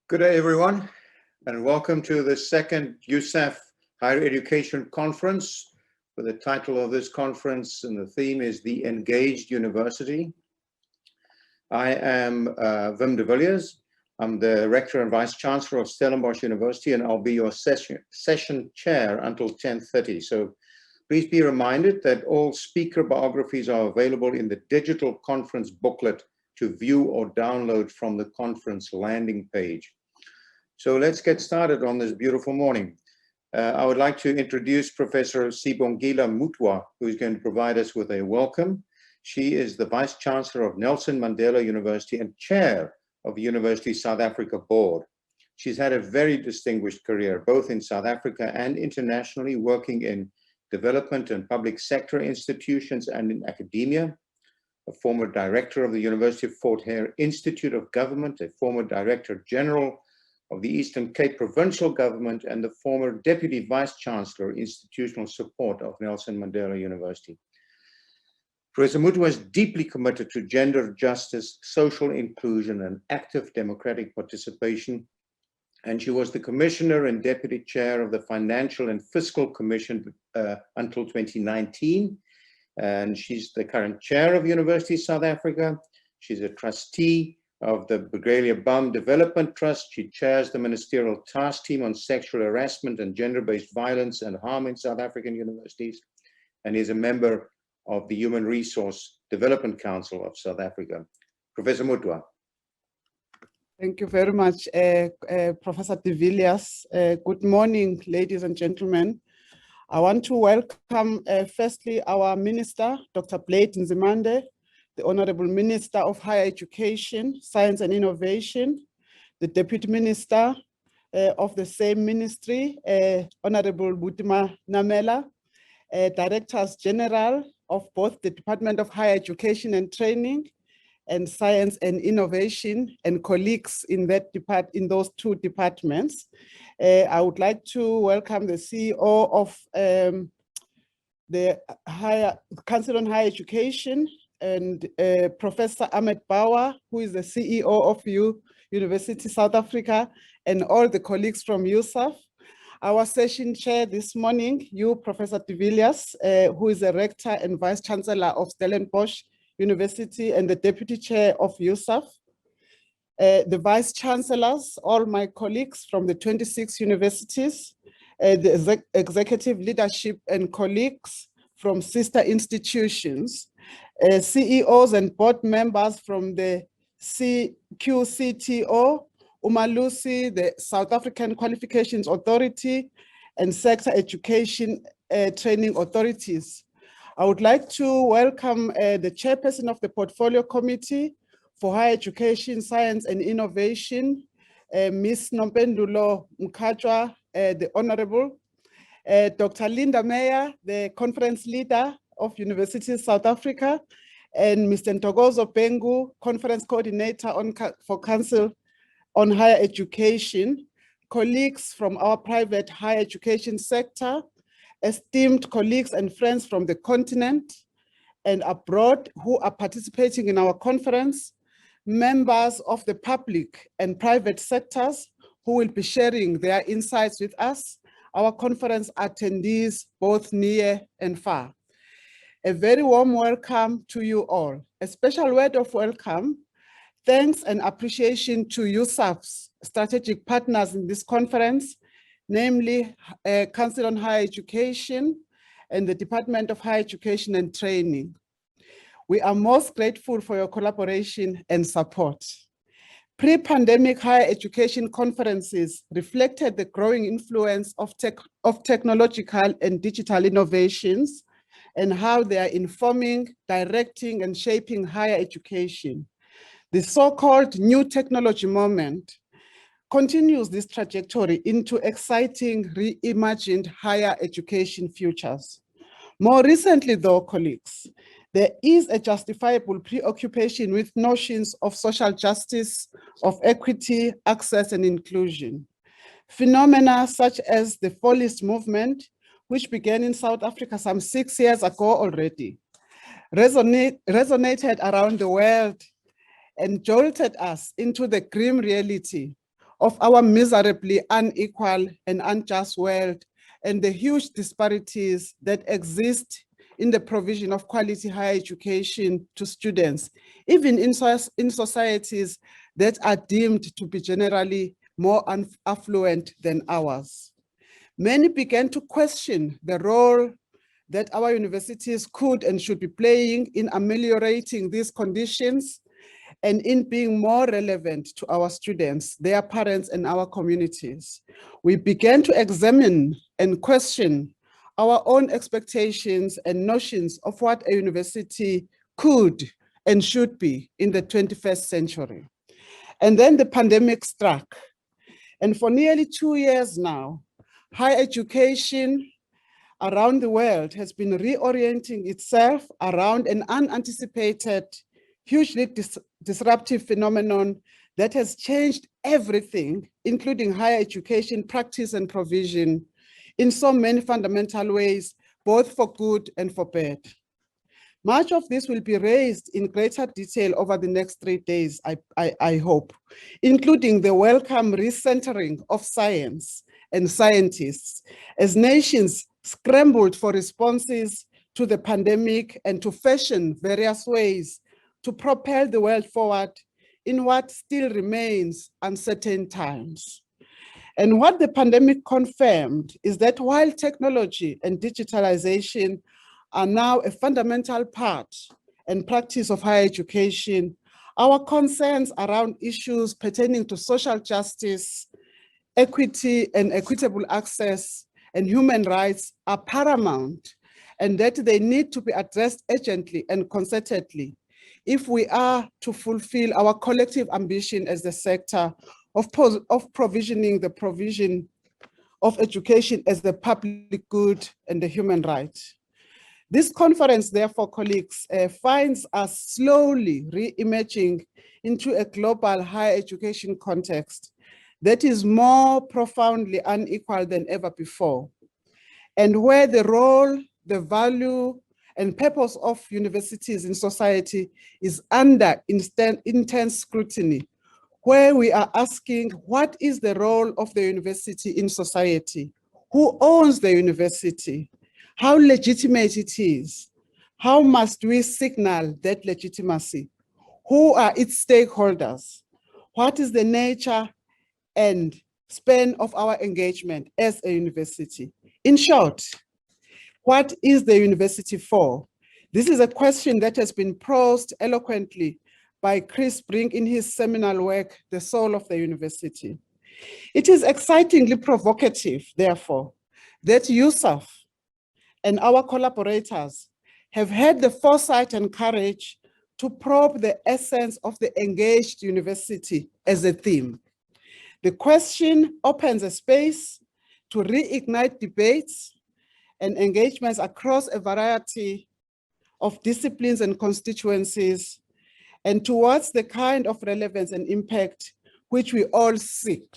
Good day, everyone, and welcome to the second USAF Higher Education Conference. The title of this conference and the theme is The Engaged University. I am Wim de Villiers. I'm the Rector and Vice-Chancellor of Stellenbosch University, and I'll be your session chair until 10:30. So please be reminded that all speaker biographies are available in the digital conference booklet to view or download from the conference landing page. So let's get started on this beautiful morning. I would like to introduce Professor Sibongile Muthwa, who is going to provide us with a welcome. She is the Vice-Chancellor of Nelson Mandela University and Chair of the University South Africa Board. She's had a very distinguished career, both in South Africa and internationally, working in development and public sector institutions and in academia. A former director of the University of Fort Hare Institute of Government, a former Director General of the Eastern Cape Provincial Government, and the former Deputy Vice-Chancellor, Institutional Support of Nelson Mandela University. Professor Muthwa is deeply committed to gender justice, social inclusion, and active democratic participation. And she was the Commissioner and Deputy Chair of the Financial and Fiscal Commission until 2019. And she's the current chair of University South Africa. She's a trustee of the Brigalia Bum Development Trust. She chairs the Ministerial Task Team on Sexual Harassment and Gender-Based Violence and Harm in South African Universities, and is a member of the Human Resource Development Council of South Africa. Professor Muthwa. Thank you very much, Professor de Villiers. Good morning, ladies and gentlemen. I want to welcome, firstly, our Minister, Dr. Nzimande, the Honourable Minister of Higher Education, Science and Innovation, the Deputy Minister of the same ministry, Honourable Butima Namela, Directors General of both the Department of Higher Education and Training and Science and Innovation, and colleagues in those two departments. I would like to welcome the CEO of the Council on Higher Education, and Professor Ahmed Bawa, who is the CEO of University South Africa, and all the colleagues from USAF. Our session chair this morning, Professor de Villiers, who is the Rector and Vice-Chancellor of Stellenbosch University and the Deputy Chair of USAF. The Vice-Chancellors, all my colleagues from the 26 universities, the executive leadership and colleagues from sister institutions, CEOs and board members from the QCTO, Umalusi, the South African Qualifications Authority, and sector education training authorities. I would like to welcome the Chairperson of the Portfolio Committee for Higher Education, Science and Innovation, Ms. Nompendulo Mkajwa, the Honourable, Dr. Linda Meyer, the Conference Leader of University South Africa, and Mr. Ntokozo Pengu, Conference Coordinator for Council on Higher Education, colleagues from our private higher education sector, esteemed colleagues and friends from the continent and abroad who are participating in our conference, members of the public and private sectors who will be sharing their insights with us, our conference attendees, both near and far. A very warm welcome to you all. A special word of welcome, thanks and appreciation to USAF's strategic partners in this conference, namely Council on Higher Education and the Department of Higher Education and Training. We are most grateful for your collaboration and support. Pre-pandemic higher education conferences reflected the growing influence of technological and digital innovations and how they are informing, directing, and shaping higher education. The so-called new technology moment continues this trajectory into exciting, reimagined higher education futures. More recently, though, colleagues, there is a justifiable preoccupation with notions of social justice, of equity, access, and inclusion. Phenomena such as the Fallist movement, which began in South Africa some 6 years ago already, resonated around the world and jolted us into the grim reality of our miserably unequal and unjust world and the huge disparities that exist in the provision of quality higher education to students, even in societies that are deemed to be generally more affluent than ours. Many began to question the role that our universities could and should be playing in ameliorating these conditions and in being more relevant to our students, their parents, and our communities. We began to examine and question our own expectations and notions of what a university could and should be in the 21st century. And then the pandemic struck. And for nearly 2 years now, higher education around the world has been reorienting itself around an unanticipated, hugely disruptive phenomenon that has changed everything, including higher education practice and provision, in so many fundamental ways, both for good and for bad. Much of this will be raised in greater detail over the next 3 days, I hope, including the welcome recentering of science and scientists as nations scrambled for responses to the pandemic and to fashion various ways to propel the world forward in what still remains uncertain times. And what the pandemic confirmed is that while technology and digitalization are now a fundamental part and practice of higher education, our concerns around issues pertaining to social justice, equity and equitable access, and human rights are paramount, and that they need to be addressed urgently and concertedly if we are to fulfill our collective ambition as the sector of provisioning the provision of education as the public good and the human right. This conference, therefore, colleagues, finds us slowly re-emerging into a global higher education context that is more profoundly unequal than ever before, and where the role, the value, and purpose of universities in society is under intense scrutiny, where we are asking, what is the role of the university in society? Who owns the university? How legitimate it is? How must we signal that legitimacy? Who are its stakeholders? What is the nature and span of our engagement as a university? In short, what is the university for? This is a question that has been posed eloquently by Chris Brink in his seminal work, The Soul of the University. It is excitingly provocative, therefore, that USAF and our collaborators have had the foresight and courage to probe the essence of the engaged university as a theme. The question opens a space to reignite debates and engagements across a variety of disciplines and constituencies, and towards the kind of relevance and impact which we all seek,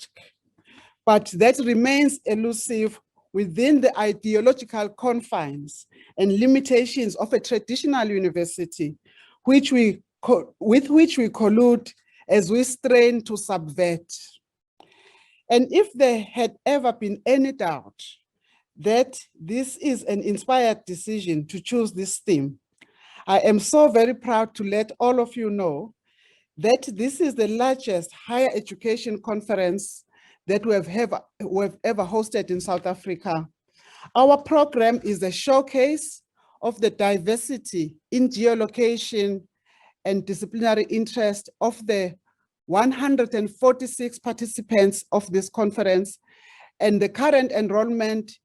but that remains elusive within the ideological confines and limitations of a traditional university, with which we collude as we strain to subvert. And if there had ever been any doubt that this is an inspired decision to choose this theme, I am so very proud to let all of you know that this is the largest higher education conference that we have ever hosted in South Africa. Our program is a showcase of the diversity in geolocation and disciplinary interest of the 146 participants of this conference, and the current enrollment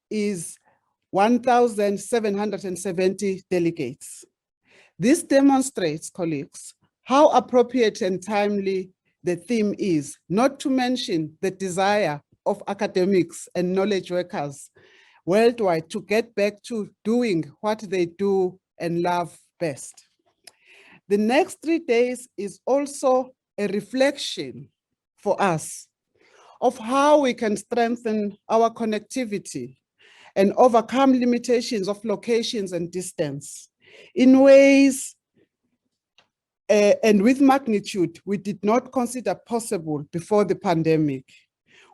is 1,770 delegates. This demonstrates, colleagues, how appropriate and timely the theme is, not to mention the desire of academics and knowledge workers worldwide to get back to doing what they do and love best. The next 3 days is also a reflection for us of how we can strengthen our connectivity and overcome limitations of locations and distance in ways and with magnitude we did not consider possible before the pandemic.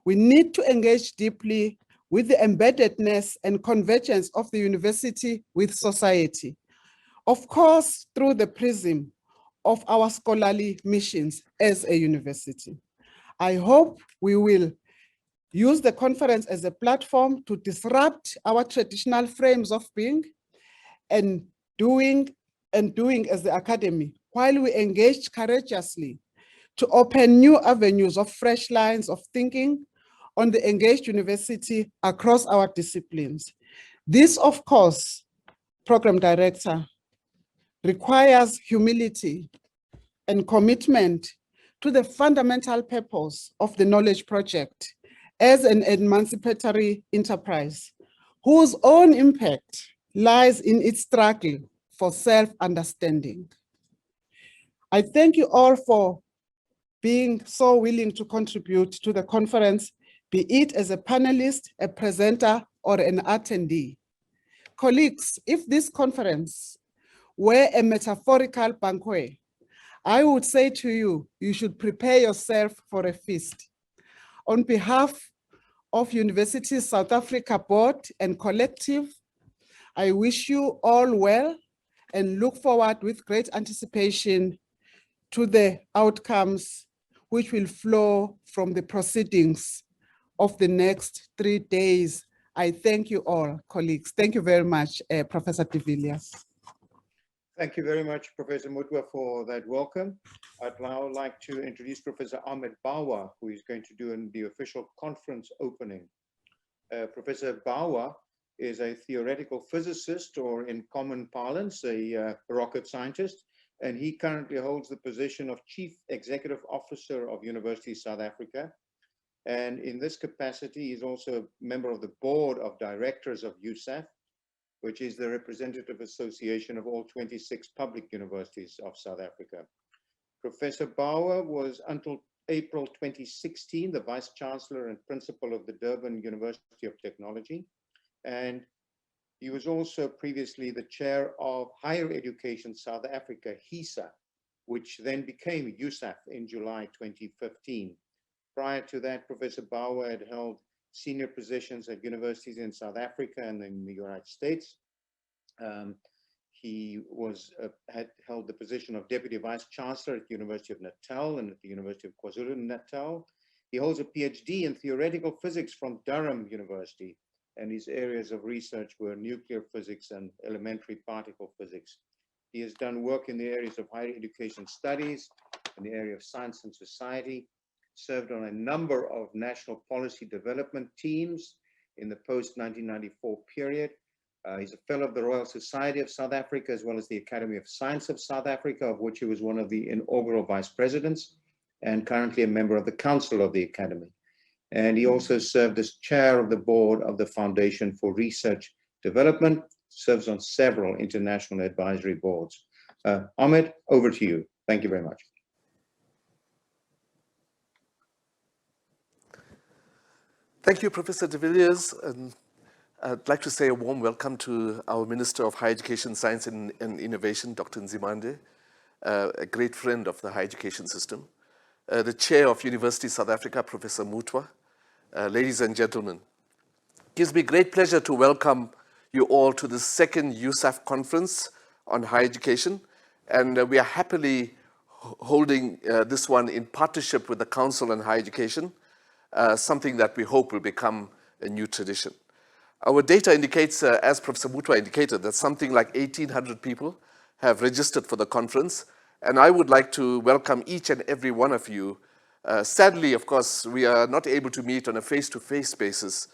We need to engage deeply with the embeddedness and convergence of the university with society. Of course, through the prism of our scholarly missions as a university. I hope we will use the conference as a platform to disrupt our traditional frames of being and doing as the academy, while we engage courageously to open new avenues of fresh lines of thinking on the engaged university across our disciplines. This, of course, Program Director, requires humility and commitment to the fundamental purpose of the Knowledge Project as an emancipatory enterprise, whose own impact lies in its struggle for self-understanding. I thank you all for being so willing to contribute to the conference, be it as a panelist, a presenter, or an attendee. Colleagues, if this conference were a metaphorical banquet, I would say to you, you should prepare yourself for a feast. On behalf of University South Africa Board and Collective, I wish you all well and look forward with great anticipation to the outcomes which will flow from the proceedings of the next 3 days. I thank you all, colleagues. Thank you very much, Professor de Villiers. Thank you very much, Professor Muthwa, for that welcome. I'd now like to introduce Professor Ahmed Bawa, who is going to do the official conference opening. Professor Bawa is a theoretical physicist, or in common parlance, a rocket scientist, and he currently holds the position of Chief Executive Officer of University South Africa. And in this capacity, he's also a member of the Board of Directors of USAF, which is the representative association of all 26 public universities of South Africa. Professor Bawa was, until April 2016, the Vice-Chancellor and Principal of the Durban University of Technology. And he was also previously the Chair of Higher Education South Africa, HESA, which then became USAF in July 2015. Prior to that, Professor Bawa had held senior positions at universities in South Africa and in the United States. He had held the position of Deputy Vice-Chancellor at the University of Natal and at the University of KwaZulu-Natal. He holds a PhD in theoretical physics from Durham University, and his areas of research were nuclear physics and elementary particle physics. He has done work in the areas of higher education studies, in the area of science and society, served on a number of national policy development teams in the post-1994 period. He's a fellow of the Royal Society of South Africa, as well as the Academy of Science of South Africa, of which he was one of the inaugural vice presidents, and currently a member of the Council of the Academy. And he also served as chair of the board of the Foundation for Research Development, serves on several international advisory boards. Ahmed, over to you. Thank you very much. Thank you, Professor de Villiers. And I'd like to say a warm welcome to our Minister of Higher Education, Science and Innovation, Dr. Nzimande, a great friend of the higher education system, the Chair of University South Africa, Professor Muthwa. Ladies and gentlemen, it gives me great pleasure to welcome you all to the second USAF conference on higher education. And we are happily holding this one in partnership with the Council on Higher Education, something that we hope will become a new tradition. Our data indicates, as Professor Muthwa indicated, that something like 1,800 people have registered for the conference, and I would like to welcome each and every one of you. Sadly, of course, we are not able to meet on a face-to-face basis,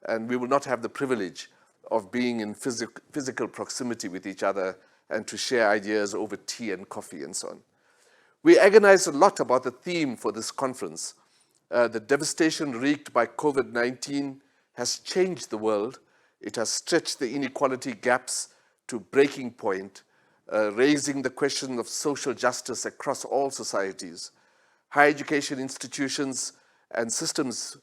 and we will not have the privilege of being in physical proximity with each other and to share ideas over tea and coffee and so on. We agonize a lot about the theme for this conference. The devastation wreaked by COVID-19 has changed the world. It has stretched the inequality gaps to breaking point, raising the question of social justice across all societies. Higher education institutions and systems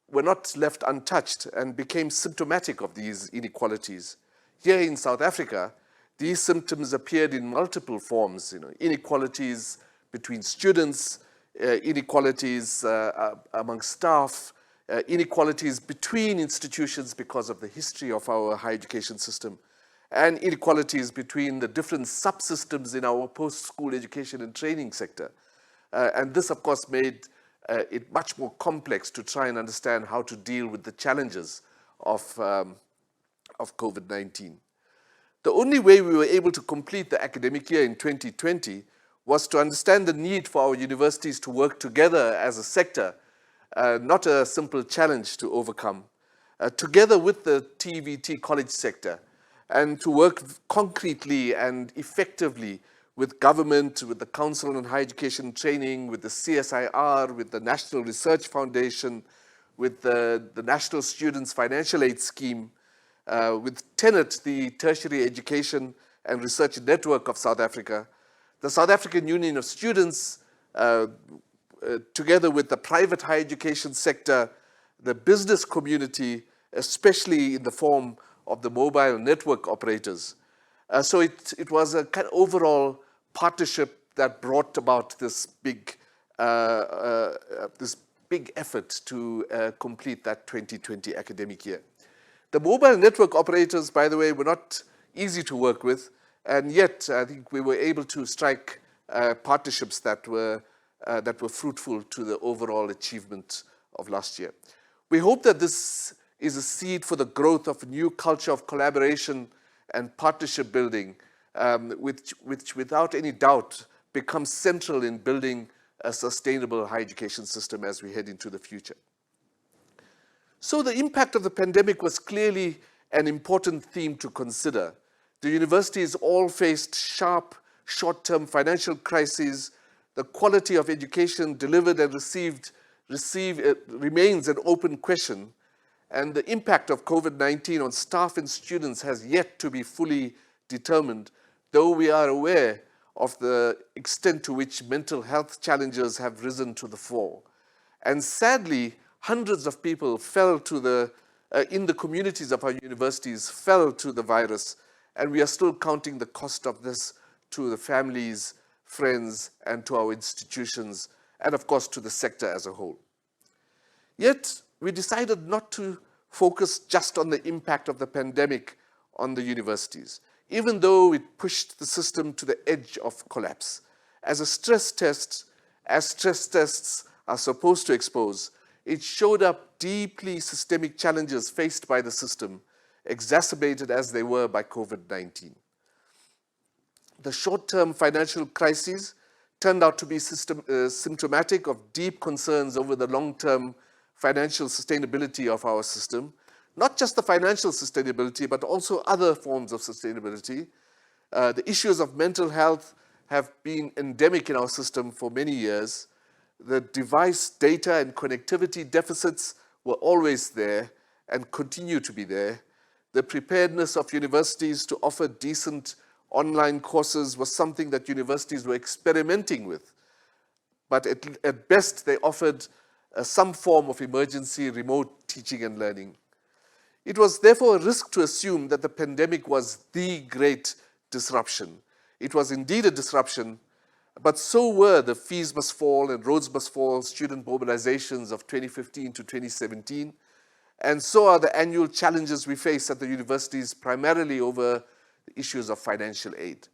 were not left untouched and became symptomatic of these inequalities. Here in South Africa, These symptoms appeared in multiple forms, inequalities between students, inequalities among staff, inequalities between institutions because of the history of our higher education system, and inequalities between the different subsystems in our post-school education and training sector. And this, of course, made it much more complex to try and understand how to deal with the challenges of COVID-19. The only way we were able to complete the academic year in 2020 was to understand the need for our universities to work together as a sector, not a simple challenge to overcome, together with the TVT college sector, and to work concretely and effectively with government, with the Council on Higher Education and Training, with the CSIR, with the National Research Foundation, with the National Students Financial Aid Scheme, with TENET, the Tertiary Education and Research Network of South Africa, the South African Union of Students, together with the private higher education sector, the business community, especially in the form of the mobile network operators. So it was a kind of overall partnership that brought about this big effort to complete that 2020 academic year. The mobile network operators, by the way, were not easy to work with, and yet I think we were able to strike partnerships that were fruitful to the overall achievement of last year. We hope that this is a seed for the growth of a new culture of collaboration and partnership building, which without any doubt becomes central in building a sustainable higher education system as we head into the future. So the impact of the pandemic was clearly an important theme to consider. The universities all faced sharp, short-term financial crises. The quality of education delivered and received remains an open question, and the impact of COVID-19 on staff and students has yet to be fully determined, though we are aware of the extent to which mental health challenges have risen to the fore. And sadly, hundreds of people fell to in the communities of our universities fell to the virus, and we are still counting the cost of this to the families, friends, and to our institutions, and of course to the sector as a whole. Yet, we decided not to focus just on the impact of the pandemic on the universities, even though it pushed the system to the edge of collapse. As stress tests are supposed to expose, it showed up deeply systemic challenges faced by the system, exacerbated as they were by COVID-19. The short-term financial crises turned out to be symptomatic of deep concerns over the long-term financial sustainability of our system, not just the financial sustainability, but also other forms of sustainability. The issues of mental health have been endemic in our system for many years. The device data and connectivity deficits were always there and continue to be there. The preparedness of universities to offer decent online courses was something that universities were experimenting with, but at best they offered some form of emergency remote teaching and learning. It was therefore a risk to assume that the pandemic was the great disruption. It was indeed a disruption, but so were the fees must fall and roads must fall student mobilizations of 2015 to 2017, and so are the annual challenges we face at the universities, primarily over the issues of financial aid.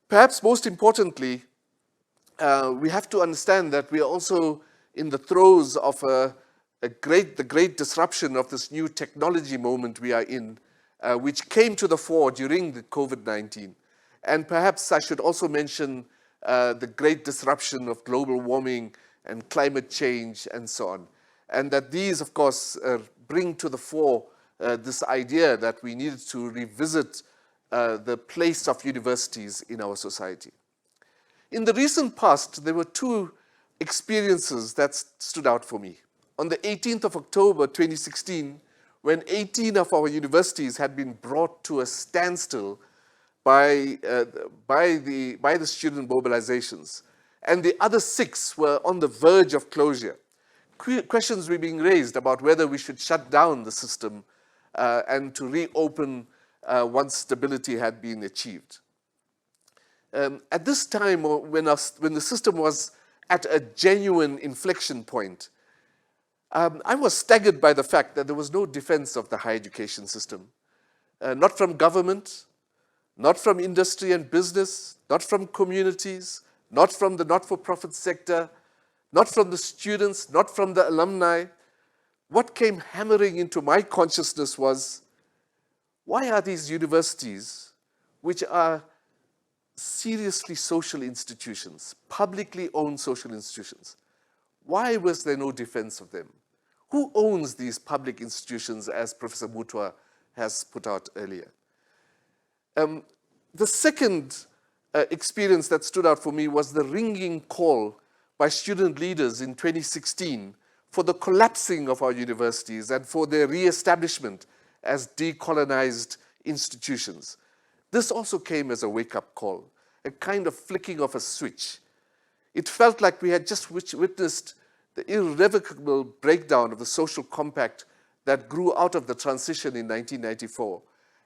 Perhaps most importantly, we have to understand that we are also in the throes of the great disruption of this new technology moment we are in, which came to the fore during the COVID-19. And perhaps I should also mention the great disruption of global warming and climate change and so on. And that these, of course, bring to the fore this idea that we needed to revisit the place of universities in our society. In the recent past, there were two experiences that stood out for me. On the 18th of October 2016, when 18 of our universities had been brought to a standstill by the student mobilizations, and the other 6 were on the verge of closure. Questions were being raised about whether we should shut down the system and to reopen once stability had been achieved. At this time, when the system was at a genuine inflection point, I was staggered by the fact that there was no defense of the higher education system. Not from government, not from industry and business, not from communities, not from the not-for-profit sector, not from the students, not from the alumni. What came hammering into my consciousness was, why are these universities, which are seriously social institutions, publicly owned social institutions, why was there no defense of them? Who owns these public institutions, as Professor Muthwa has put out earlier? The second experience that stood out for me was the ringing call by student leaders in 2016 for the collapsing of our universities and for their re-establishment as decolonized institutions. This also came as a wake-up call, a kind of flicking of a switch. It felt like we had just witnessed the irrevocable breakdown of the social compact that grew out of the transition in 1994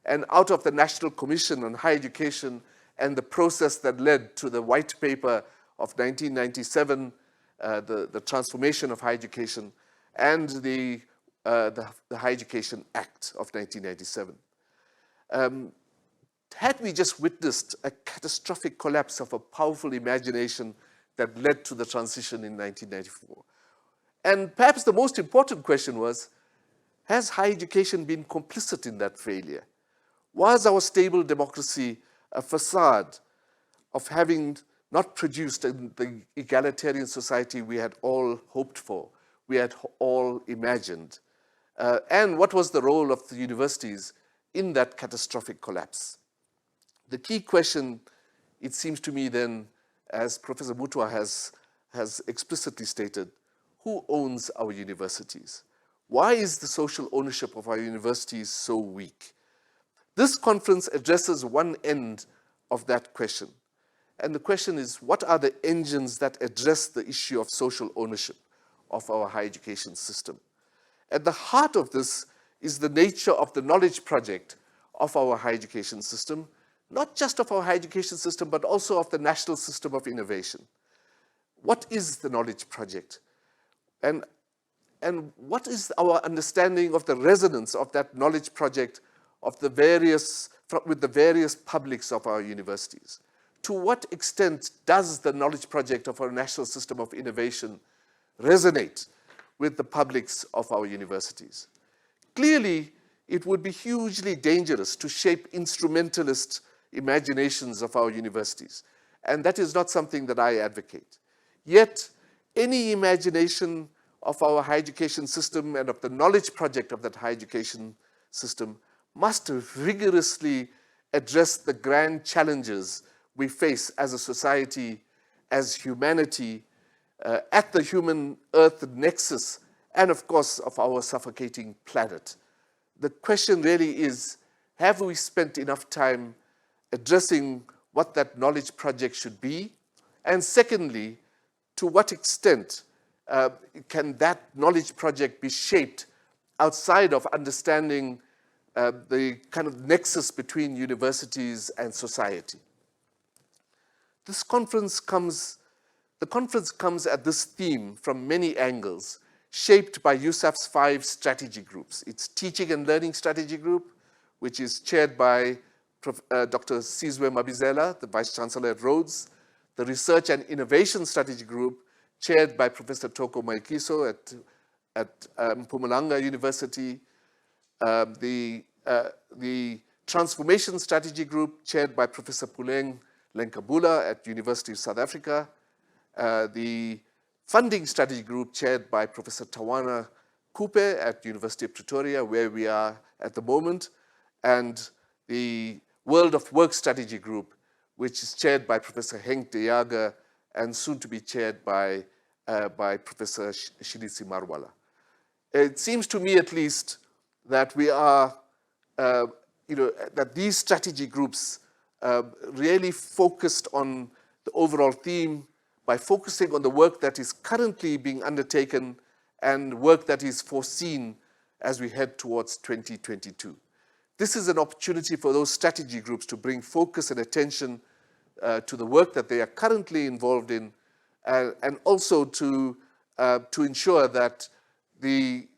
and out of the National Commission on Higher Education and the process that led to the white paper of 1997, the transformation of higher education, and the Higher Education Act of 1997. Had we just witnessed a catastrophic collapse of a powerful imagination that led to the transition in 1994? And perhaps the most important question was, has higher education been complicit in that failure? Was our stable democracy a facade of having not produced the egalitarian society we had all hoped for, we had all imagined? And what was the role of the universities in that catastrophic collapse? The key question, it seems to me then, as Professor Muthwa has explicitly stated, who owns our universities? Why is the social ownership of our universities so weak? This conference addresses one end of that question. And the question is, what are the engines that address the issue of social ownership of our higher education system? At the heart of this is the nature of the knowledge project of our higher education system, not just of our higher education system, but also of the national system of innovation. What is the knowledge project? And what is our understanding of the resonance of that knowledge project of the with the various publics of our universities? To what extent does the knowledge project of our national system of innovation resonate with the publics of our universities? Clearly, it would be hugely dangerous to shape instrumentalist imaginations of our universities, and that is not something that I advocate. Yet, any imagination of our higher education system and of the knowledge project of that higher education system must rigorously address the grand challenges we face as a society, as humanity, at the human-earth nexus, and of course of our suffocating planet. The question really is, have we spent enough time addressing what that knowledge project should be? And secondly, to what extent can that knowledge project be shaped outside of understanding the kind of nexus between universities and society? The conference comes at this theme from many angles, shaped by USAF's 5 strategy groups. Its Teaching and Learning Strategy Group, which is chaired by Dr. Sizwe Mabizela, the Vice-Chancellor at Rhodes. The Research and Innovation Strategy Group, chaired by Professor Toko Maikiso at Mpumalanga University. The Transformation Strategy Group, chaired by Professor Puleng Lenkabula at University of South Africa. The Funding Strategy Group, chaired by Professor Tawana Kupe at University of Pretoria, where we are at the moment. And the World of Work Strategy Group, which is chaired by Professor Henk de Jager and soon to be chaired by Professor Shilisi Marwala. It seems to me at least that we are, that these strategy groups really focused on the overall theme by focusing on the work that is currently being undertaken and work that is foreseen as we head towards 2022. this is an opportunity for those strategy groups to bring focus and attention to the work that they are currently involved in, and also to ensure that the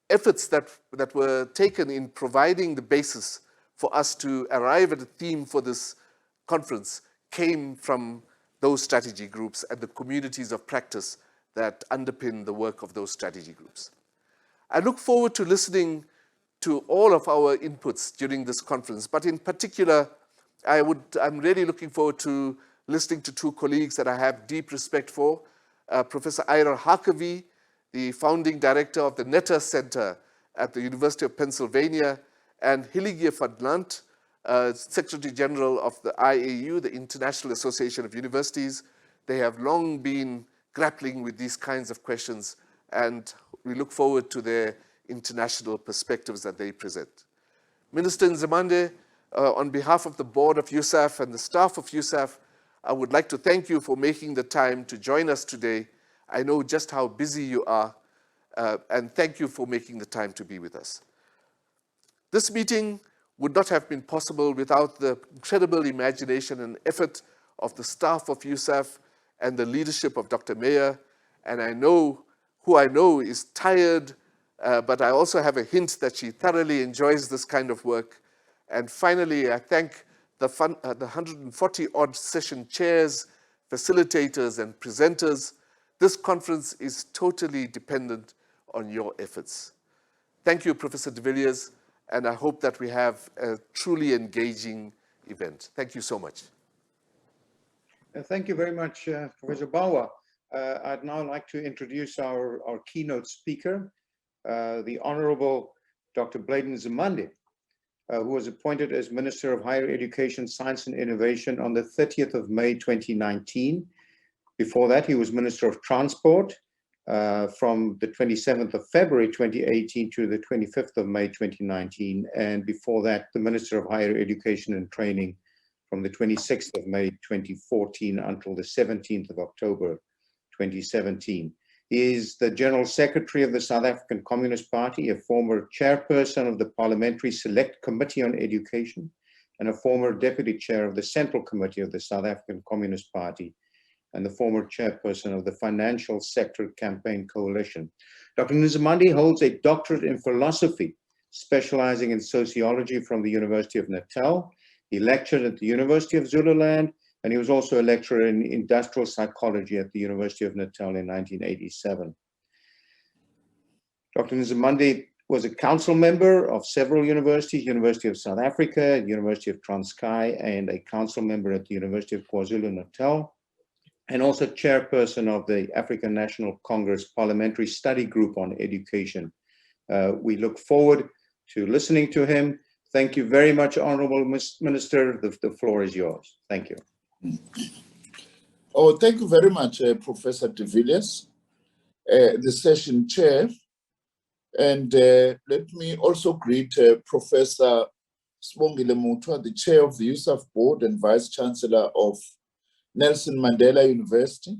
efforts that were taken in providing the basis for us to arrive at a theme for this conference came from those strategy groups and the communities of practice that underpin the work of those strategy groups. I look forward to listening to all of our inputs during this conference, but in particular, I'm really looking forward to listening to two colleagues that I have deep respect for, Professor Harkavy, the founding director of the Netta Center at the University of Pennsylvania, and Hilligje, Secretary General of the IAU, the International Association of Universities. They have long been grappling with these kinds of questions, and we look forward to their international perspectives that they present. Minister Nzimande, on behalf of the board of USAF and the staff of USAF, I would like to thank you for making the time to join us today. I know just how busy you are, and thank you for making the time to be with us. This meeting would not have been possible without the incredible imagination and effort of the staff of USAF and the leadership of Dr. Meyer, and I know is tired, but I also have a hint that she thoroughly enjoys this kind of work. And finally, I thank the 140-odd session chairs, facilitators, and presenters. This conference is totally dependent on your efforts. Thank you, Professor de Villiers, and I hope that we have a truly engaging event. Thank you so much. Thank you very much, Professor Bawa. I'd now like to introduce our keynote speaker, the Honourable Dr. Nzimande, who was appointed as Minister of Higher Education, Science and Innovation on the 30th of May 2019. Before that, he was Minister of Transport from the 27th of February 2018 to the 25th of May 2019. And before that, the Minister of Higher Education and Training from the 26th of May 2014 until the 17th of October 2017. He is the General Secretary of the South African Communist Party, a former chairperson of the Parliamentary Select Committee on Education, and a former Deputy Chair of the Central Committee of the South African Communist Party, and the former chairperson of the Financial Sector Campaign Coalition. Dr. Nzimande holds a doctorate in philosophy, specializing in sociology from the University of Natal. He lectured at the University of Zululand, and he was also a lecturer in industrial psychology at the University of Natal in 1987. Dr. Nzimande was a council member of several universities, University of South Africa, University of Transkei, and a council member at the University of KwaZulu-Natal, and also chairperson of the African National Congress Parliamentary Study Group on Education. We look forward to listening to him. Thank you very much, Honourable Minister. The floor is yours. Thank you. Oh, thank you very much, Professor de Villiers, the session chair. And let me also greet Professor Sibongile Muthwa, the chair of the USAF board and Vice-Chancellor of Nelson Mandela University,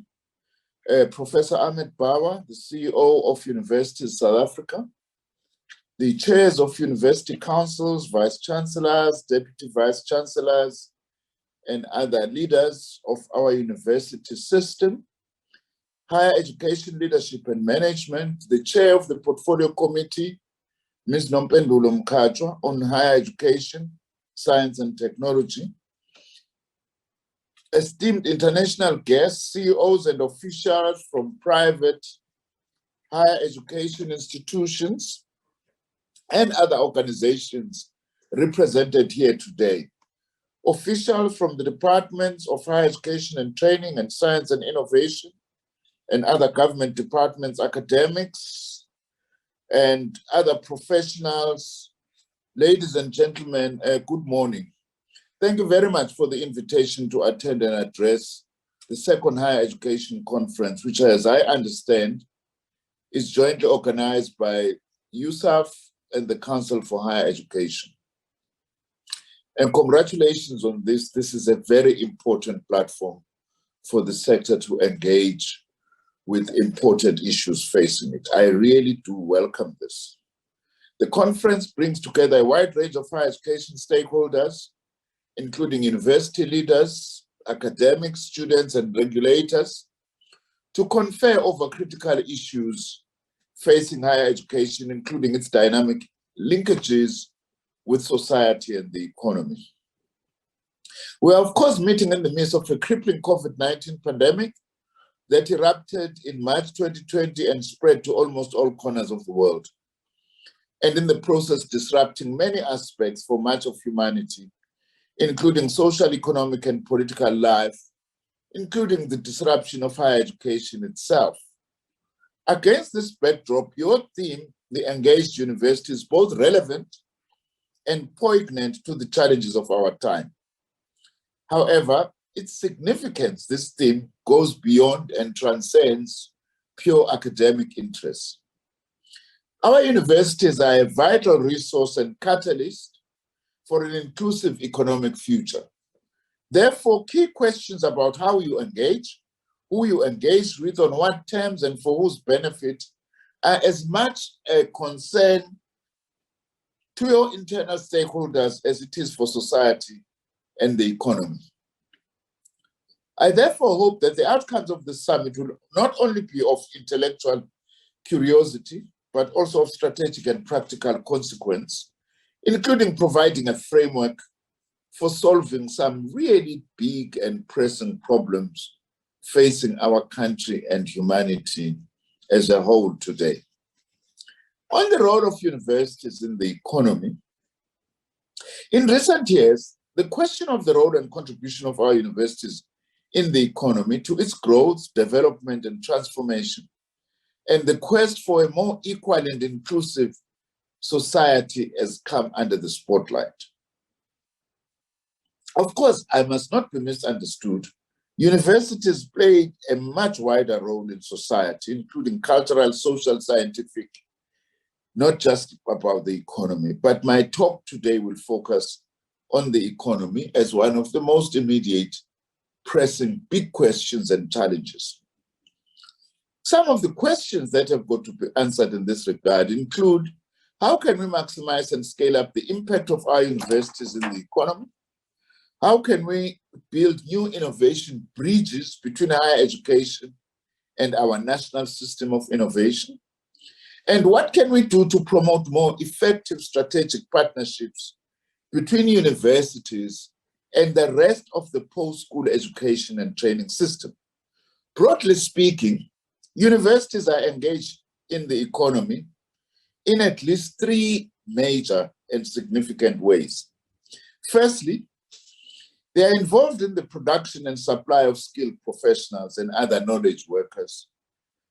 Professor Ahmed Bawa, the CEO of Universities South Africa, the chairs of university councils, vice-chancellors, deputy vice-chancellors, and other leaders of our university system, higher education leadership and management, the chair of the portfolio committee, Ms. Nompendulo Mkhatshwa, on higher education, science and technology, esteemed international guests, CEOs and officials from private higher education institutions and other organizations represented here today. Officials from the departments of higher education and training and science and innovation and other government departments, academics and other professionals, ladies and gentlemen, good morning. Thank you very much for the invitation to attend and address the second higher education conference, which, as I understand, is jointly organized by USAF and the Council for Higher Education. And congratulations on this. This is a very important platform for the sector to engage with important issues facing it. I really do welcome this. The conference brings together a wide range of higher education stakeholders, including university leaders, academics, students, and regulators, to confer over critical issues facing higher education, including its dynamic linkages with society and the economy. We are, of course, meeting in the midst of a crippling COVID-19 pandemic that erupted in March 2020 and spread to almost all corners of the world, and in the process disrupting many aspects for much of humanity, including social, economic, and political life, including the disruption of higher education itself. Against this backdrop, your theme, the Engaged University, is both relevant and poignant to the challenges of our time. However, its significance, this theme, goes beyond and transcends pure academic interests. Our universities are a vital resource and catalyst for an inclusive economic future. Therefore, key questions about how you engage, who you engage with, on what terms, and for whose benefit are as much a concern to your internal stakeholders as it is for society and the economy. I therefore hope that the outcomes of the summit will not only be of intellectual curiosity, but also of strategic and practical consequence, including providing a framework for solving some really big and pressing problems facing our country and humanity as a whole today. On the role of universities in the economy, in recent years, the question of the role and contribution of our universities in the economy to its growth, development, and transformation, and the quest for a more equal and inclusive society has come under the spotlight. Of course, I must not be misunderstood. Universities play a much wider role in society, including cultural, social, scientific, not just about the economy. But my talk today will focus on the economy as one of the most immediate, pressing big questions and challenges. Some of the questions that have got to be answered in this regard include: how can we maximize and scale up the impact of our universities in the economy? How can we build new innovation bridges between higher education and our national system of innovation? And what can we do to promote more effective strategic partnerships between universities and the rest of the post-school education and training system? Broadly speaking, universities are engaged in the economy in at least three major and significant ways. Firstly, they are involved in the production and supply of skilled professionals and other knowledge workers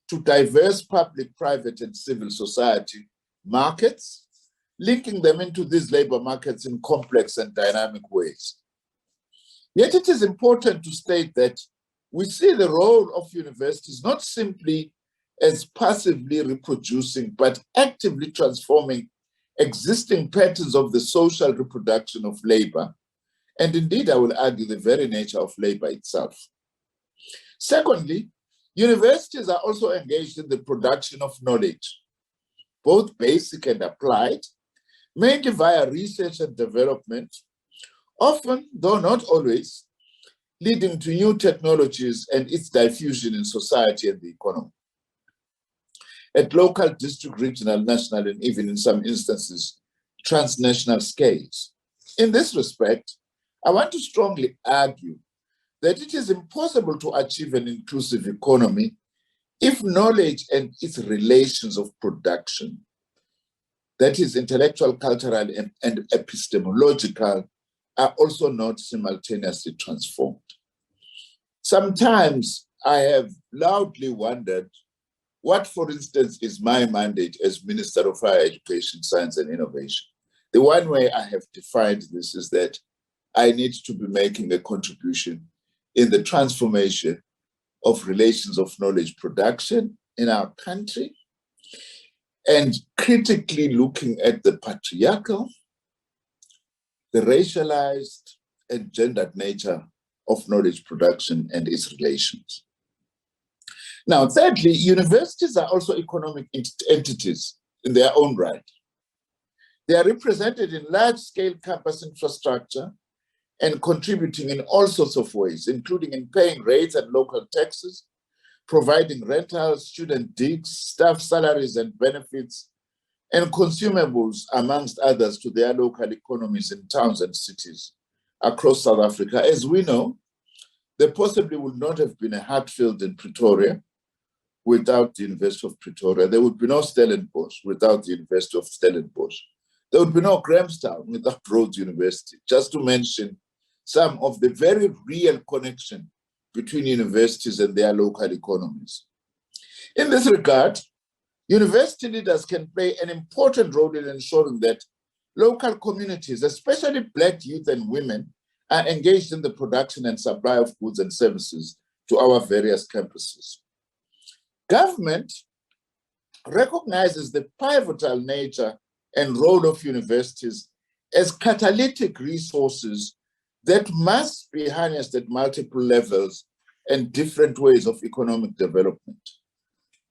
to diverse public, private, and civil society markets, linking them into these labor markets in complex and dynamic ways. Yet it is important to state that we see the role of universities not simply as passively reproducing, but actively transforming existing patterns of the social reproduction of labor, and indeed, I will argue, the very nature of labor itself. Secondly, universities are also engaged in the production of knowledge, both basic and applied, mainly via research and development, often, though not always, leading to new technologies and its diffusion in society and the economy. At local, district, regional, national, and even in some instances, transnational scales. In this respect, I want to strongly argue that it is impossible to achieve an inclusive economy if knowledge and its relations of production, that is intellectual, cultural, and epistemological, are also not simultaneously transformed. Sometimes I have loudly wondered what, for instance, is my mandate as Minister of Higher Education, Science and Innovation. The one way I have defined this is that I need to be making a contribution in the transformation of relations of knowledge production in our country, and critically looking at the patriarchal, the racialized, and gendered nature of knowledge production and its relations. Now, thirdly, universities are also economic entities in their own right. They are represented in large-scale campus infrastructure and contributing in all sorts of ways, including in paying rates and local taxes, providing rentals, student digs, staff salaries and benefits, and consumables, amongst others, to their local economies in towns and cities across South Africa. As we know, there possibly would not have been a Hatfield in Pretoria without the University of Pretoria. There would be no Stellenbosch without the University of Stellenbosch. There would be no Grahamstown without Rhodes University, just to mention some of the very real connection between universities and their local economies. In this regard, university leaders can play an important role in ensuring that local communities, especially Black youth and women, are engaged in the production and supply of goods and services to our various campuses. Government recognizes the pivotal nature and role of universities as catalytic resources that must be harnessed at multiple levels and different ways of economic development,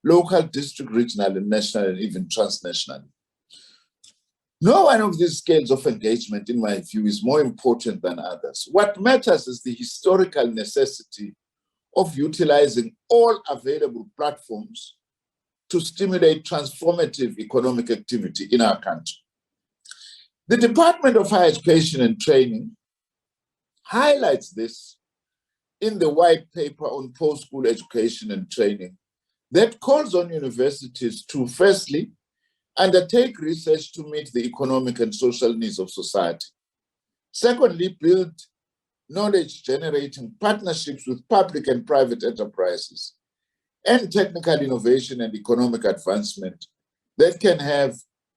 local, district, regional, and national, and even transnational. No one of these scales of engagement, in my view, is more important than others. What matters is the historical necessity of utilizing all available platforms to stimulate transformative economic activity in our country. The Department of Higher Education and Training highlights this in the white paper on post-school education and training that calls on universities to, firstly, undertake research to meet the economic and social needs of society. Secondly, build knowledge-generating partnerships with public and private enterprises and technical innovation and economic advancement that can have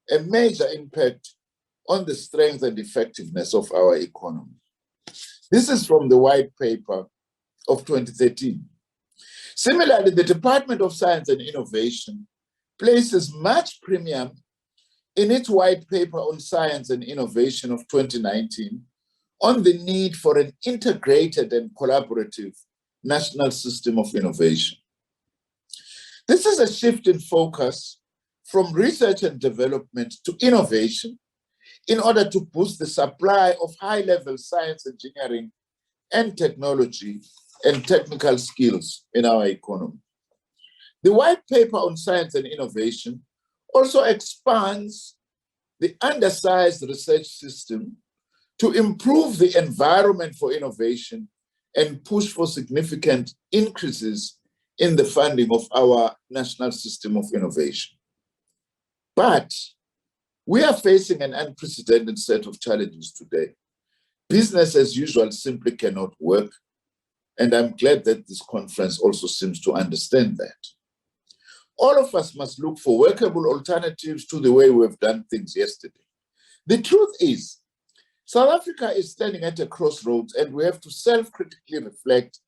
a major impact on the strength and effectiveness of our economy. This is from the white paper of 2013. Similarly, the Department of Science and Innovation places much premium in its white paper on science and innovation of 2019 on the need for an integrated and collaborative national system of innovation. This is a shift in focus from research and development to innovation in order to boost the supply of high-level science, engineering, and technology and technical skills in our economy. The white paper on science and innovation also expands the undersized research system to improve the environment for innovation and push for significant increases in the funding of our national system of innovation. But we are facing an unprecedented set of challenges today. Business as usual simply cannot work, and I'm glad that this conference also seems to understand that. All of us must look for workable alternatives to the way we've done things yesterday. The truth is, South Africa is standing at a crossroads, and we have to self-critically reflect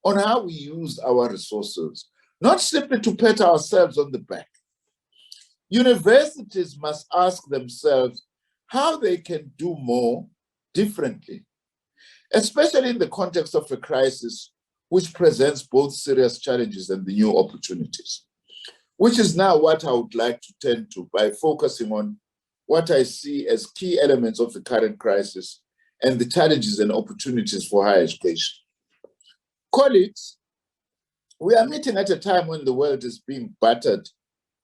on how we use our resources, not simply to pat ourselves on the back. Universities must ask themselves how they can do more differently, especially in the context of a crisis which presents both serious challenges and the new opportunities, which is now what I would like to tend to by focusing on what I see as key elements of the current crisis and the challenges and opportunities for higher education. Colleagues, we are meeting at a time when the world is being battered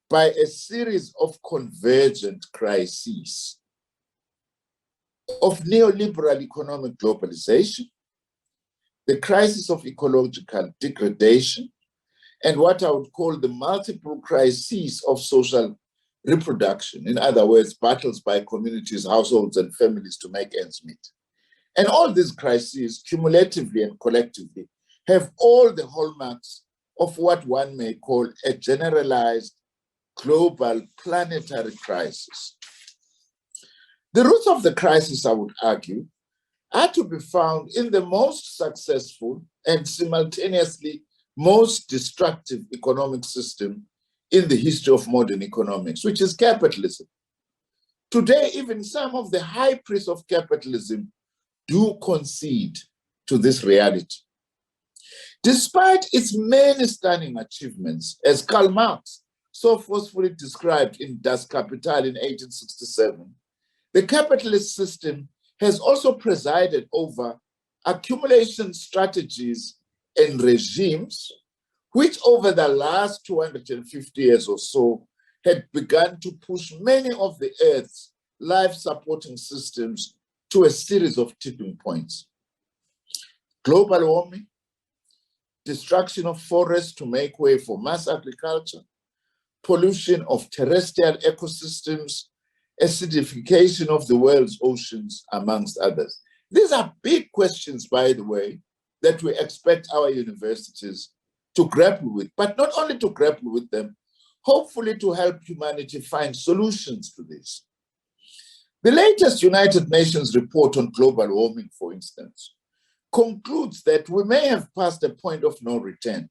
by a series of convergent crises of neoliberal economic globalization, the crisis of ecological degradation, and what I would call the multiple crises of social reproduction. In other words, battles by communities, households, and families to make ends meet. And all these crises, cumulatively and collectively, have all the hallmarks of what one may call a generalized global planetary crisis. The roots of the crisis, I would argue, are to be found in the most successful and simultaneously most destructive economic system in the history of modern economics, which is capitalism. Today, even some of the high priests of capitalism do concede to this reality. Despite its many stunning achievements, as Karl Marx so forcefully described in Das Kapital in 1867, the capitalist system has also presided over accumulation strategies and regimes, which over the last 250 years or so had begun to push many of the Earth's life-supporting systems to a series of tipping points. Global warming, destruction of forests to make way for mass agriculture, pollution of terrestrial ecosystems, acidification of the world's oceans, amongst others. These are big questions, by the way, that we expect our universities to grapple with, but not only to grapple with them, hopefully to help humanity find solutions to this. The latest United Nations report on global warming, for instance, concludes that we may have passed a point of no return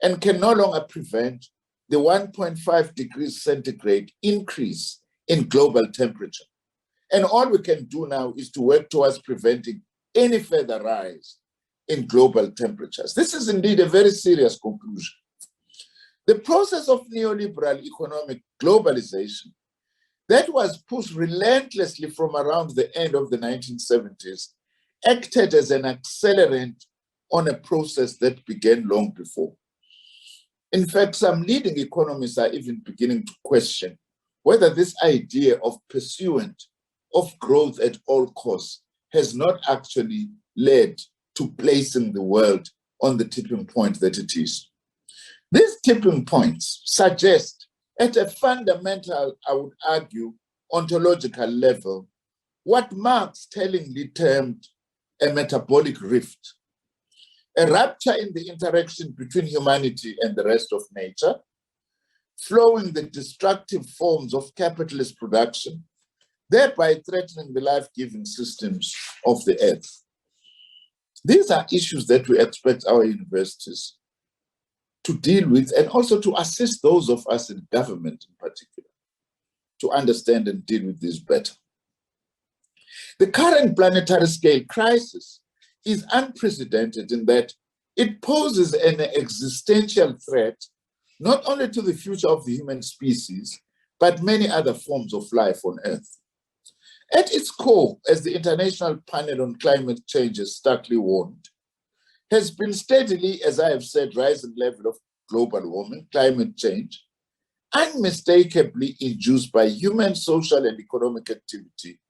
and can no longer prevent the 1.5 degrees centigrade increase in global temperature. And all we can do now is to work towards preventing any further rise in global temperatures. This is indeed a very serious conclusion. The process of neoliberal economic globalization that was pushed relentlessly from around the end of the 1970s acted as an accelerant on a process that began long before. In fact, some leading economists are even beginning to question whether this idea of pursuit of growth at all costs has not actually led to placing the world on the tipping point that it is. These tipping points suggest, at a fundamental, I would argue, ontological level, what Marx tellingly termed a metabolic rift, a rupture in the interaction between humanity and the rest of nature, flowing the destructive forms of capitalist production, thereby threatening the life-giving systems of the earth. These are issues that we expect our universities to deal with, and also to assist those of us in government in particular to understand and deal with this better. The current planetary scale crisis is unprecedented in that it poses an existential threat not only to the future of the human species, but many other forms of life on Earth. At its core, as the International Panel on Climate Change has starkly warned, has been steadily, as I have said, rising level of global warming, climate change, unmistakably induced by human social and economic activity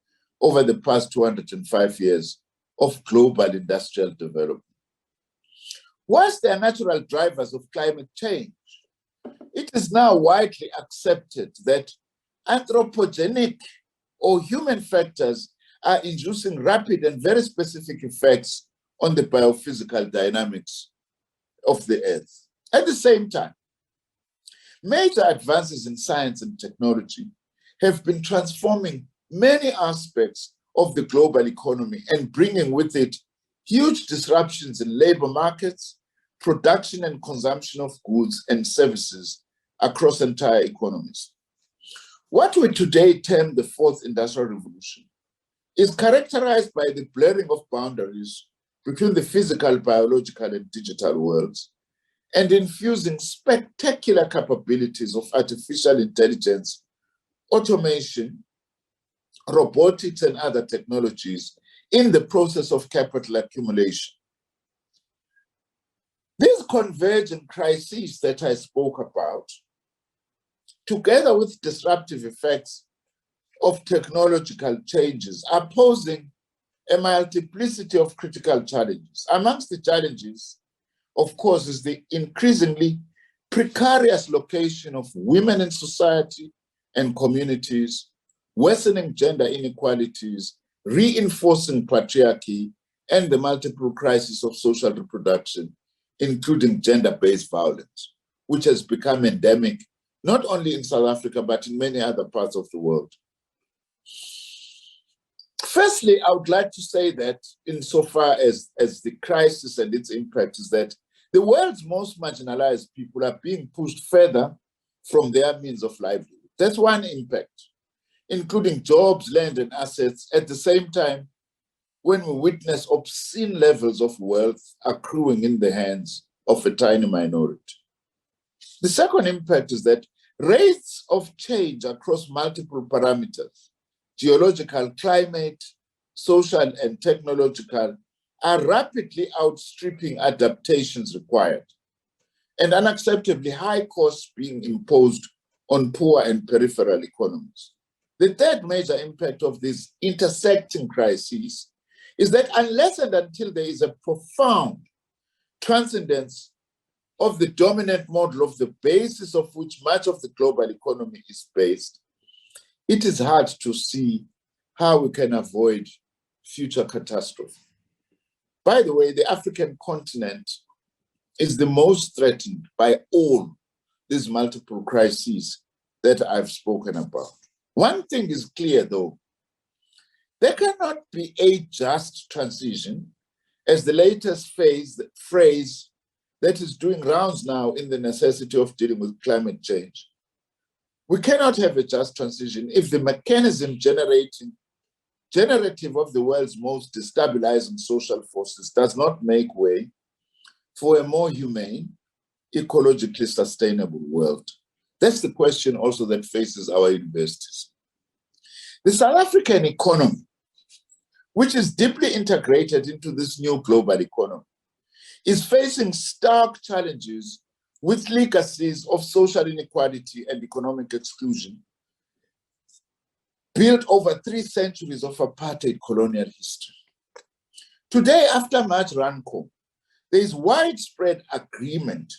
over the past 205 years of global industrial development. Whilst there are natural drivers of climate change, it is now widely accepted that anthropogenic or human factors are inducing rapid and very specific effects on the biophysical dynamics of the Earth. At the same time, major advances in science and technology have been transforming many aspects of the global economy and bringing with it huge disruptions in labor markets, production and consumption of goods and services across entire economies. What we today term the fourth industrial revolution is characterized by the blurring of boundaries between the physical, biological, and digital worlds, and infusing spectacular capabilities of artificial intelligence, automation, robotics, and other technologies in the process of capital accumulation. These convergent crises that I spoke about, together with disruptive effects of technological changes, are posing a multiplicity of critical challenges. Amongst the challenges, of course, is the increasingly precarious location of women in society and communities, worsening gender inequalities, reinforcing patriarchy, and the multiple crises of social reproduction, including gender-based violence, which has become endemic not only in South Africa, but in many other parts of the world. Firstly, I would like to say that insofar as the crisis and its impact is that the world's most marginalized people are being pushed further from their means of livelihood. That's one impact, including jobs, land, and assets, at the same time when we witness obscene levels of wealth accruing in the hands of a tiny minority. The second impact is that rates of change across multiple parameters, geological, climate, social, and technological, are rapidly outstripping adaptations required, and unacceptably high costs being imposed on poor and peripheral economies. The third major impact of these intersecting crises is that unless and until there is a profound transcendence of the dominant model of the basis of which much of the global economy is based, it is hard to see how we can avoid future catastrophe. By the way, the African continent is the most threatened by all these multiple crises that I've spoken about. One thing is clear, though. There cannot be a just transition, as the latest phrase that is doing rounds now in the necessity of dealing with climate change. We cannot have a just transition if the mechanism generative of the world's most destabilizing social forces does not make way for a more humane, ecologically sustainable world. That's the question also that faces our universities. The South African economy, which is deeply integrated into this new global economy, is facing stark challenges with legacies of social inequality and economic exclusion built over 3 centuries of apartheid colonial history. Today, after much rancor, there is widespread agreement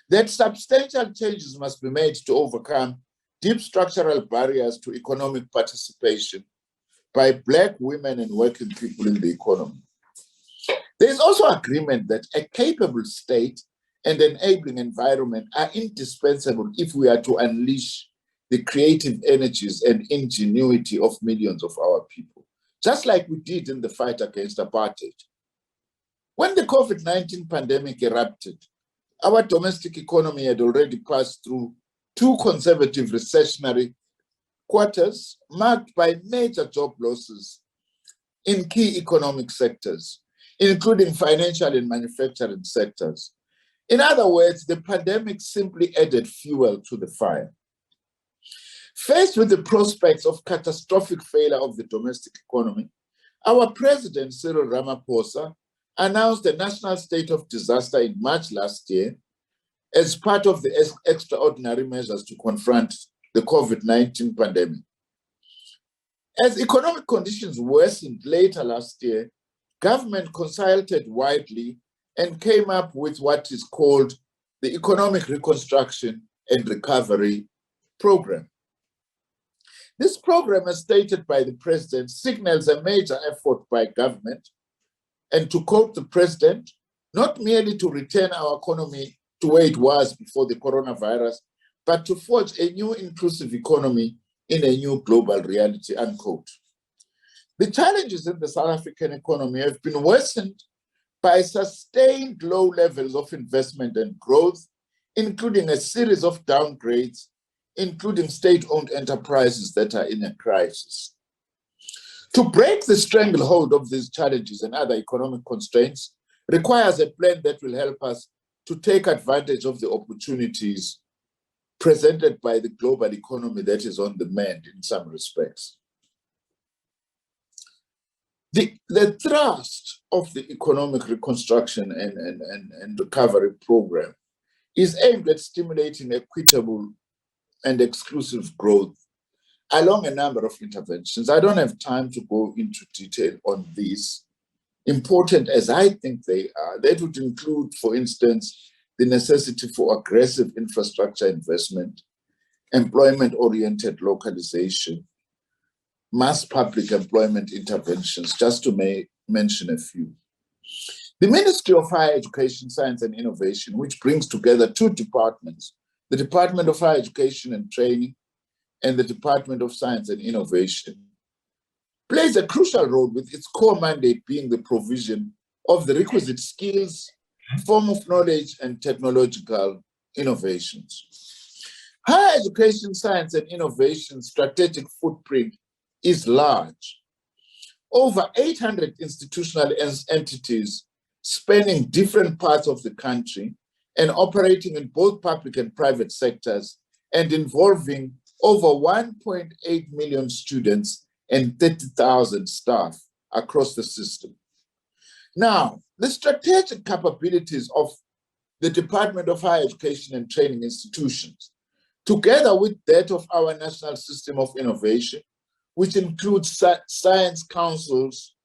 that substantial changes must be made to overcome deep structural barriers to economic participation by Black women and working people in the economy. There is also agreement that a capable state and enabling environment are indispensable if we are to unleash the creative energies and ingenuity of millions of our people, just like we did in the fight against apartheid. When the COVID-19 pandemic erupted, our domestic economy had already passed through 2 consecutive recessionary quarters marked by major job losses in key economic sectors, including financial and manufacturing sectors. In other words, the pandemic simply added fuel to the fire. Faced with the prospects of catastrophic failure of the domestic economy, our President Cyril Ramaphosa announced a national state of disaster in March last year as part of the extraordinary measures to confront the COVID-19 pandemic. As economic conditions worsened later last year, government consulted widely and came up with what is called the Economic Reconstruction and Recovery Program. This program, as stated by the President, signals a major effort by government, and to quote the President, not merely to return our economy to where it was before the coronavirus, but to forge a new inclusive economy in a new global reality, unquote. The challenges in the South African economy have been worsened by sustained low levels of investment and growth, including a series of downgrades, including state-owned enterprises that are in a crisis. To break the stranglehold of these challenges and other economic constraints requires a plan that will help us to take advantage of the opportunities presented by the global economy that is on the mend in some respects. The thrust of the Economic Reconstruction and Recovery Program is aimed at stimulating equitable and exclusive growth along a number of interventions. I don't have time to go into detail on these, important as I think they are. That would include, for instance, the necessity for aggressive infrastructure investment, employment-oriented localization, mass public employment interventions, just to mention a few. The Ministry of Higher Education, Science and Innovation, which brings together 2 departments, the Department of Higher Education and Training and the Department of Science and Innovation, plays a crucial role with its core mandate being the provision of the requisite skills, form of knowledge, and technological innovations. Higher education, science, and innovation strategic footprint is large. Over 800 institutional entities spanning different parts of the country and operating in both public and private sectors and involving over 1.8 million students and 30,000 staff across the system. Now, the strategic capabilities of the Department of Higher Education and Training Institutions, together with that of our National System of Innovation, which includes science councils,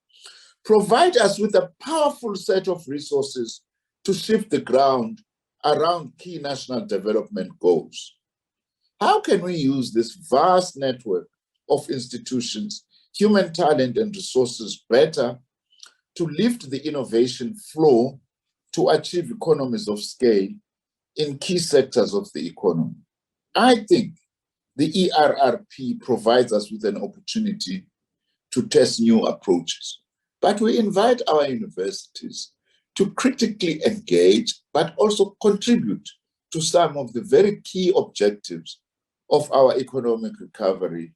provide us with a powerful set of resources to shift the ground around key national development goals. How can we use this vast network of institutions, human talent and resources better to lift the innovation flow to achieve economies of scale in key sectors of the economy? I think the ERRP provides us with an opportunity to test new approaches, but we invite our universities to critically engage, but also contribute to some of the very key objectives of our economic recovery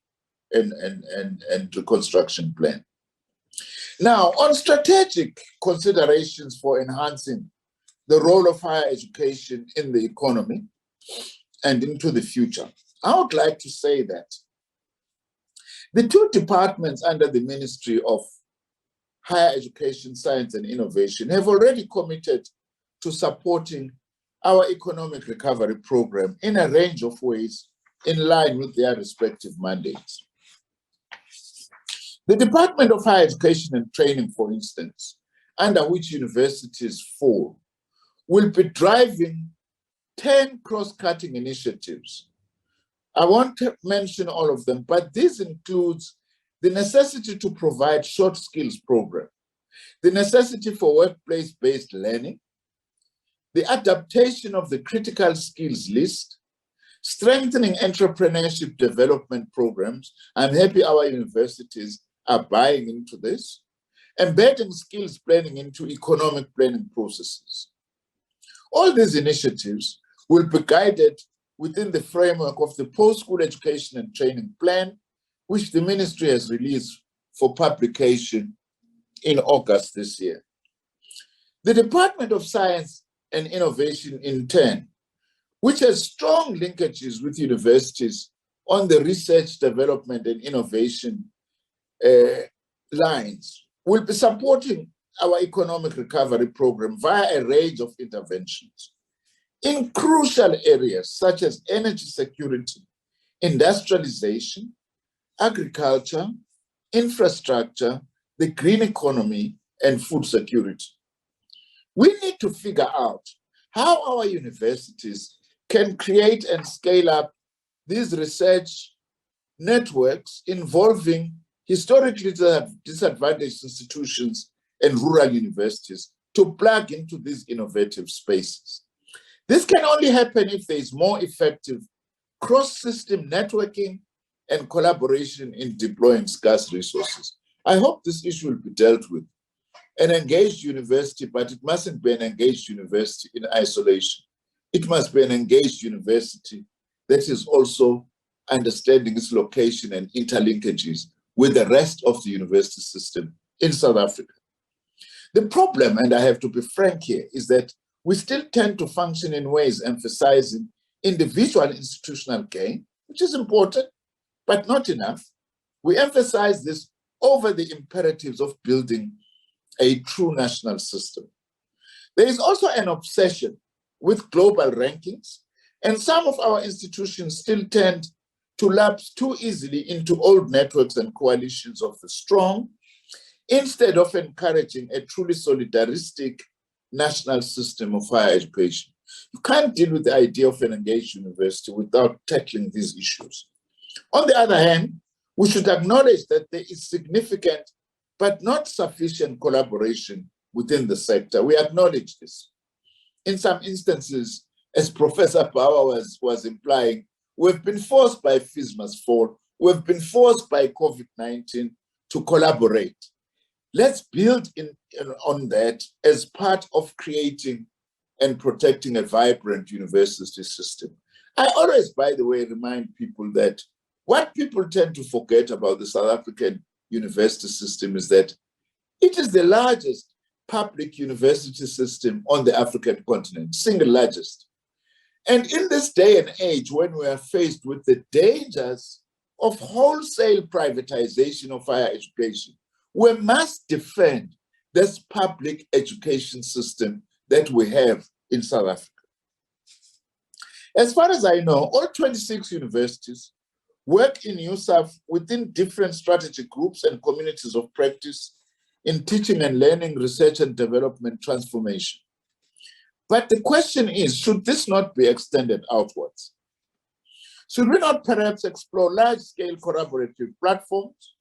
and reconstruction plan. Now, on strategic considerations for enhancing the role of higher education in the economy and into the future, I would like to say that the two departments under the Ministry of Higher Education, Science and Innovation have already committed to supporting our economic recovery program in a range of ways in line with their respective mandates. The Department of Higher Education and Training, for instance, under which universities fall, will be driving 10 cross-cutting initiatives. I won't mention all of them, but this includes the necessity to provide short skills program, the necessity for workplace-based learning, the adaptation of the critical skills list, strengthening entrepreneurship development programs. I'm happy our universities are buying into this, embedding skills planning into economic planning processes. All these initiatives will be guided within the framework of the Post-School Education and Training Plan, which the ministry has released for publication in August this year. The Department of Science and Innovation, in turn, which has strong linkages with universities on the research, development, and innovation lines, will be supporting our economic recovery program via a range of interventions in crucial areas such as energy security, industrialization, agriculture, infrastructure, the green economy, and food security. We need to figure out how our universities can create and scale up these research networks involving historically disadvantaged institutions and rural universities to plug into these innovative spaces. This can only happen if there is more effective cross-system networking and collaboration in deploying scarce resources. I hope this issue will be dealt with. An engaged university, but it mustn't be an engaged university in isolation. It must be an engaged university that is also understanding its location and interlinkages with the rest of the university system in South Africa. The problem, and I have to be frank here, is that we still tend to function in ways emphasizing individual institutional gain, which is important, but not enough. We emphasize this over the imperatives of building a true national system. There is also an obsession with global rankings, and some of our institutions still tend to lapse too easily into old networks and coalitions of the strong, instead of encouraging a truly solidaristic national system of higher education. You can't deal with the idea of an engaged university without tackling these issues. On the other hand, we should acknowledge that there is significant but not sufficient collaboration within the sector. We acknowledge this. In some instances, as Professor Bawa was implying, we've been forced by FISMA's fall, we've been forced by COVID-19 to collaborate. Let's build on that as part of creating and protecting a vibrant university system. I always, by the way, remind people that what people tend to forget about the South African university system is that it is the largest public university system on the African continent, single largest. And in this day and age, when we are faced with the dangers of wholesale privatization of higher education, we must defend this public education system that we have in South Africa. As far as I know, all 26 universities work in USAF within different strategy groups and communities of practice in teaching and learning, research and development transformation. But the question is, should this not be extended outwards? Should we not perhaps explore large-scale collaborative platforms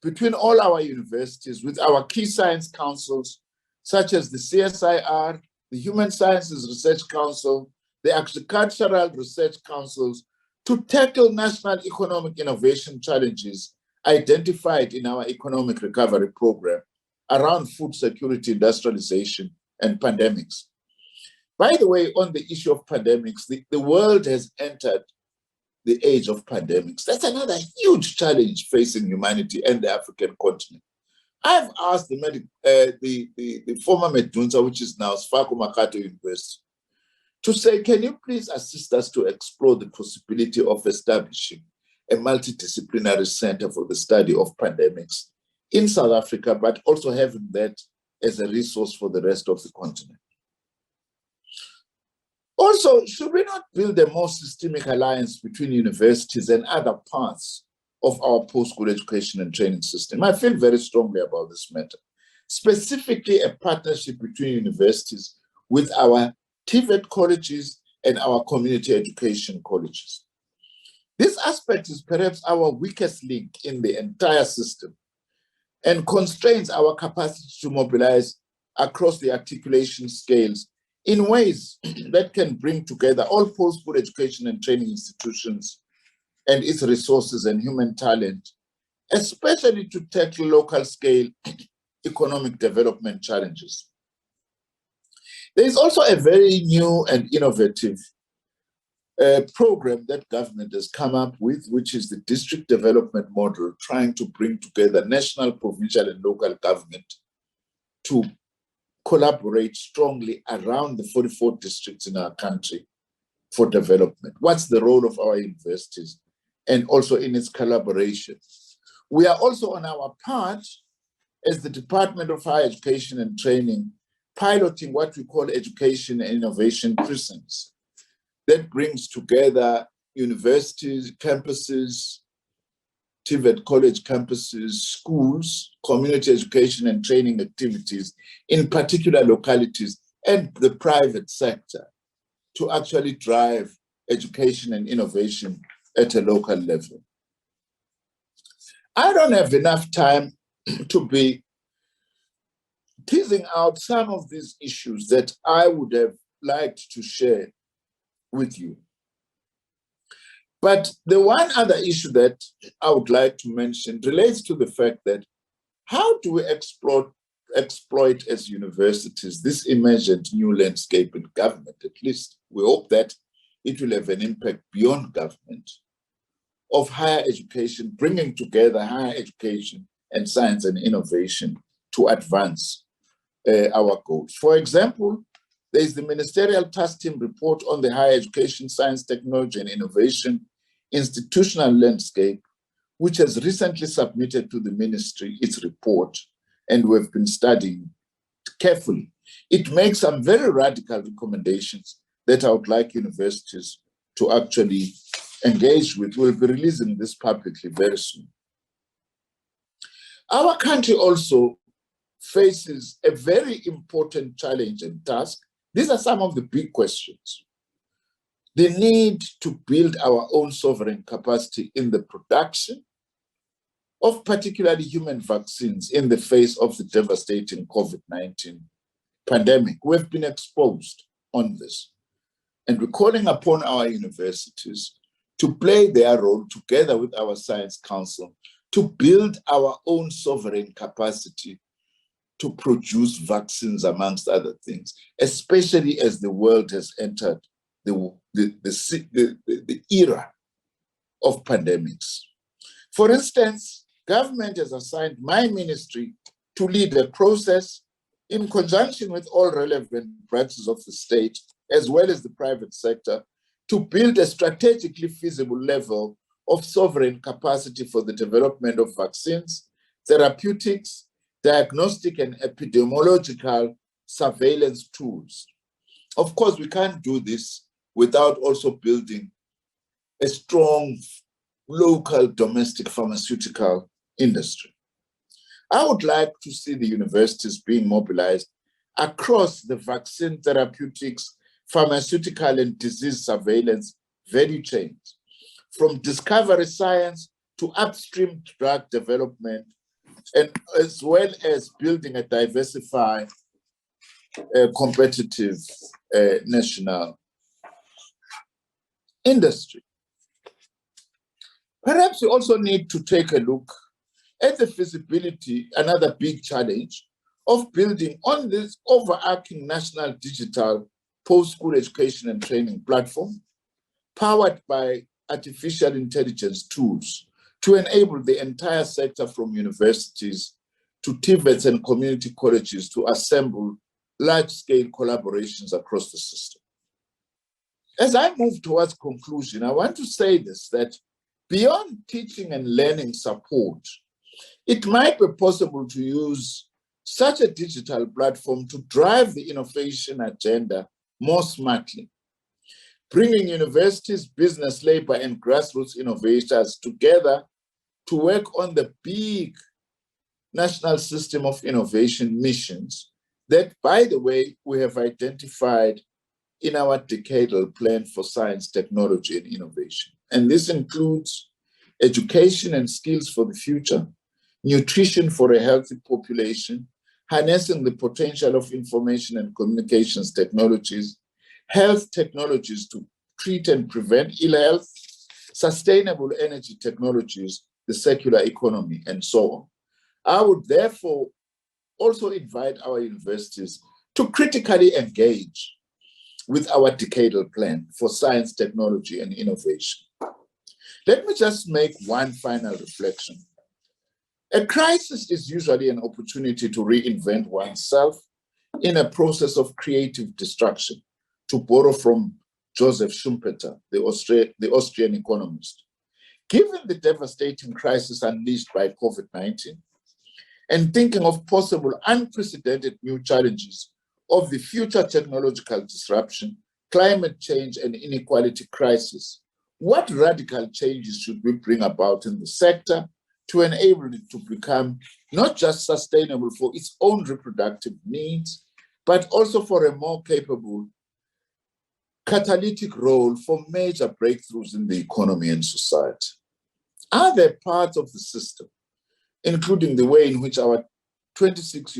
between all our universities with our key science councils, such as the CSIR, the Human Sciences Research Council, the Agricultural Research Councils, to tackle national economic innovation challenges identified in our economic recovery program around food security, industrialization, and pandemics. By the way, on the issue of pandemics, the world has entered the age of pandemics. That's another huge challenge facing humanity and the African continent. I've asked the former Medunsa, which is now Sfako Makato University, to say, can you please assist us to explore the possibility of establishing a multidisciplinary center for the study of pandemics in South Africa, but also having that as a resource for the rest of the continent. Also, should we not build a more systemic alliance between universities and other parts of our post-school education and training system? I feel very strongly about this matter, specifically a partnership between universities with our TVET colleges and our community education colleges. This aspect is perhaps our weakest link in the entire system and constrains our capacity to mobilize across the articulation scales in ways that can bring together all post-school education and training institutions and its resources and human talent, especially to tackle local scale economic development challenges. There is also a very new and innovative program that government has come up with, which is the district development model, trying to bring together national, provincial, and local government to collaborate strongly around the 44 districts in our country for development. What's the role of our universities and also in its collaboration? We are also on our part as the Department of Higher Education and Training, piloting what we call education and innovation precincts that brings together universities, campuses, TVET college campuses, schools, community education and training activities in particular localities and the private sector to actually drive education and innovation at a local level. I don't have enough time to be teasing out some of these issues that I would have liked to share with you. But the one other issue that I would like to mention relates to the fact that how do we exploit as universities this emergent new landscape in government? At least we hope that it will have an impact beyond government of higher education, bringing together higher education and science and innovation to advance our goals. For example, there is the Ministerial Task Team report on the higher education, science, technology, and innovation institutional landscape, which has recently submitted to the ministry its report, and we've been studying carefully. It makes some very radical recommendations that I would like universities to actually engage with. We'll be releasing this publicly very soon. Our country also faces a very important challenge and task. These are some of the big questions. The need to build our own sovereign capacity in the production of particularly human vaccines in the face of the devastating COVID-19 pandemic. We've been exposed on this, and we're calling upon our universities to play their role together with our Science Council to build our own sovereign capacity to produce vaccines, amongst other things, especially as the world has entered the era of pandemics. For instance, government has assigned my ministry to lead a process in conjunction with all relevant branches of the state, as well as the private sector, to build a strategically feasible level of sovereign capacity for the development of vaccines, therapeutics, diagnostic and epidemiological surveillance tools. Of course, we can't do this without also building a strong local domestic pharmaceutical industry. I would like to see the universities being mobilized across the vaccine, therapeutics, pharmaceutical and disease surveillance value chains, from discovery science to upstream drug development, and as well as building a diversified, competitive national industry. Perhaps we also need to take a look at the feasibility, another big challenge, of building on this overarching national digital post-school education and training platform, powered by artificial intelligence tools, to enable the entire sector from universities to TVETs and community colleges to assemble large-scale collaborations across the system. As I move towards conclusion, I want to say this, that beyond teaching and learning support, it might be possible to use such a digital platform to drive the innovation agenda more smartly, bringing universities, business, labor, and grassroots innovators together to work on the big national system of innovation missions that, by the way, we have identified in our decadal plan for science, technology, and innovation. And this includes education and skills for the future, nutrition for a healthy population, harnessing the potential of information and communications technologies, health technologies to treat and prevent ill health, sustainable energy technologies, the circular economy, and so on. I would therefore also invite our universities to critically engage with our decadal plan for science, technology, and innovation. Let me just make one final reflection. A crisis is usually an opportunity to reinvent oneself in a process of creative destruction, to borrow from Joseph Schumpeter, the Austrian economist. Given the devastating crisis unleashed by COVID-19, and thinking of possible unprecedented new challenges of the future technological disruption, climate change, and inequality crisis, what radical changes should we bring about in the sector to enable it to become not just sustainable for its own reproductive needs, but also for a more capable catalytic role for major breakthroughs in the economy and society? Are there parts of the system, including the way in which our 26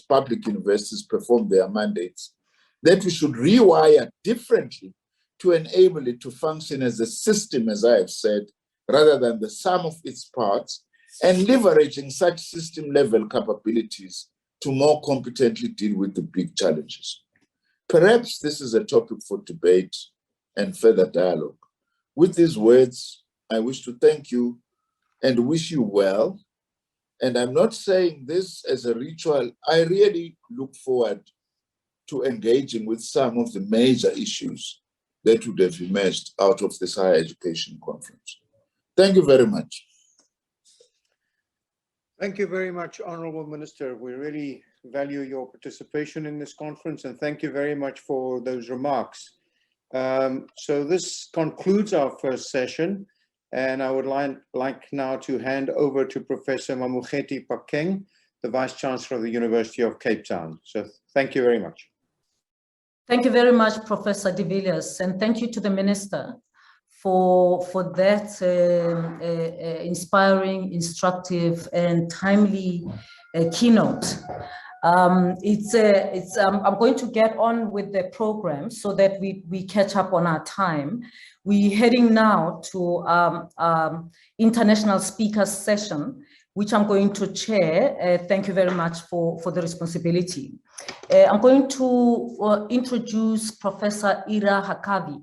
public universities perform their mandates, that we should rewire differently to enable it to function as a system, as I have said, rather than the sum of its parts, and leveraging such system-level capabilities to more competently deal with the big challenges? Perhaps this is a topic for debate and further dialogue. With these words, I wish to thank you and wish you well. And I'm not saying this as a ritual. I really look forward to engaging with some of the major issues that would have emerged out of this higher education conference. Thank you very much. Thank you very much, Honourable Minister. We really value your participation in this conference, and thank you very much for those remarks. So this concludes our first session, and I would like now to hand over to Professor Mamokgethi Phakeng, the Vice-Chancellor of the University of Cape Town. So thank you very much. Thank you very much, Professor de Villiers, and thank you to the Minister for that inspiring, instructive, and timely keynote. I'm going to get on with the program so that we catch up on our time. We're heading now to international speakers session, which I'm going to chair. Thank you very much for the responsibility. I'm going to introduce Professor Ira Harkavy.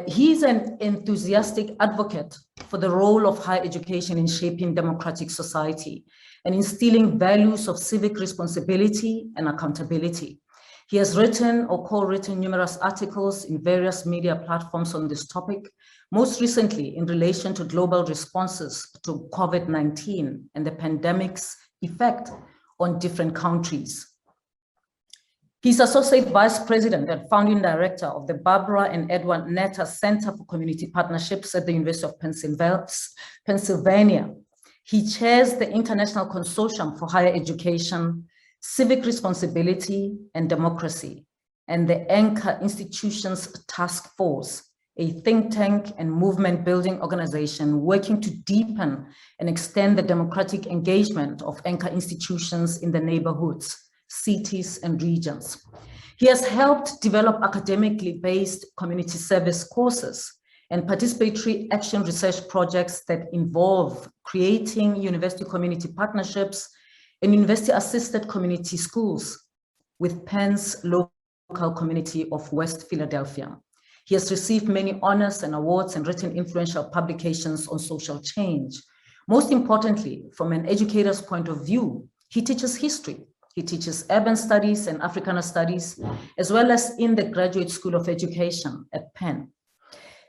He's an enthusiastic advocate for the role of higher education in shaping democratic society and instilling values of civic responsibility and accountability. He has written or co-written numerous articles in various media platforms on this topic, most recently in relation to global responses to COVID-19 and the pandemic's effect on different countries. He's Associate Vice President and Founding Director of the Barbara and Edward Netter Center for Community Partnerships at the University of Pennsylvania. He chairs the International Consortium for Higher Education, Civic Responsibility and Democracy, and the Anchor Institutions Task Force, a think tank and movement building organization working to deepen and extend the democratic engagement of anchor institutions in the neighborhoods, cities, and regions. He has helped develop academically based community service courses and participatory action research projects that involve creating university community partnerships and university-assisted community schools with Penn's local community of West Philadelphia. He has received many honors and awards and written influential publications on social change. Most importantly, from an educator's point of view, he teaches history. He teaches urban studies and Africana studies, as well as in the Graduate School of Education at Penn.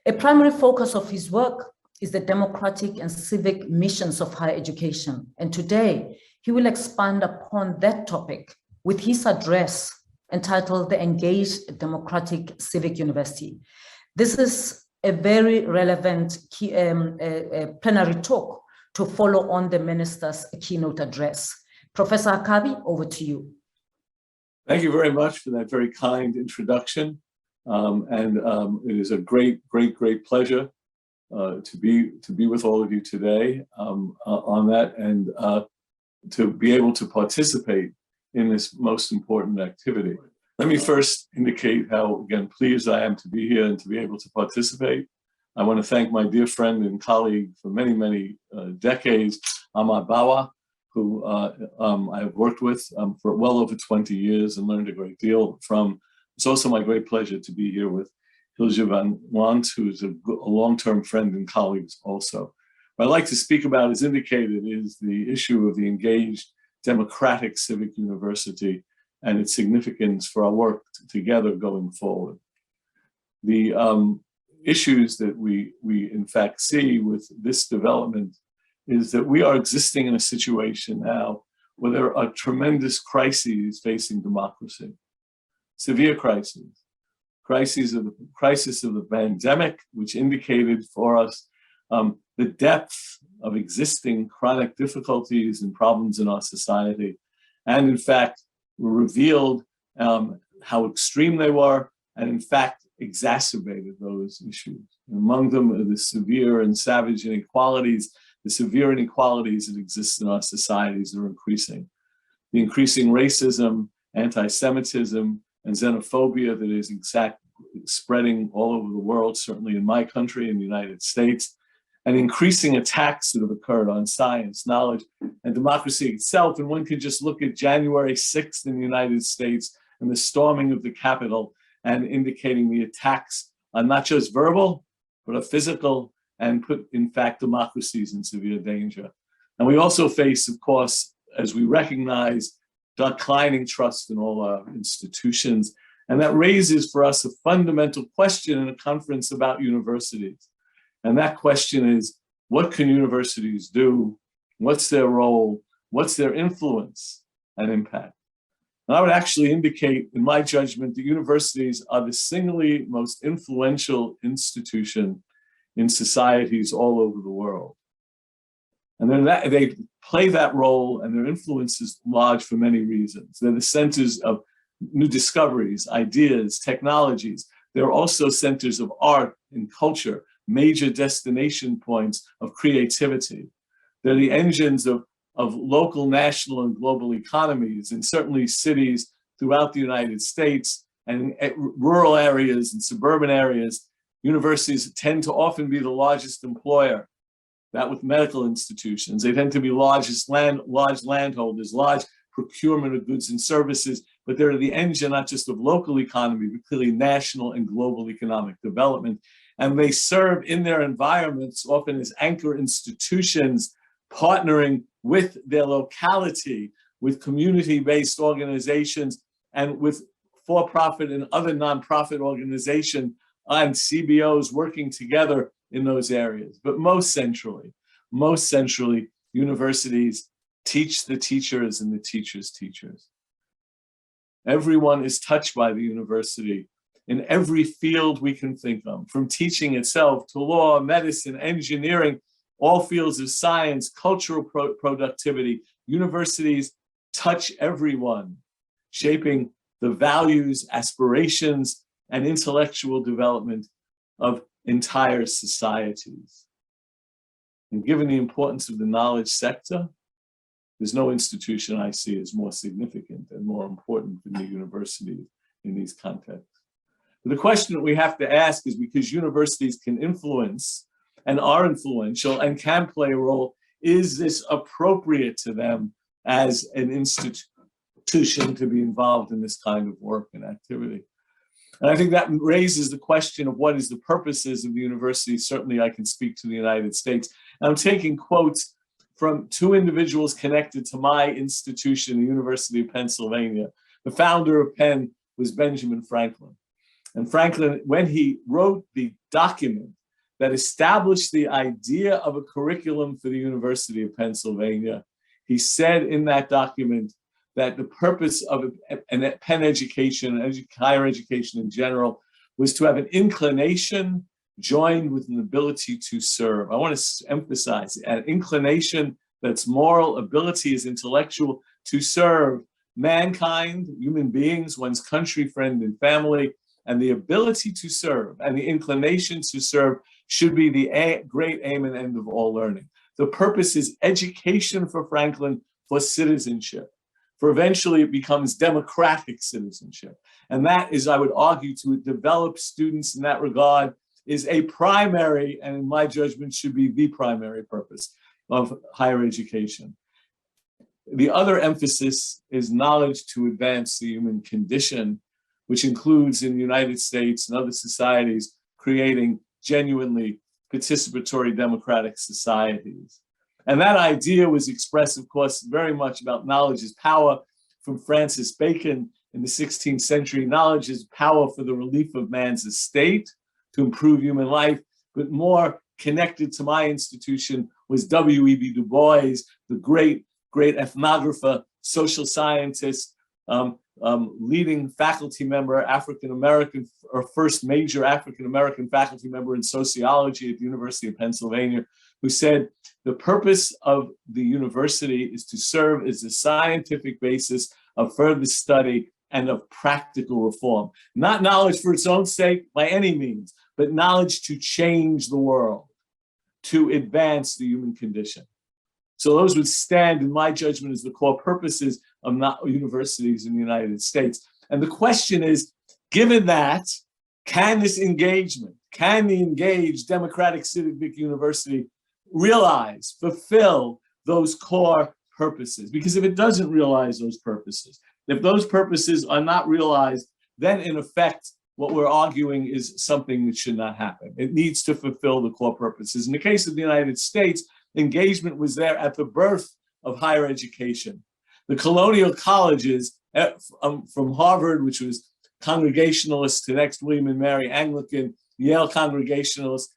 A primary focus of his work is the democratic and civic missions of higher education. And today, he will expand upon that topic with his address entitled The Engaged Democratic Civic University. This is a very relevant plenary talk to follow on the minister's keynote address. Professor Harkavy, over to you. Thank you very much for that very kind introduction. It is a great pleasure to be with all of you today on that, and to be able to participate in this most important activity. Let me first indicate how, again, pleased I am to be here and to be able to participate. I want to thank my dear friend and colleague for many decades, Ahmed Bawa, who I have worked with for well over 20 years and learned a great deal from. It's also my great pleasure to be here with Hilligje van Want, who is a long-term friend and colleague also. What I'd like to speak about, as indicated, is the issue of the engaged democratic civic university and its significance for our work together going forward. The issues that we in fact see with this development is that we are existing in a situation now where there are tremendous crises facing democracy. Severe crises. Crisis of the pandemic, which indicated for us the depth of existing chronic difficulties and problems in our society. And in fact, revealed how extreme they were, and in fact, exacerbated those issues. And among them are the severe and savage inequalities, the severe inequalities that exist in our societies that are increasing. The increasing racism, anti-Semitism, and xenophobia that is spreading all over the world, certainly in my country, in the United States, and increasing attacks that have occurred on science, knowledge, and democracy itself. And one can just look at January 6th in the United States and the storming of the Capitol, and indicating the attacks are not just verbal, but are physical, and put, in fact, democracies in severe danger. And we also face, of course, as we recognize, declining trust in all our institutions. And that raises for us a fundamental question in a conference about universities. And that question is, what can universities do? What's their role? What's their influence and impact? And I would actually indicate, in my judgment, that universities are the single most influential institution in societies all over the world. And then they play that role, and their influence is large for many reasons. They're the centers of new discoveries, ideas, technologies. They're also centers of art and culture, major destination points of creativity. They're the engines of local, national, and global economies, and certainly cities throughout the United States, and rural areas and suburban areas. Universities tend to often be the largest employer. That with medical institutions, they tend to be large landholders, large procurement of goods and services, but they're the engine not just of local economy, but clearly national and global economic development. And they serve in their environments often as anchor institutions, partnering with their locality, with community-based organizations, and with for-profit and other nonprofit organizations and CBOs working together in those areas, but most centrally, universities teach the teachers and the teachers' teachers. Everyone is touched by the university in every field we can think of, from teaching itself to law, medicine, engineering, all fields of science, cultural productivity. Universities touch everyone, shaping the values, aspirations, and intellectual development of entire societies. And given the importance of the knowledge sector, there's no institution I see as more significant and more important than the university in these contexts. But the question that we have to ask is, because universities can influence and are influential and can play a role, is this appropriate to them as an institution to be involved in this kind of work and activity? And I think that raises the question of what is the purposes of the university. Certainly I can speak to the United States. And I'm taking quotes from two individuals connected to my institution, the University of Pennsylvania. The founder of Penn was Benjamin Franklin. And Franklin, when he wrote the document that established the idea of a curriculum for the University of Pennsylvania, he said in that document that the purpose of a Penn education, higher education in general, was to have an inclination joined with an ability to serve. I want to emphasize an inclination that's moral, ability is intellectual, to serve mankind, human beings, one's country, friend, and family, and the ability to serve and the inclination to serve should be the great aim and end of all learning. The purpose is education for Franklin for citizenship, for eventually it becomes democratic citizenship. And that is, I would argue, to develop students in that regard is a primary, and in my judgment, should be the primary purpose of higher education. The other emphasis is knowledge to advance the human condition, which includes in the United States and other societies, creating genuinely participatory democratic societies. And that idea was expressed, of course, very much about knowledge is power from Francis Bacon in the 16th century. Knowledge is power for the relief of man's estate, to improve human life, but more connected to my institution was W.E.B. Du Bois, the great ethnographer, social scientist, leading faculty member, African-American, or first major African-American faculty member in sociology at the University of Pennsylvania, who said, the purpose of the university is to serve as a scientific basis of further study and of practical reform. Not knowledge for its own sake by any means, but knowledge to change the world, to advance the human condition. So those would stand, in my judgment, as the core purposes of universities in the United States. And the question is, given that, can this engagement, can the engaged democratic civic university realize, fulfill those core purposes? Because if it doesn't realize those purposes, if those purposes are not realized, then in effect, what we're arguing is something that should not happen. It needs to fulfill the core purposes. In the case of the United States, engagement was there at the birth of higher education. The colonial colleges, from Harvard, which was Congregationalist, to next William and Mary Anglican, Yale Congregationalist,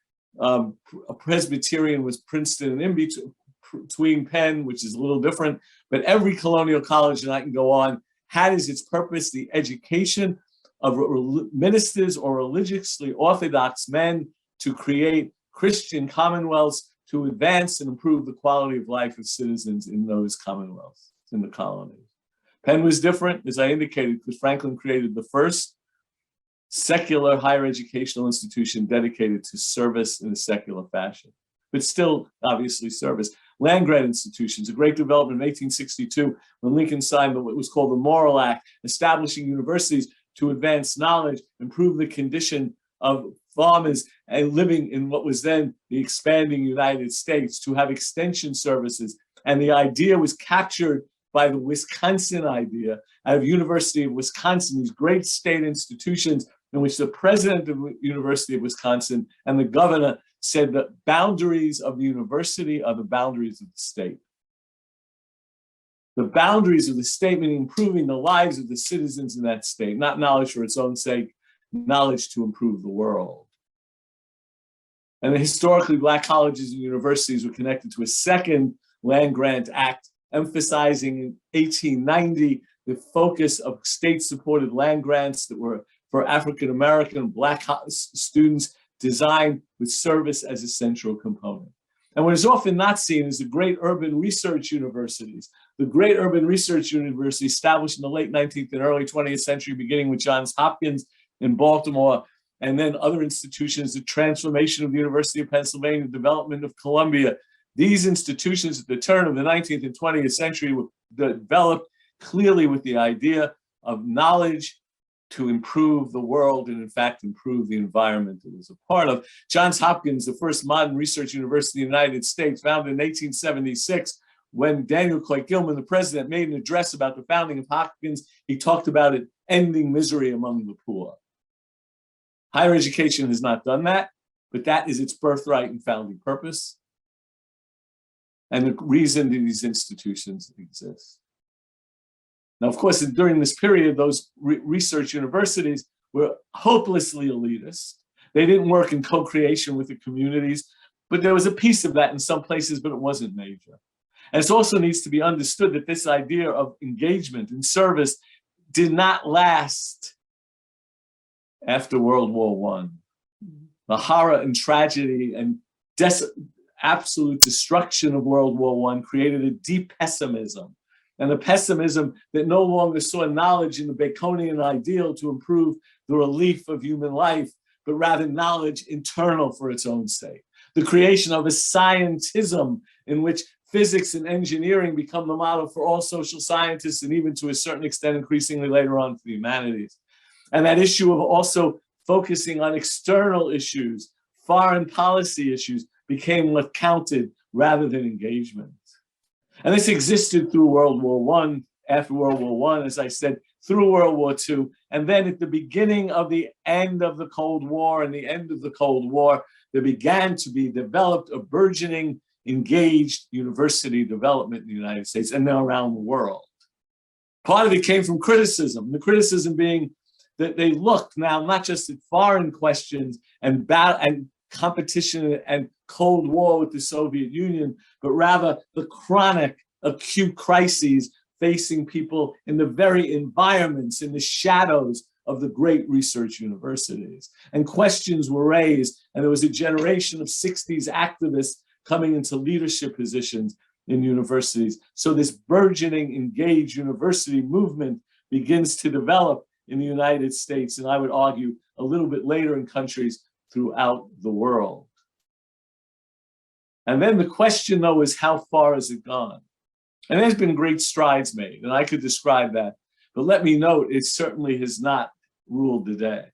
Presbyterian was Princeton, and in between Penn, which is a little different, but every colonial college, and I can go on, had as its purpose the education of ministers or religiously orthodox men to create Christian commonwealths to advance and improve the quality of life of citizens in those commonwealths, in the colonies. Penn was different, as I indicated, because Franklin created the first secular higher educational institution dedicated to service in a secular fashion, but still obviously service. Land-grant institutions, a great development in 1862 when Lincoln signed what was called the Morrill Act, establishing universities to advance knowledge, improve the condition of farmers and living in what was then the expanding United States, to have extension services. And the idea was captured by the Wisconsin idea out of University of Wisconsin, these great state institutions in which the president of the University of Wisconsin and the governor said the boundaries of the university are the boundaries of the state. The boundaries of the state, meaning improving the lives of the citizens in that state, not knowledge for its own sake, knowledge to improve the world. And historically, Black colleges and universities were connected to a second land grant act, emphasizing in 1890 the focus of state-supported land grants that were for African-American and Black students, designed with service as a central component. And what is often not seen is the great urban research universities. The great urban research universities established in the late 19th and early 20th century, beginning with Johns Hopkins in Baltimore, and then other institutions, the transformation of the University of Pennsylvania, the development of Columbia. These institutions at the turn of the 19th and 20th century were developed clearly with the idea of knowledge to improve the world and, in fact, improve the environment it was a part of. Johns Hopkins, the first modern research university in the United States, founded in 1876, when Daniel Coit Gilman, the president, made an address about the founding of Hopkins, he talked about it ending misery among the poor. Higher education has not done that, but that is its birthright and founding purpose, and the reason that these institutions exist. Now, of course, during this period, those research universities were hopelessly elitist. They didn't work in co-creation with the communities, but there was a piece of that in some places, but it wasn't major. And it also needs to be understood that this idea of engagement and service did not last after World War I. The horror and tragedy and absolute destruction of World War I created a deep pessimism, and a pessimism that no longer saw knowledge in the Baconian ideal to improve the relief of human life, but rather knowledge internal for its own sake. The creation of a scientism in which physics and engineering become the model for all social scientists, and even to a certain extent, increasingly later on, for the humanities. And that issue of also focusing on external issues, foreign policy issues, became what counted rather than engagement. And this existed through World War I, after World War I, as I said, through World War II, and then at the beginning of the end of the Cold War and the end of the Cold War, there began to be developed a burgeoning, engaged university development in the United States and then around the world. Part of it came from criticism, the criticism being that they looked now not just at foreign questions and battle and competition and Cold War with the Soviet Union, but rather the chronic, acute crises facing people in the very environments, in the shadows of the great research universities. And questions were raised, and there was a generation of 60s activists coming into leadership positions in universities. So this burgeoning, engaged university movement begins to develop in the United States, and I would argue a little bit later in countries throughout the world. And then the question, though, is how far has it gone? And there's been great strides made, and I could describe that. But let me note, it certainly has not ruled the day.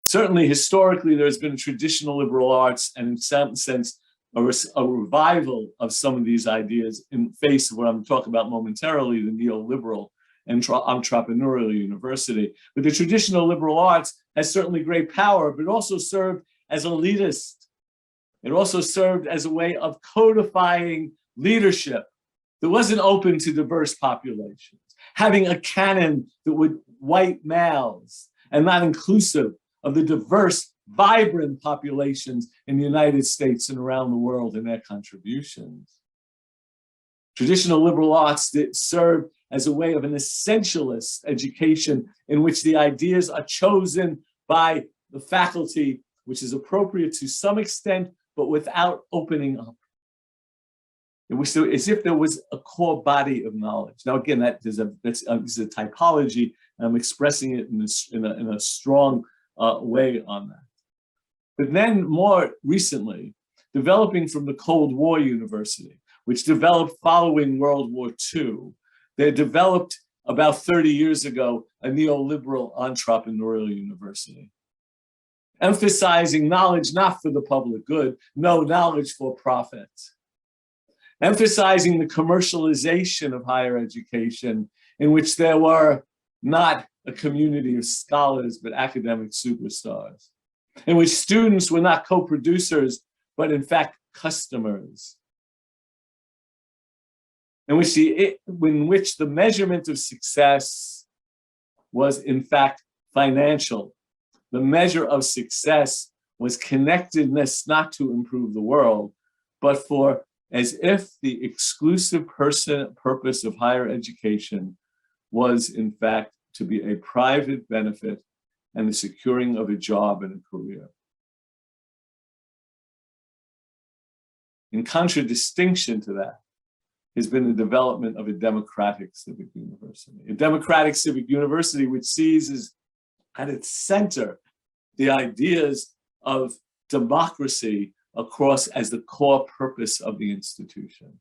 Certainly, historically, there's been traditional liberal arts, and in some sense, a revival of some of these ideas in face of what I'm talking about momentarily, the neoliberal and entrepreneurial university. But the traditional liberal arts has certainly great power, but also served as elitist. It also served as a way of codifying leadership that wasn't open to diverse populations, having a canon that would white males and not inclusive of the diverse, vibrant populations in the United States and around the world and their contributions. Traditional liberal arts that served as a way of an essentialist education in which the ideas are chosen by the faculty, which is appropriate to some extent, but without opening up. It was as if there was a core body of knowledge. Now, again, that's a typology, and I'm expressing it in a strong way on that. But then more recently, developing from the Cold War University, which developed following World War II, they developed about 30 years ago a neoliberal entrepreneurial university, emphasizing knowledge not for the public good, no, knowledge for profit. Emphasizing the commercialization of higher education, in which there were not a community of scholars, but academic superstars, in which students were not co-producers, but in fact, customers, in which the measurement of success was in fact financial. The measure of success was connectedness not to improve the world, but for as if the exclusive purpose of higher education was in fact to be a private benefit and the securing of a job and a career. In contradistinction to that has been the development of a democratic civic university. A democratic civic university which sees as at its center the ideas of democracy across as the core purpose of the institution.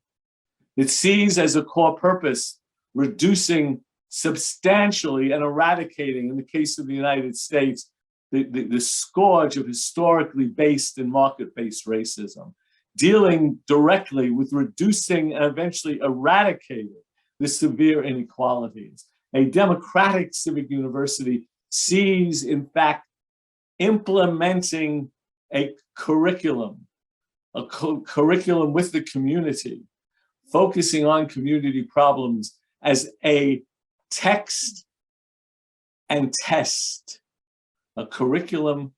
It sees as a core purpose reducing substantially and eradicating, in the case of the United States, the scourge of historically based and market-based racism, dealing directly with reducing and eventually eradicating the severe inequalities. A democratic civic university sees, in fact, implementing a curriculum with the community, focusing on community problems as a text and test, a curriculum,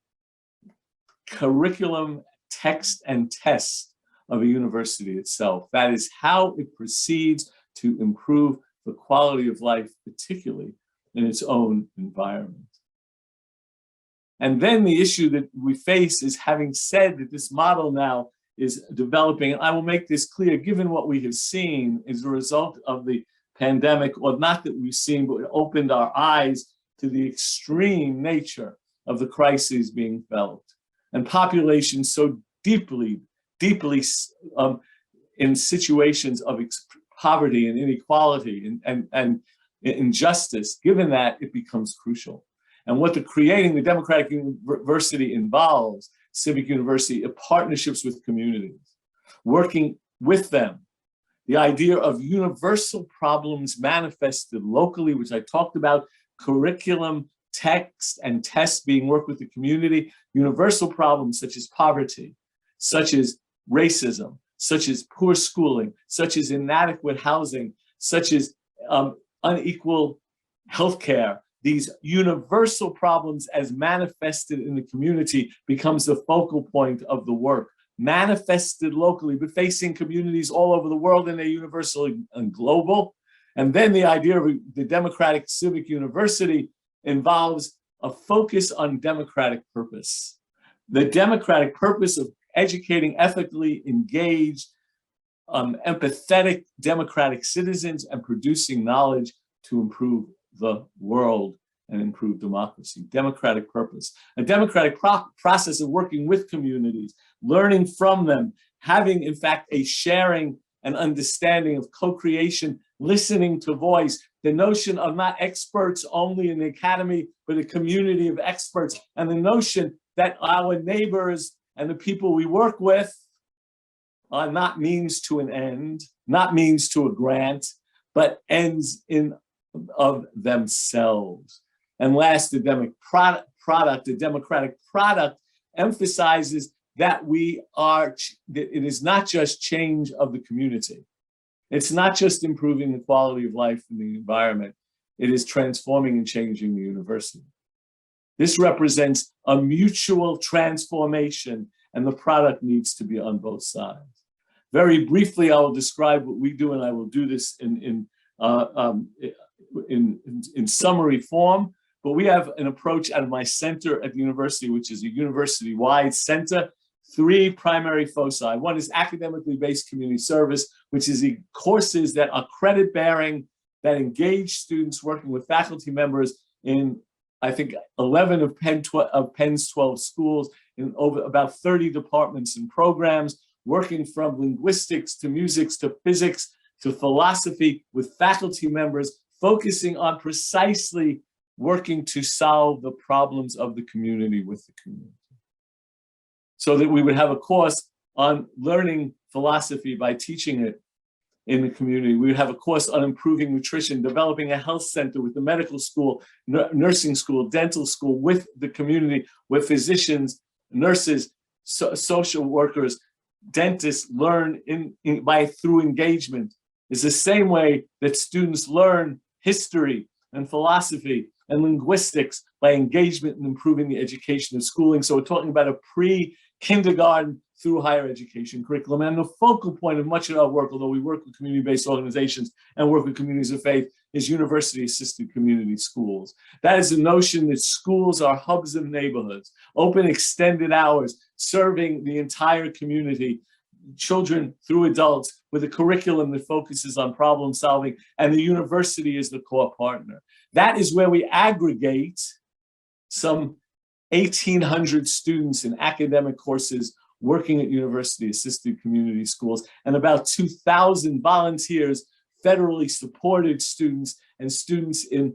text and test of a university itself. That is how it proceeds to improve the quality of life, particularly in its own environment. And then the issue that we face is, having said that this model now is developing, and I will make this clear, given what we have seen as a result of the pandemic, or not that we've seen, but it opened our eyes to the extreme nature of the crises being felt. And populations so deeply in situations of poverty and inequality and injustice, given that, it becomes crucial. And what creating the democratic university involves, civic university, partnerships with communities, working with them. The idea of universal problems manifested locally, which I talked about, curriculum, text, and tests being worked with the community, universal problems such as poverty, such as racism, such as poor schooling, such as inadequate housing, such as unequal healthcare. These universal problems as manifested in the community becomes the focal point of the work, manifested locally, but facing communities all over the world, and they're universal and global. And then the idea of the democratic civic university involves a focus on democratic purpose. The democratic purpose of educating ethically engaged, empathetic democratic citizens and producing knowledge to improve the world and improve democracy. Democratic purpose. A democratic process of working with communities, learning from them, having, in fact, a sharing and understanding of co-creation, listening to voice, the notion of not experts only in the academy, but a community of experts, and the notion that our neighbors and the people we work with are not means to an end, not means to a grant, but ends in of themselves. And last, the democratic product emphasizes that it is not just change of the community. It's not just improving the quality of life in the environment. It is transforming and changing the university. This represents a mutual transformation, and the product needs to be on both sides. Very briefly, I will describe what we do, and I will do this in summary form, but we have an approach out of my center at the university, which is a university-wide center, 3 primary foci. One is academically based community service, which is the courses that are credit-bearing, that engage students working with faculty members in, I think, 11 of Penn's 12 schools, in over about 30 departments and programs, working from linguistics to music to physics to philosophy with faculty members, focusing on precisely working to solve the problems of the community with the community. So that we would have a course on learning philosophy by teaching it in the community. We would have a course on improving nutrition, developing a health center with the medical school, nursing school, dental school, with the community, where physicians, nurses, social workers, dentists learn through engagement. It's the same way that students learn history and philosophy and linguistics by engagement in improving the education of schooling. So we're talking about a pre-kindergarten through higher education curriculum. And the focal point of much of our work, although we work with community-based organizations and work with communities of faith, is university-assisted community schools. That is the notion that schools are hubs of neighborhoods, open extended hours, serving the entire community, children through adults, with a curriculum that focuses on problem solving, and the university is the core partner. That is where we aggregate some 1,800 students in academic courses working at university-assisted community schools, and about 2,000 volunteers, federally supported students, and students in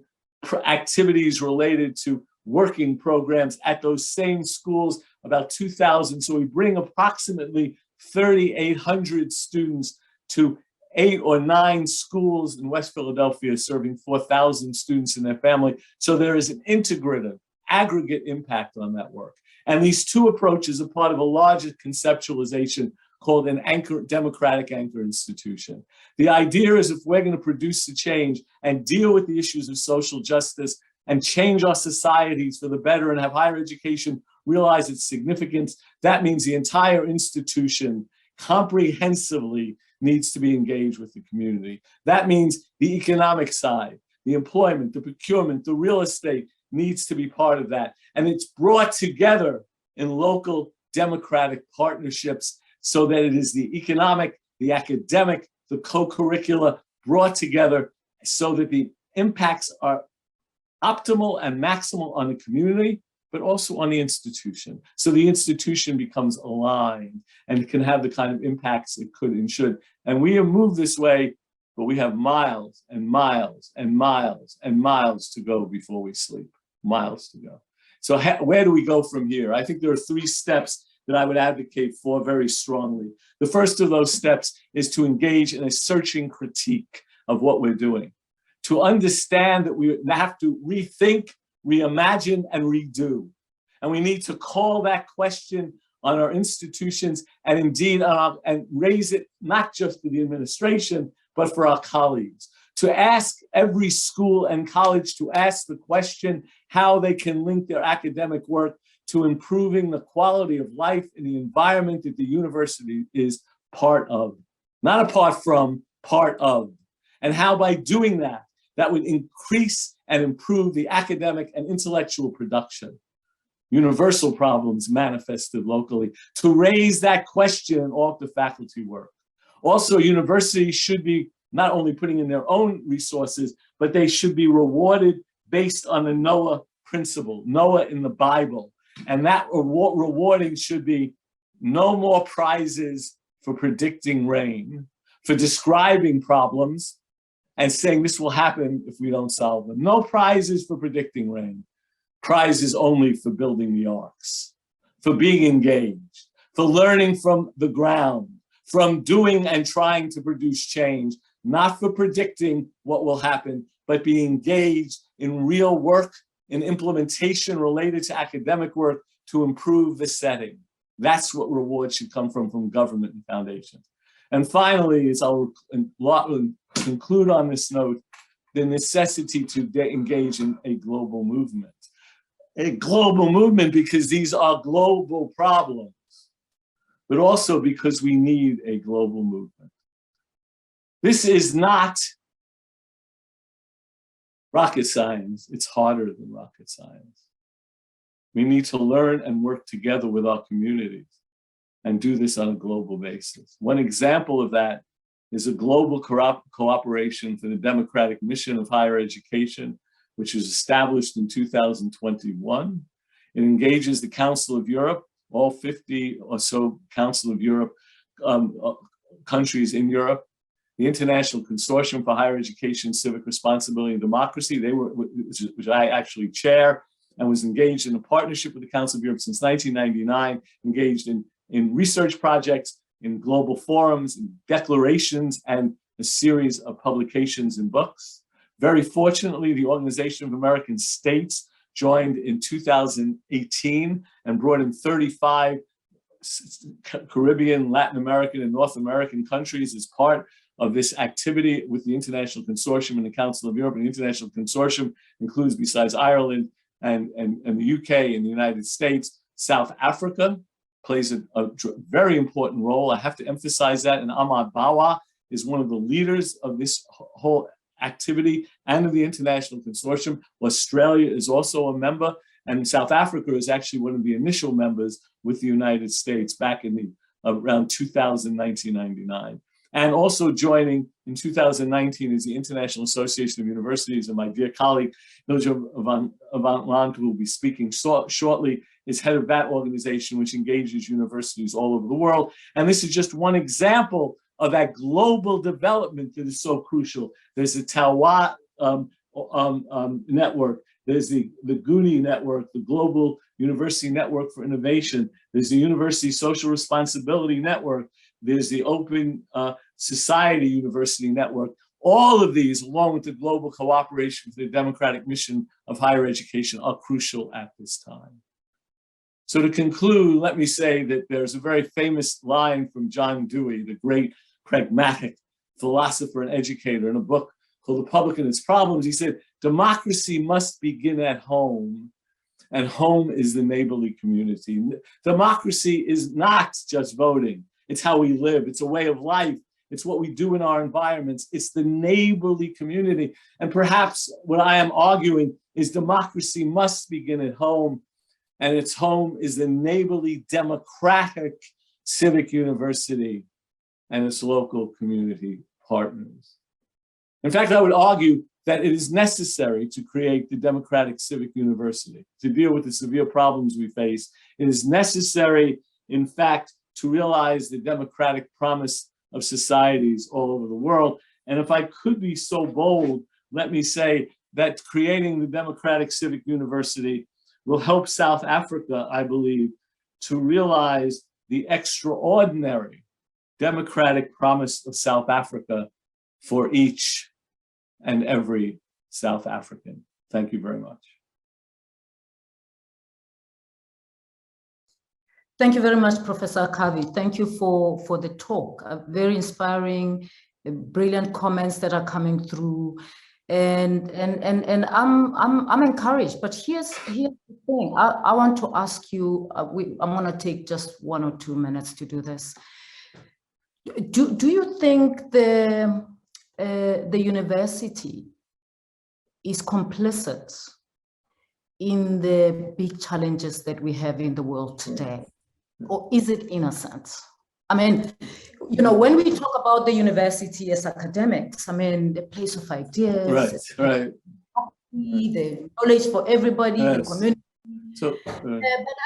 activities related to working programs at those same schools, about 2,000. So we bring approximately 3,800 students to 8 or 9 schools in West Philadelphia, serving 4,000 students and their family. So there is an integrative, aggregate impact on that work. And these two approaches are part of a larger conceptualization called an anchor, democratic anchor institution. The idea is, if we're going to produce the change and deal with the issues of social justice and change our societies for the better and have higher education realize its significance, that means the entire institution comprehensively needs to be engaged with the community. That means the economic side, the employment, the procurement, the real estate needs to be part of that. And it's brought together in local democratic partnerships so that it is the economic, the academic, the co-curricula brought together so that the impacts are optimal and maximal on the community, but also on the institution. So the institution becomes aligned and can have the kind of impacts it could and should. And we have moved this way, but we have miles and miles and miles and miles to go before we sleep, miles to go. So where do we go from here? I think there are 3 steps that I would advocate for very strongly. The first of those steps is to engage in a searching critique of what we're doing, to understand that we have to rethink, reimagine, and redo. And we need to call that question on our institutions and indeed and raise it not just to the administration, but for our colleagues. To ask every school and college to ask the question how they can link their academic work to improving the quality of life in the environment that the university is part of. Not apart from, part of. And how by doing that, that would increase and improve the academic and intellectual production. Universal problems manifested locally. To raise that question off the faculty work. Also, universities should be not only putting in their own resources, but they should be rewarded based on the Noah principle, Noah in the Bible. And that rewarding should be no more prizes for predicting rain, for describing problems and saying this will happen if we don't solve them. No prizes for predicting rain. Prizes only for building the arks, for being engaged, for learning from the ground, from doing and trying to produce change, not for predicting what will happen, but be engaged in real work, in implementation related to academic work to improve the setting. That's what rewards should come from government and foundations. And finally, as I'll conclude on this note, the necessity to engage in a global movement. A global movement because these are global problems, but also because we need a global movement. This is not rocket science. It's harder than rocket science. We need to learn and work together with our communities and do this on a global basis. One example of that is a global cooperation for the democratic mission of higher education, which was established in 2021. It engages the Council of Europe, all 50 or so Council of Europe countries in Europe, the International Consortium for Higher Education, Civic Responsibility and Democracy, which I actually chair, and was engaged in a partnership with the Council of Europe since 1999, engaged in research projects, in global forums, in declarations, and a series of publications and books. Very fortunately, the Organization of American States joined in 2018 and brought in 35 Caribbean, Latin American, and North American countries as part of this activity with the International Consortium and the Council of Europe. And the International Consortium includes, besides Ireland and the UK and the United States, South Africa plays a very important role. I have to emphasize that. And Ahmed Bawa is one of the leaders of this whole activity and of the International Consortium. Australia is also a member, and South Africa is actually one of the initial members with the United States back in the around 1999. And also joining in 2019 is the International Association of Universities, and my dear colleague, Hilligje van Lant, who will be speaking shortly, is head of that organization, which engages universities all over the world. And this is just one example of that global development that is so crucial. There's the Tawa network, there's the GUNI network, the Global University Network for Innovation, there's the University Social Responsibility Network, there's the Open Society University Network. All of these, along with the global cooperation for the democratic mission of higher education, are crucial at this time. So to conclude, let me say that there's a very famous line from John Dewey, the great pragmatic philosopher and educator, in a book called The Public and Its Problems. He said, democracy must begin at home, and home is the neighborly community. Democracy is not just voting. It's how we live. It's a way of life. It's what we do in our environments. It's the neighborly community. And perhaps what I am arguing is democracy must begin at home, and its home is the neighborly democratic civic university and its local community partners. In fact, I would argue that it is necessary to create the democratic civic university to deal with the severe problems we face. It is necessary, in fact, to realize the democratic promise of societies all over the world. And if I could be so bold, let me say that creating the democratic civic university will help South Africa, I believe, to realize the extraordinary democratic promise of South Africa for each and every South African. Thank you very much. Thank you very much, Professor Harkavy. Thank you for the talk. Very inspiring, brilliant comments that are coming through. And I'm encouraged, but here's the thing. I want to ask you, I'm gonna take just 1 or 2 minutes to do this. Do you think the university is complicit in the big challenges that we have in the world today? Or is it innocent? I mean, you know, when we talk about the university as academics, I mean, the place of ideas, right. The knowledge for everybody, Yes. the community. So, but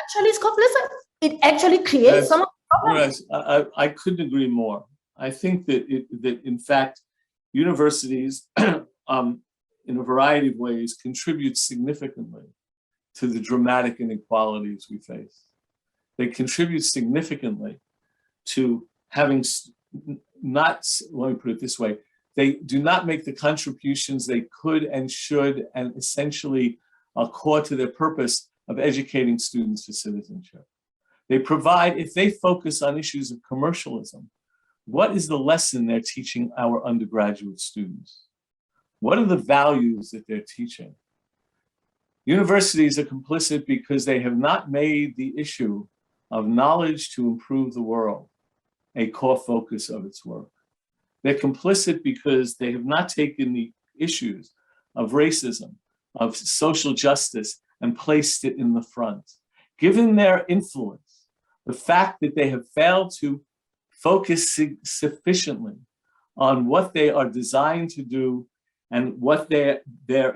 actually it's complicit. It actually creates some of the problems. Yes, I couldn't agree more. I think that in fact, universities in a variety of ways contribute significantly to the dramatic inequalities we face. They contribute significantly to having not, let me put it this way, they do not make the contributions they could and should and essentially are core to their purpose of educating students for citizenship. They provide, if they focus on issues of commercialism, what is the lesson they're teaching our undergraduate students? What are the values that they're teaching? Universities are complicit because they have not made the issue of knowledge to improve the world a core focus of its work. They're complicit because they have not taken the issues of racism, of social justice, and placed it in the front. Given their influence, the fact that they have failed to focus sufficiently on what they are designed to do and what they're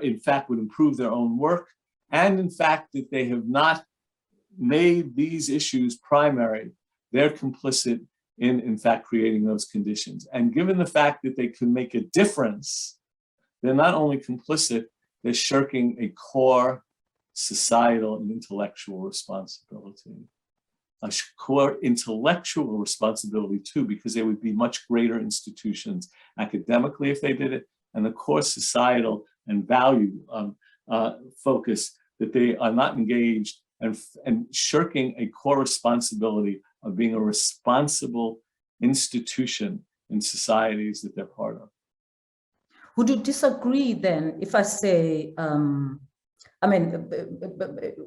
in fact would improve their own work, and in fact that they have not made these issues primary, they're complicit in fact creating those conditions. And given the fact that they can make a difference, they're not only complicit, they're shirking a core societal and intellectual responsibility. A core intellectual responsibility too, because they would be much greater institutions academically if they did it, and the core societal and value focus that they are not engaged and shirking a core responsibility of being a responsible institution in societies that they're part of. Would you disagree then if I say, I mean,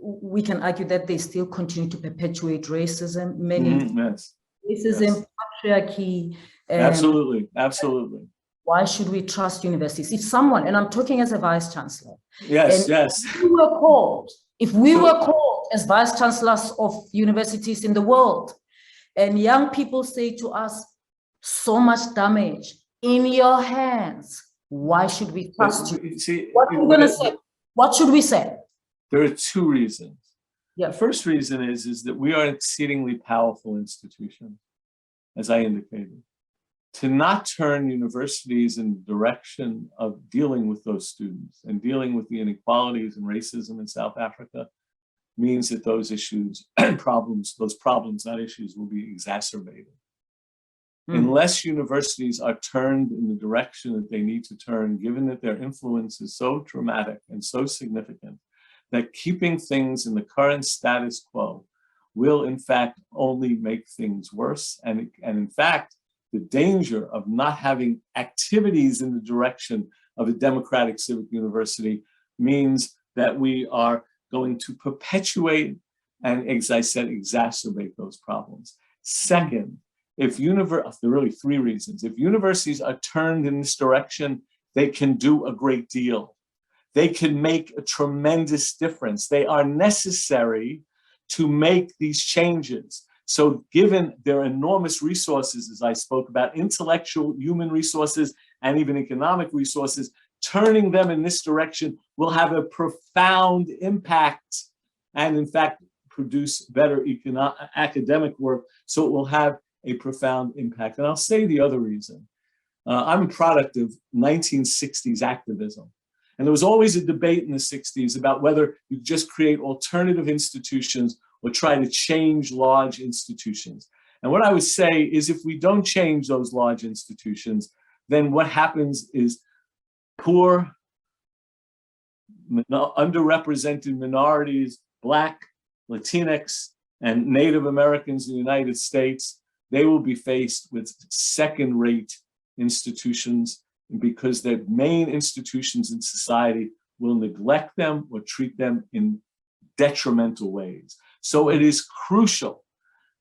we can argue that they still continue to perpetuate racism, many Yes. racism, patriarchy. Absolutely, absolutely. Why should we trust universities? If someone, and I'm talking as a vice-chancellor. Yes, and yes. If we were called as vice-chancellors of universities in the world, and young people say to us, so much damage in your hands, why should we trust you? See, what are we going to say? What should we say? There are two reasons. Yeah. The first reason is that we are an exceedingly powerful institution, as I indicated. To not turn universities in the direction of dealing with those students and dealing with the inequalities and racism in South Africa means that those issues and problems, not issues, will be exacerbated. Unless universities are turned in the direction that they need to turn, given that their influence is so dramatic and so significant, that keeping things in the current status quo will in fact only make things worse. And in fact, the danger of not having activities in the direction of a democratic civic university means that we are going to perpetuate and, as I said, exacerbate those problems. Second, there are really three reasons. If universities are turned in this direction, they can do a great deal. They can make a tremendous difference. They are necessary to make these changes. So given their enormous resources, as I spoke about, intellectual, human resources, and even economic resources, turning them in this direction will have a profound impact and in fact produce better academic work. So it will have a profound impact. And I'll say the other reason. I'm a product of 1960s activism. And there was always a debate in the 60s about whether you just create alternative institutions or try to change large institutions. And what I would say is if we don't change those large institutions, then what happens is poor, underrepresented minorities, Black, Latinx, and Native Americans in the United States, they will be faced with second-rate institutions because their main institutions in society will neglect them or treat them in detrimental ways. So it is crucial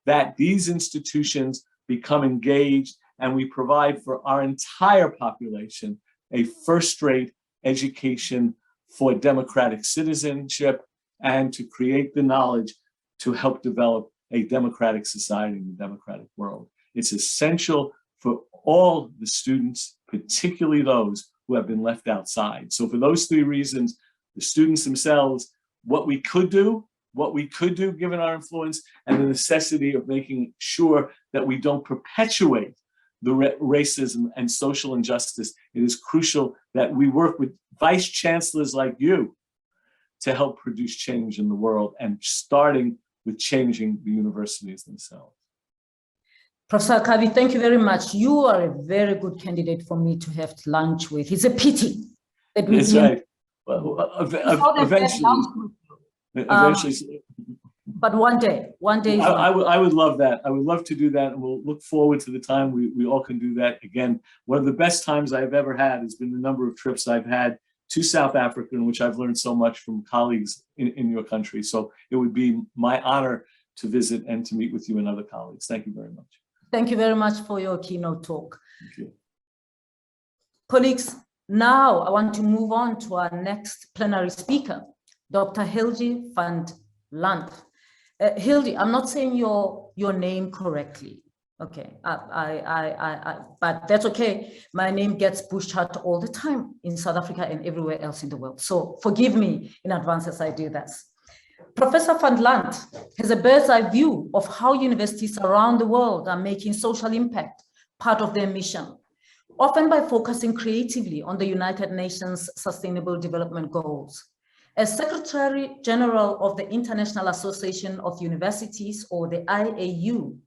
that these institutions become engaged and we provide for our entire population a first-rate education for democratic citizenship and to create the knowledge to help develop a democratic society in the democratic world. It's essential for all the students, particularly those who have been left outside. So for those three reasons, the students themselves, what we could do given our influence, and the necessity of making sure that we don't perpetuate the racism and social injustice. It is crucial that we work with vice chancellors like you to help produce change in the world, and starting with changing the universities themselves. Professor Harkavy, thank you very much. You are a very good candidate for me to have lunch with. It's a pity that we That's right. Well, eventually. But one day. I would love that. I would love to do that. And we'll look forward to the time we all can do that again. One of the best times I've ever had has been the number of trips I've had to South Africa, in which I've learned so much from colleagues in your country. So it would be my honor to visit and to meet with you and other colleagues. Thank you very much. Thank you very much for your keynote talk. Thank you. Colleagues, now I want to move on to our next plenary speaker, Dr. Hilligje van Land. Hilligje, I'm not saying your name correctly. Okay, but that's okay. My name gets pushed out all the time in South Africa and everywhere else in the world. So forgive me in advance as I do this. Professor van Land has a bird's eye view of how universities around the world are making social impact part of their mission, often by focusing creatively on the United Nations Sustainable Development Goals. As Secretary General of the International Association of Universities, or the IAU,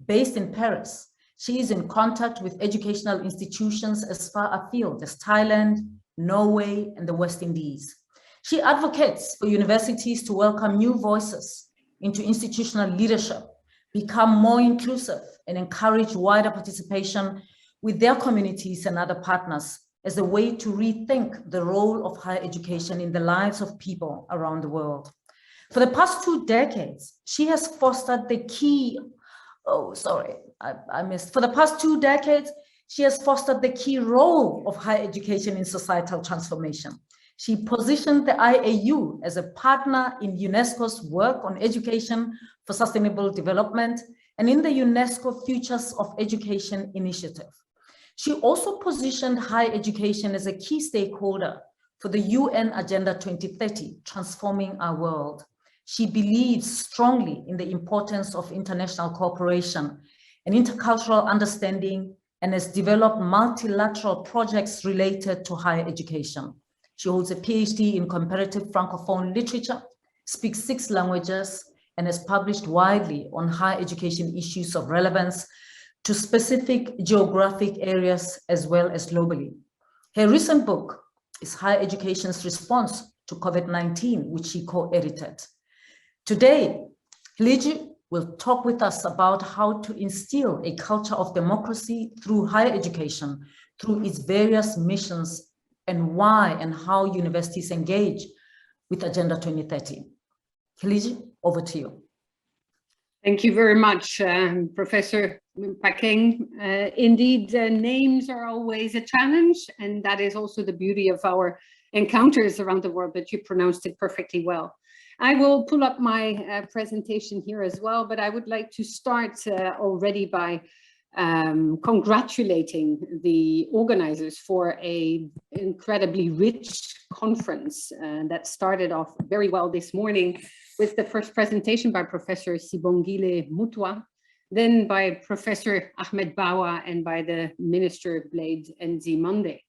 based in Paris, she is in contact with educational institutions as far afield as Thailand, Norway, and the West Indies. She advocates for universities to welcome new voices into institutional leadership, become more inclusive, and encourage wider participation with their communities and other partners as a way to rethink the role of higher education in the lives of people around the world. For the past 2 decades, she has fostered the key, For the past 2 decades, she has fostered the key role of higher education in societal transformation. She positioned the IAU as a partner in UNESCO's work on education for sustainable development and in the UNESCO Futures of Education initiative. She also positioned higher education as a key stakeholder for the UN Agenda 2030, transforming our world. She believes strongly in the importance of international cooperation and intercultural understanding, and has developed multilateral projects related to higher education. She holds a PhD in comparative Francophone literature, speaks 6 languages, and has published widely on higher education issues of relevance to specific geographic areas as well as globally. Her recent book is Higher Education's Response to COVID-19, which she co-edited. Today, Hilligje will talk with us about how to instill a culture of democracy through higher education, through its various missions, and why and how universities engage with Agenda 2030. Hilligje, over to you. Thank you very much, Professor Pakeng. Indeed, names are always a challenge, and that is also the beauty of our encounters around the world, but you pronounced it perfectly well. I will pull up my presentation here as well, but I would like to start already by congratulating the organizers for an incredibly rich conference that started off very well this morning with the first presentation by Professor Sibongile Muthwa, then by Professor Ahmed Bawa, and by the Minister Blade Nzimande.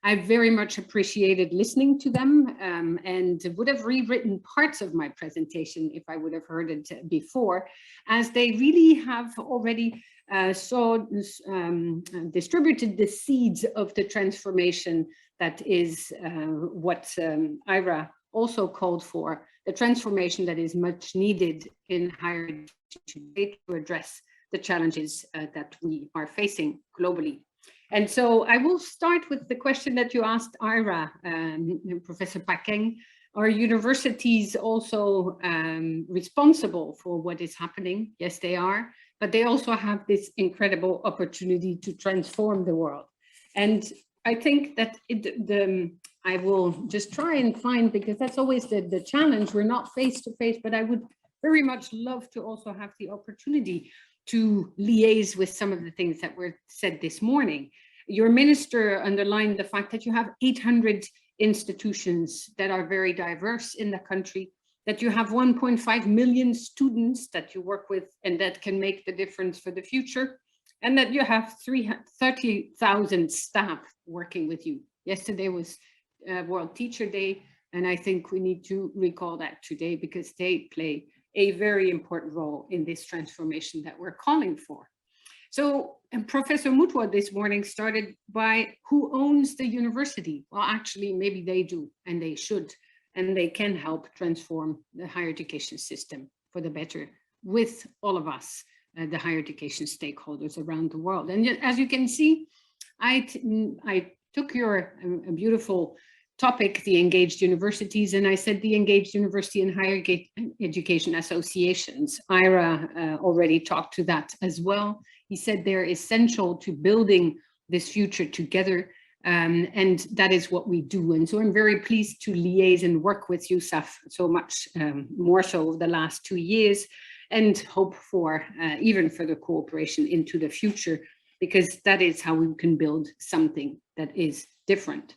I very much appreciated listening to them and would have rewritten parts of my presentation if I would have heard it before, as they really have already distributed the seeds of the transformation that is what Ira also called for, the transformation that is much needed in higher education to address the challenges that we are facing globally. And so I will start with the question that you asked Ira, Professor Pakeng. Are universities also responsible for what is happening? Yes, they are, but they also have this incredible opportunity to transform the world. And I think that I will just try and find, because that's always the challenge, we're not face to face, but I would very much love to also have the opportunity to liaise with some of the things that were said this morning. Your minister underlined the fact that you have 800 institutions that are very diverse in the country, that you have 1.5 million students that you work with and that can make the difference for the future, and that you have 30,000 staff working with you. Yesterday was World Teacher Day, and I think we need to recall that today because they play a very important role in this transformation that we're calling for. So Professor Muthwa this morning started by who owns the university? Well, actually, maybe they do, and they should, and they can help transform the higher education system for the better with all of us, the higher education stakeholders around the world. And as you can see, I took your beautiful topic, the engaged universities, and I said the engaged university and higher education associations. Ira already talked to that as well. He said they're essential to building this future together, and that is what we do. And so I'm very pleased to liaise and work with USAF so much more so over the last 2 years, and hope for even further cooperation into the future, because that is how we can build something that is different.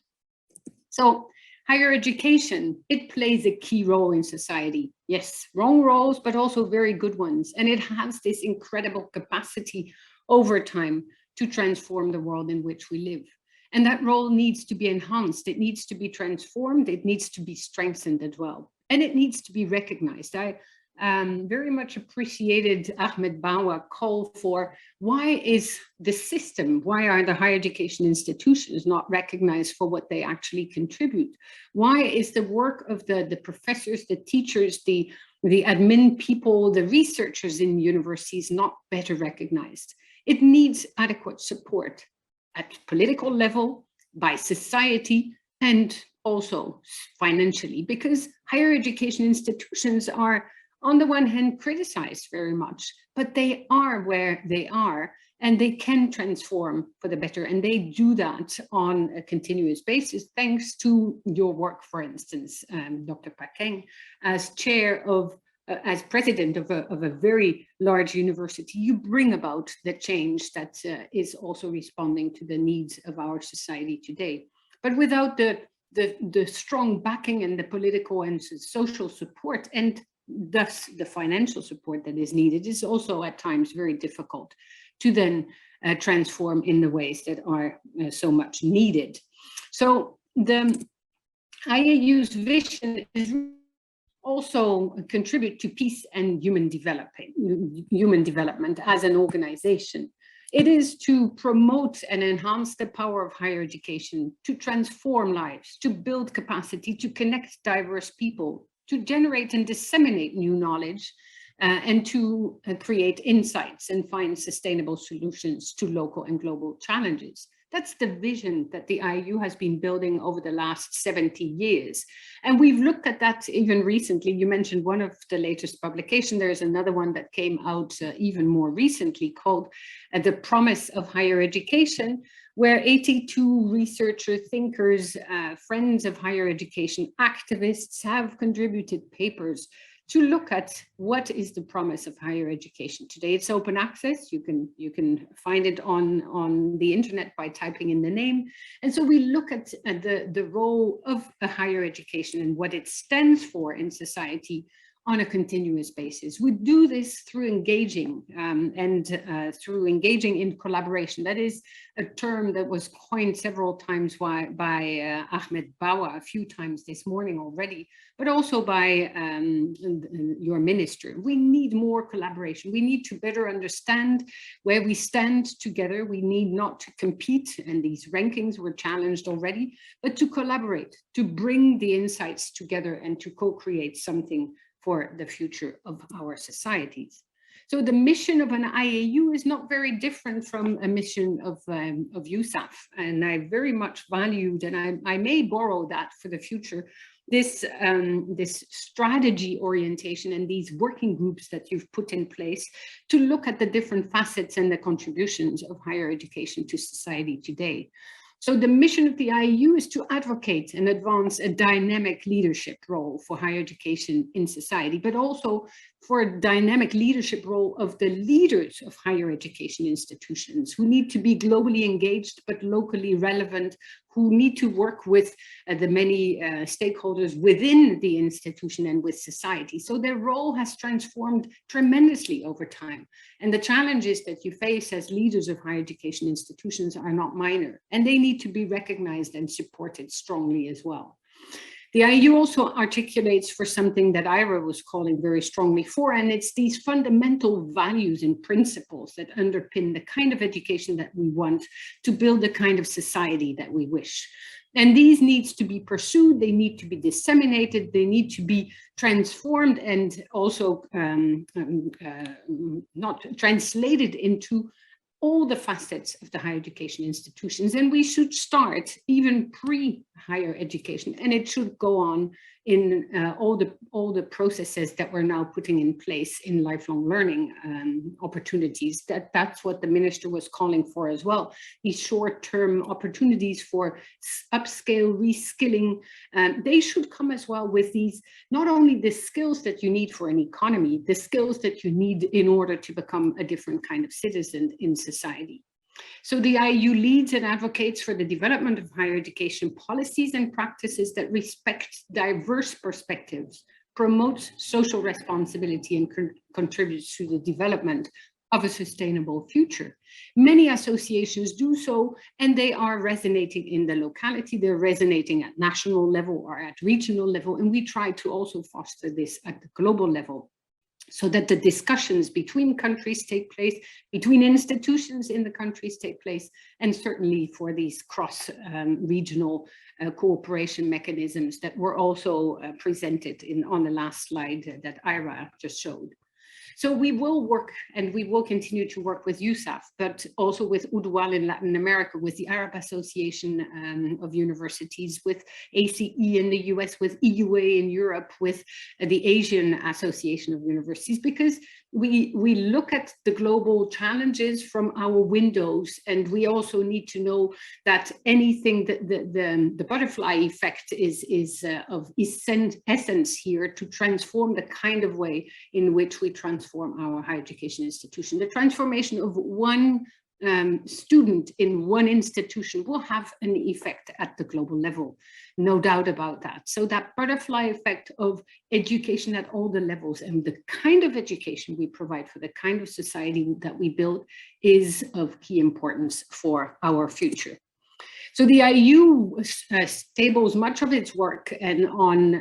So higher education, it plays a key role in society. Yes, wrong roles, but also very good ones. And it has this incredible capacity over time to transform the world in which we live. And that role needs to be enhanced. It needs to be transformed. It needs to be strengthened as well. And it needs to be recognized. I very much appreciated Ahmed Bawa call for why is the system, why are the higher education institutions not recognized for what they actually contribute? Why is the work of the professors, the teachers, the admin people, the researchers in universities not better recognized? It needs adequate support. at political level, by society, and also financially, because higher education institutions are, on the one hand, criticized very much, but they are where they are, and they can transform for the better, and they do that on a continuous basis, thanks to your work, for instance, Dr. Pakeng, as chair of, as president of a very large university. You bring about the change that is also responding to the needs of our society today. But without the strong backing and the political and social support, and thus the financial support that is needed, is also at times very difficult to then transform in the ways that are so much needed. So the IAU's vision is also contribute to peace and human development as an organization. It is to promote and enhance the power of higher education, to transform lives, to build capacity, to connect diverse people, to generate and disseminate new knowledge, and to create insights and find sustainable solutions to local and global challenges. That's the vision that the IAU has been building over the last 70 years. And we've looked at that even recently. You mentioned one of the latest publications. There's another one that came out even more recently called The Promise of Higher Education, where 82 researchers, thinkers, friends of higher education, activists have contributed papers to look at what is the promise of higher education today. It's open access. You can find it on the internet by typing in the name. And so we look at the role of a higher education and what it stands for in society on a continuous basis. We do this through engaging through engaging in collaboration. That is a term that was coined several times by Ahmed Bawa a few times this morning already, but also by your minister. We need more collaboration. We need to better understand where we stand together. We need not to compete, and these rankings were challenged already, but to collaborate, to bring the insights together and to co-create something for the future of our societies. So the mission of an IAU is not very different from a mission of USAF, and I very much valued, and I may borrow that for the future, this strategy orientation and these working groups that you've put in place to look at the different facets and the contributions of higher education to society today. So the mission of the IAU is to advocate and advance a dynamic leadership role for higher education in society, but also for a dynamic leadership role of the leaders of higher education institutions who need to be globally engaged, but locally relevant, who need to work with the many stakeholders within the institution and with society. So their role has transformed tremendously over time. And the challenges that you face as leaders of higher education institutions are not minor, and they need to be recognized and supported strongly as well. The IAU also articulates for something that Ira was calling very strongly for, and it's these fundamental values and principles that underpin the kind of education that we want to build the kind of society that we wish. And these needs to be pursued, they need to be disseminated, they need to be transformed and also not translated into all the facets of the higher education institutions. And we should start even pre-higher education, and it should go on in all the processes that we're now putting in place in lifelong learning opportunities. That's what the minister was calling for as well. These short-term opportunities for upscale, reskilling, they should come as well with these, not only the skills that you need for an economy, the skills that you need in order to become a different kind of citizen in society. So the IAU leads and advocates for the development of higher education policies and practices that respect diverse perspectives, promotes social responsibility, and contributes to the development of a sustainable future. Many associations do so, and they are resonating in the locality, they're resonating at national level or at regional level, and we try to also foster this at the global level, so that the discussions between countries take place, between institutions in the countries take place, and certainly for these cross-regional cooperation mechanisms that were also presented on the last slide that Ira just showed. So we will work, and we will continue to work with USAF, but also with UDWAL in Latin America, with the Arab Association of Universities, with ACE in the US, with EUA in Europe, with the Asian Association of Universities, because we look at the global challenges from our windows, and we also need to know that anything that the butterfly effect is of essence here to transform the kind of way in which we transform our higher education institution. The transformation of one student in one institution will have an effect at the global level, no doubt about that. So that butterfly effect of education at all the levels and the kind of education we provide for the kind of society that we build is of key importance for our future. So the IU stables much of its work on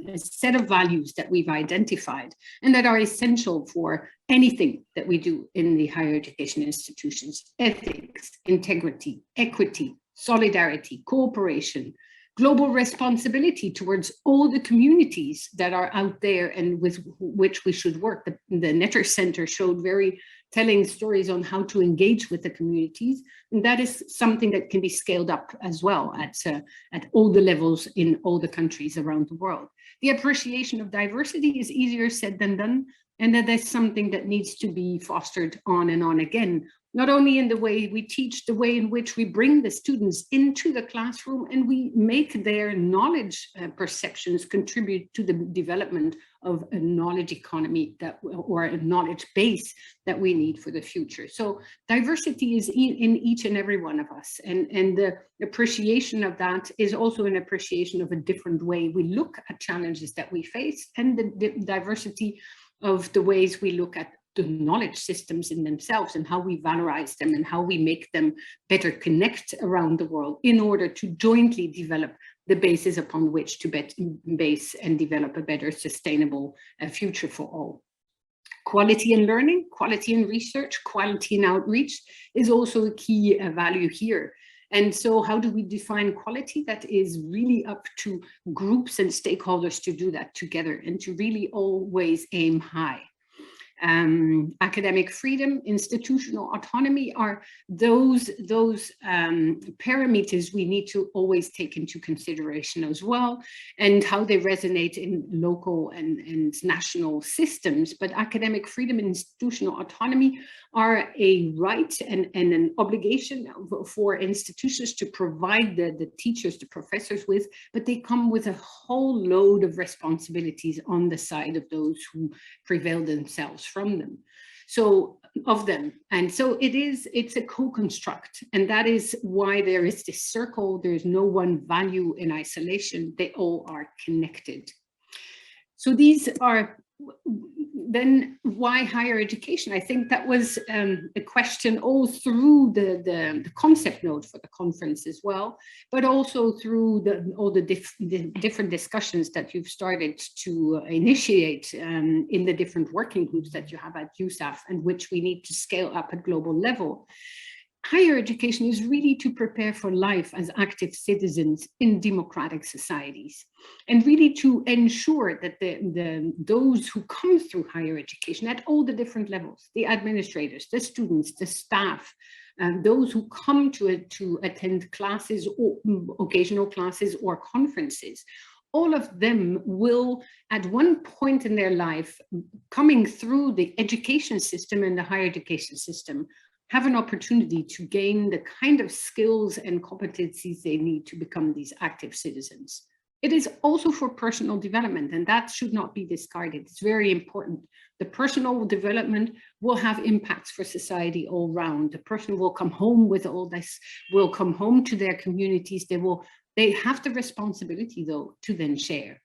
a set of values that we've identified and that are essential for anything that we do in the higher education institutions: ethics, integrity, equity, solidarity, cooperation, global responsibility towards all the communities that are out there and with which we should work. The Netter Center showed very telling stories on how to engage with the communities, and that is something that can be scaled up as well at all the levels in all the countries around the world. The appreciation of diversity is easier said than done, and that is something that needs to be fostered on and on again, not only in the way we teach, the way in which we bring the students into the classroom and we make their knowledge perceptions contribute to the development of a knowledge economy or a knowledge base that we need for the future. So diversity is in each and every one of us, and the appreciation of that is also an appreciation of a different way we look at challenges that we face, and the diversity of the ways we look at the knowledge systems in themselves and how we valorize them and how we make them better connect around the world in order to jointly develop the basis upon which to base and develop a better sustainable future for all. Quality in learning, quality in research, quality in outreach is also a key value here. And so how do we define quality? That is really up to groups and stakeholders to do that together and to really always aim high. Academic freedom, institutional autonomy are those parameters we need to always take into consideration as well, and how they resonate in local and national systems. But academic freedom and institutional autonomy are a right and an obligation for institutions to provide the teachers, the professors with, but they come with a whole load of responsibilities on the side of those who prevail themselves from them. So and so it's a co-construct, and that is why there is this circle. There is no one value in isolation. They all are connected. So these are then why higher education? I think that was a question all through the concept note for the conference as well, but also through all the different discussions that you've started to initiate in the different working groups that you have at USAF, and which we need to scale up at global level. Higher education is really to prepare for life as active citizens in democratic societies, and really to ensure that those who come through higher education at all the different levels, the administrators, the students, the staff, those who come to attend classes or occasional classes or conferences, all of them will, at one point in their life, coming through the education system and the higher education system, have an opportunity to gain the kind of skills and competencies they need to become these active citizens. It is also for personal development, and that should not be discarded. It's very important. The personal development will have impacts for society all round. The person will come home with all this, will come home to their communities. They have the responsibility, though, to then share.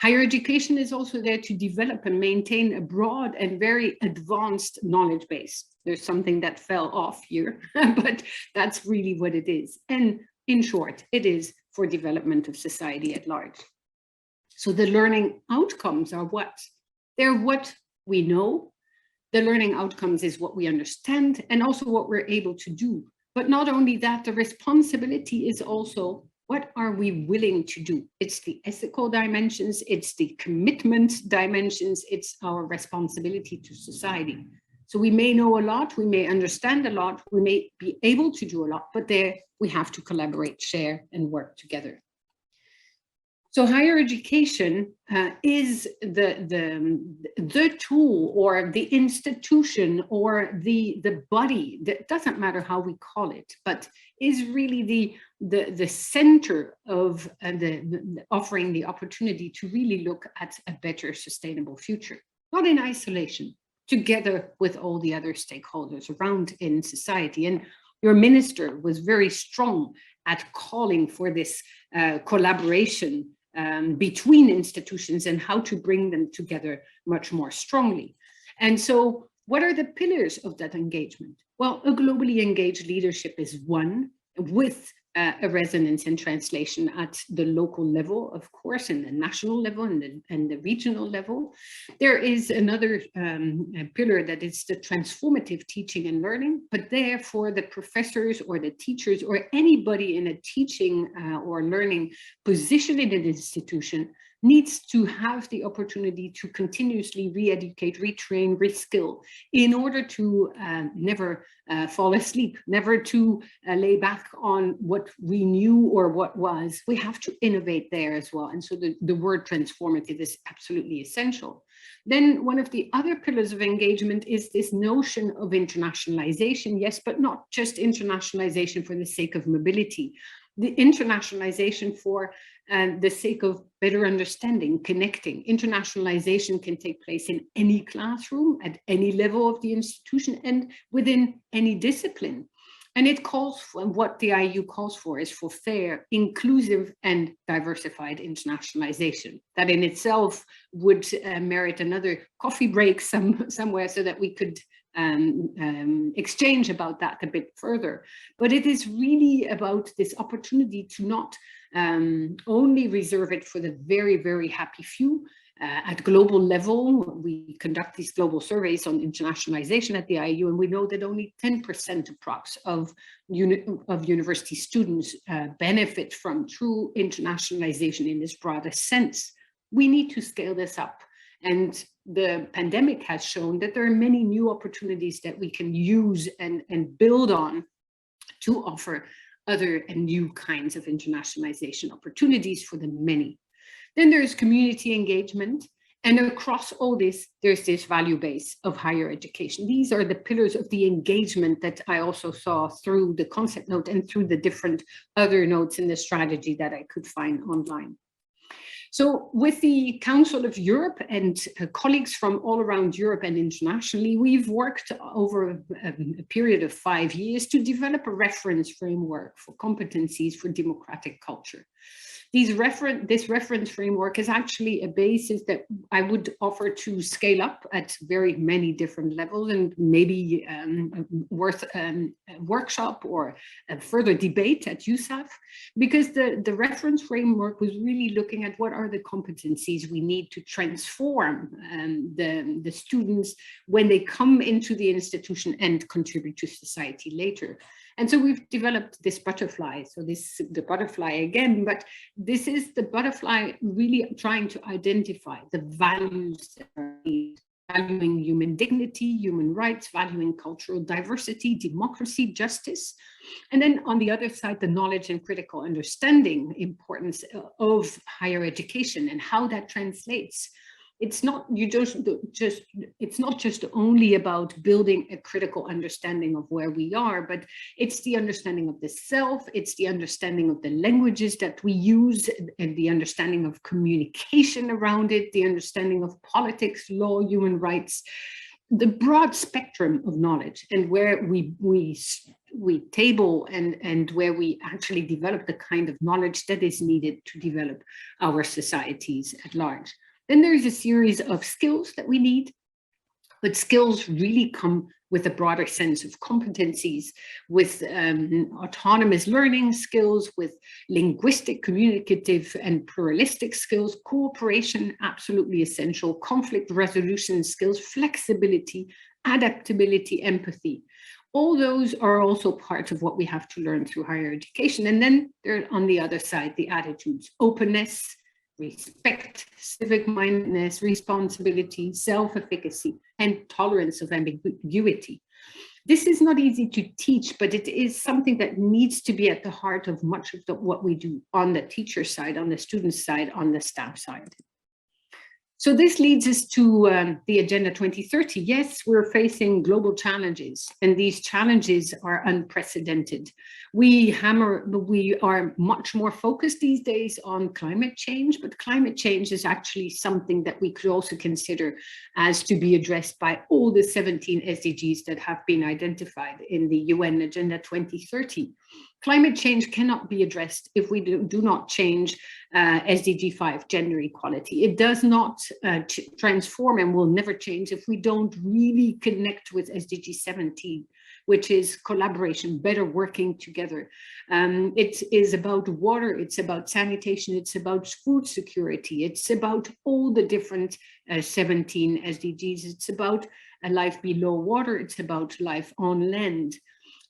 Higher education is also there to develop and maintain a broad and very advanced knowledge base. There's something that fell off here, but that's really what it is. And in short, it is for development of society at large. So the learning outcomes are what? They're what we know. The learning outcomes is what we understand and also what we're able to do. But not only that, the responsibility is also What are we willing to do? It's the ethical dimensions, it's the commitment dimensions, it's our responsibility to society. So we may know a lot, we may understand a lot, we may be able to do a lot, but there we have to collaborate, share, and work together. So higher education is the tool or the institution or the body, that doesn't matter how we call it, but is really the center of offering the opportunity to really look at a better sustainable future, not in isolation, together with all the other stakeholders around in society. And your minister was very strong at calling for this collaboration between institutions and how to bring them together much more strongly. And so what are the pillars of that engagement? Well, a globally engaged leadership is one, with a resonance and translation at the local level, of course, and the national level and the regional level. There is another pillar that is the transformative teaching and learning, but therefore the professors or the teachers or anybody in a teaching or learning position in an institution needs to have the opportunity to continuously re-educate, retrain, reskill in order to never fall asleep, never to lay back on what we knew or what was. We have to innovate there as well. And so the word transformative is absolutely essential. Then one of the other pillars of engagement is this notion of internationalization, yes, but not just internationalization for the sake of mobility. The internationalization for the sake of better understanding, connecting. Internationalization can take place in any classroom, at any level of the institution, and within any discipline. And it calls for, what the IU calls for is for fair, inclusive, and diversified internationalization. That in itself would merit another coffee break somewhere so that we could exchange about that a bit further. But it is really about this opportunity to not only reserve it for the very, very happy few. At global level, we conduct these global surveys on internationalization at the IU, and we know that only 10% approx of university students benefit from true internationalization in this broader sense. We need to scale this up. And the pandemic has shown that there are many new opportunities that we can use and build on to offer other and new kinds of internationalization opportunities for the many. Then there's community engagement. And across all this, there's this value base of higher education. These are the pillars of the engagement that I also saw through the concept note and through the different other notes in the strategy that I could find online. So with the Council of Europe and colleagues from all around Europe and internationally, we've worked over a period of 5 years to develop a reference framework for competencies for democratic culture. This reference framework is actually a basis that I would offer to scale up at very many different levels, and maybe worth a workshop or a further debate at USAF, because the reference framework was really looking at what are the competencies we need to transform the students when they come into the institution and contribute to society later. And so we've developed this butterfly. So this is the butterfly again, but this is the butterfly really trying to identify the values that are needed, valuing human dignity, human rights, valuing cultural diversity, democracy, justice. And then on the other side, the knowledge and critical understanding importance of higher education and how that translates. It's not it's not just only about building a critical understanding of where we are, but it's the understanding of the self, it's the understanding of the languages that we use and the understanding of communication around it, the understanding of politics, law, human rights, the broad spectrum of knowledge, and where we table and where we actually develop the kind of knowledge that is needed to develop our societies at large. Then there's a series of skills that we need, but skills really come with a broader sense of competencies, with autonomous learning skills, with linguistic, communicative, and pluralistic skills, cooperation, absolutely essential, conflict resolution skills, flexibility, adaptability, empathy. all those are also part of what we have to learn through higher education. And then there on the other side, the attitudes: openness, respect, civic mindedness, responsibility, self-efficacy, and tolerance of ambiguity. This is not easy to teach, but it is something that needs to be at the heart of much of what we do on the teacher side, on the student side, on the staff side. So this leads us to the Agenda 2030. Yes, we're facing global challenges, and these challenges are unprecedented. We are much more focused these days on climate change, but climate change is actually something that we could also consider as to be addressed by all the 17 SDGs that have been identified in the UN Agenda 2030. Climate change cannot be addressed if we do not change SDG 5, gender equality. It does not transform and will never change if we don't really connect with SDG 17, which is collaboration, better working together. It is about water, it's about sanitation, it's about food security, it's about all the different 17 SDGs. It's about a life below water, it's about life on land.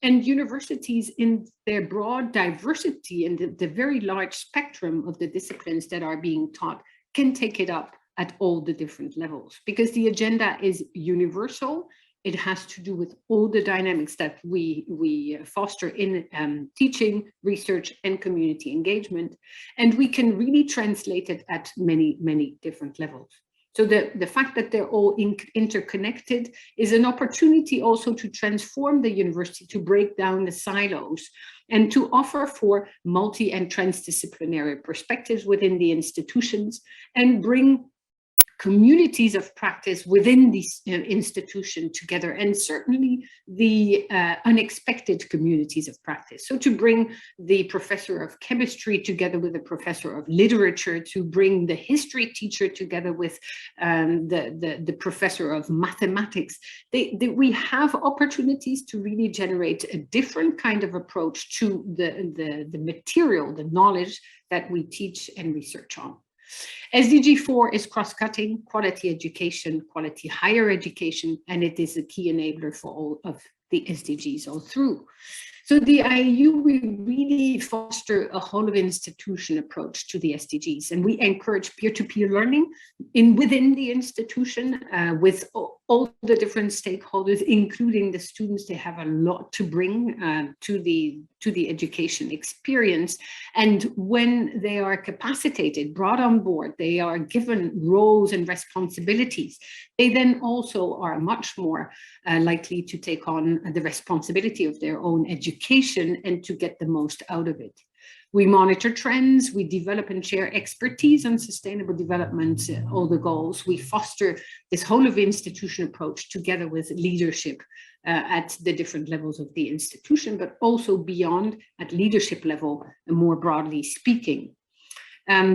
And universities, in their broad diversity and the very large spectrum of the disciplines that are being taught, can take it up at all the different levels, because the agenda is universal. It has to do with all the dynamics that we foster in teaching, research, and community engagement. And we can really translate it at many, many different levels. So the fact that they're all interconnected is an opportunity also to transform the university, to break down the silos, and to offer for multi and transdisciplinary perspectives within the institutions, and bring communities of practice within these institutions together, and certainly the unexpected communities of practice. So to bring the professor of chemistry together with the professor of literature, to bring the history teacher together with the professor of mathematics, we have opportunities to really generate a different kind of approach to the material, the knowledge that we teach and research on. SDG 4 is cross-cutting: quality education, quality higher education, and it is a key enabler for all of the SDGs all through. So the IAU, we really foster a whole of institution approach to the SDGs, and we encourage peer-to-peer learning within the institution with all the different stakeholders, including the students. They have a lot to bring to the education experience. And when they are capacitated, brought on board, they are given roles and responsibilities, they then also are much more likely to take on the responsibility of their own education and to get the most out of it. We monitor trends, we develop and share expertise on sustainable development, all the goals. We foster this whole of institution approach together with leadership at the different levels of the institution, but also beyond at leadership level, more broadly speaking.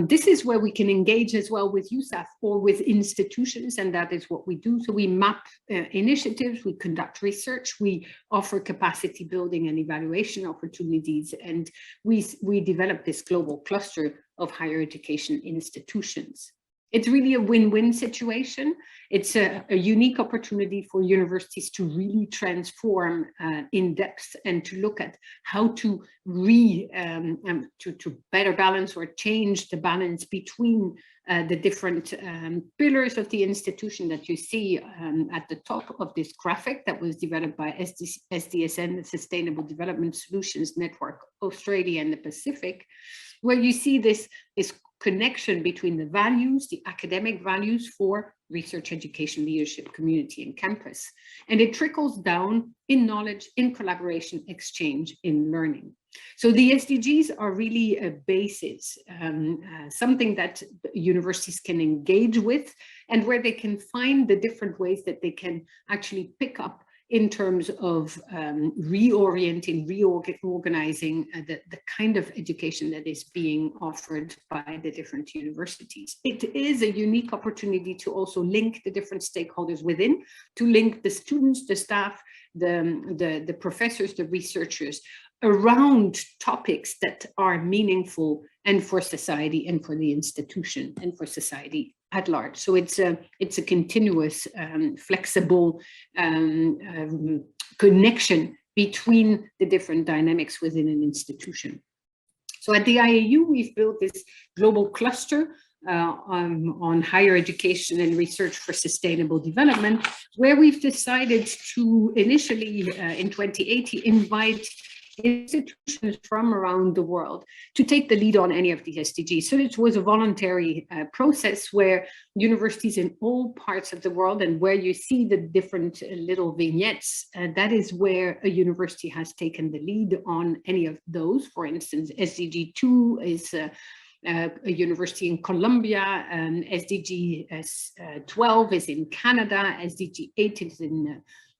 This is where we can engage as well with USAF or with institutions, and that is what we do. So we map initiatives, we conduct research, we offer capacity building and evaluation opportunities, and we develop this global cluster of higher education institutions. It's really a win-win situation. It's a unique opportunity for universities to really transform in depth and to look at how to to better balance or change the balance between the different pillars of the institution that you see at the top of this graphic that was developed by SDSN, the Sustainable Development Solutions Network, Australia and the Pacific, where you see this connection between the values, the academic values for research, education, leadership, community, and campus. And it trickles down in knowledge, in collaboration, exchange, in learning. So the SDGs are really a basis, something that universities can engage with, and where they can find the different ways that they can actually pick up in terms of reorienting, reorganizing the kind of education that is being offered by the different universities. It is a unique opportunity to also link the different stakeholders within, to link the students, the staff, the professors, the researchers, around topics that are meaningful and for society and for the institution and for society at large. So it's a continuous, flexible connection between the different dynamics within an institution. So at the IAU, we've built this global cluster on higher education and research for sustainable development, where we've decided to initially in 2018 invite institutions from around the world to take the lead on any of the SDGs. So it was a voluntary process where universities in all parts of the world, and where you see the different little vignettes, that is where a university has taken the lead on any of those. For instance, SDG 2 is a university in Colombia, SDG 12 is in Canada, SDG 8 is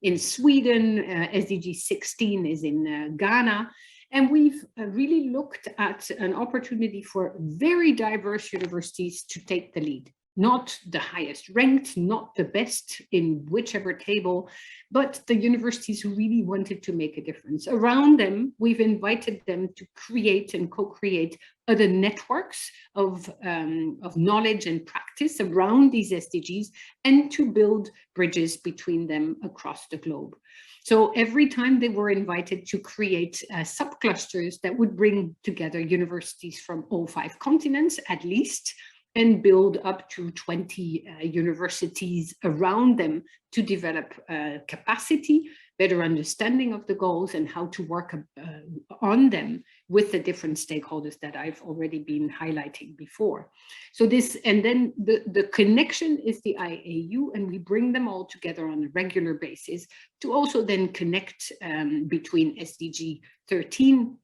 in Sweden, SDG 16 is in Ghana. And we've really looked at an opportunity for very diverse universities to take the lead. Not the highest ranked, not the best in whichever table, but the universities who really wanted to make a difference. Around them, we've invited them to create and co-create other networks of knowledge and practice around these SDGs, and to build bridges between them across the globe. So every time they were invited to create subclusters that would bring together universities from all 5 continents at least, and build up to 20 universities around them to develop capacity, better understanding of the goals, and how to work on them with the different stakeholders that I've already been highlighting before. So this, and then the connection is the IAU, and we bring them all together on a regular basis to also then connect between SDG 13,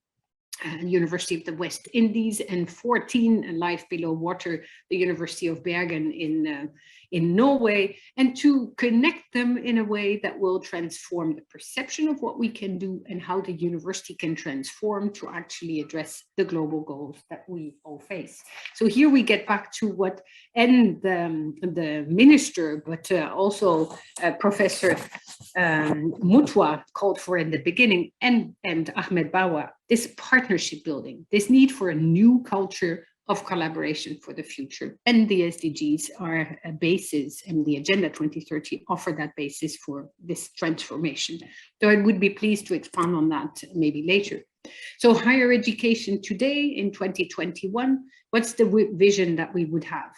University of the West Indies, and 14, Life Below Water, the University of Bergen in Norway, and to connect them in a way that will transform the perception of what we can do and how the university can transform to actually address the global goals that we all face. So here we get back to what the minister, but also Professor Muthwa called for in the beginning, and Ahmed Bawa, this partnership building, this need for a new culture of collaboration for the future. And the SDGs are a basis, and the Agenda 2030 offer that basis for this transformation. So I would be pleased to expand on that maybe later. So higher education today in 2021, what's the vision that we would have?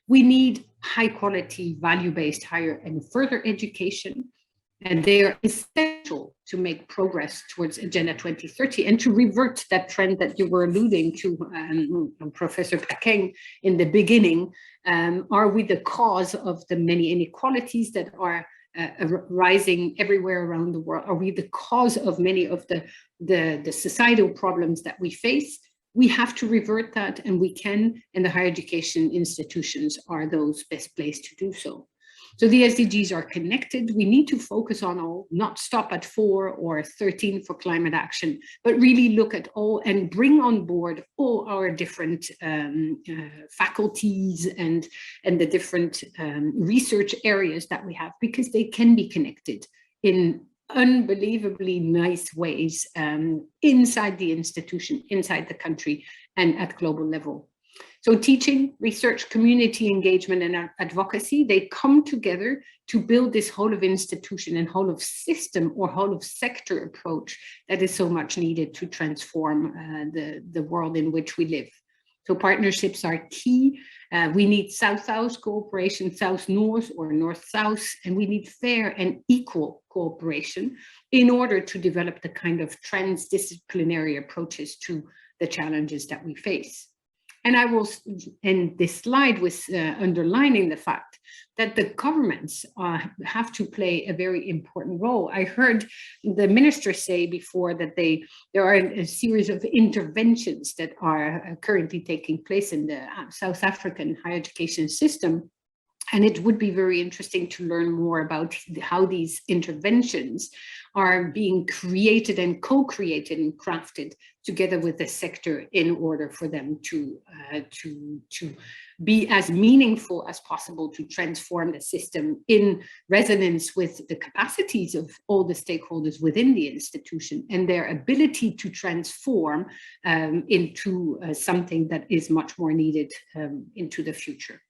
We need high quality, value-based higher and further education. And they are essential to make progress towards Agenda 2030 and to revert that trend that you were alluding to, Professor Pakeng, in the beginning. Are we the cause of the many inequalities that are rising everywhere around the world? Are we the cause of many of the societal problems that we face? We have to revert that, and we can, and the higher education institutions are those best placed to do so. So the SDGs are connected. We need to focus on all, not stop at 4 or 13 for climate action, but really look at all and bring on board all our different faculties and the different research areas that we have, because they can be connected in unbelievably nice ways inside the institution, inside the country, and at global level. So teaching, research, community engagement, and advocacy, they come together to build this whole of institution and whole of system or whole of sector approach that is so much needed to transform the world in which we live. So partnerships are key. We need South-South cooperation, South-North or North-South, and we need fair and equal cooperation in order to develop the kind of transdisciplinary approaches to the challenges that we face. And I will, and this slide was underlining the fact that the governments have to play a very important role. I heard the minister say before that there are a series of interventions that are currently taking place in the South African higher education system. And it would be very interesting to learn more about how these interventions are being created and co-created and crafted together with the sector in order for them to be as meaningful as possible to transform the system in resonance with the capacities of all the stakeholders within the institution and their ability to transform into something that is much more needed into the future.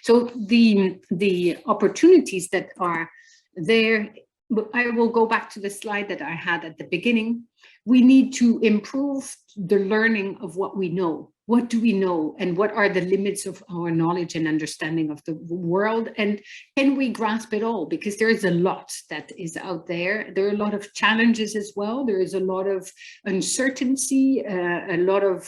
So the opportunities that are there I will go back to the slide that I had at the beginning. We need to improve the learning of what we know. What do we know, and what are the limits of our knowledge and understanding of the world, and can we grasp it all? Because there is a lot that is out there. There are a lot of challenges as well. There is a lot of uncertainty, a lot of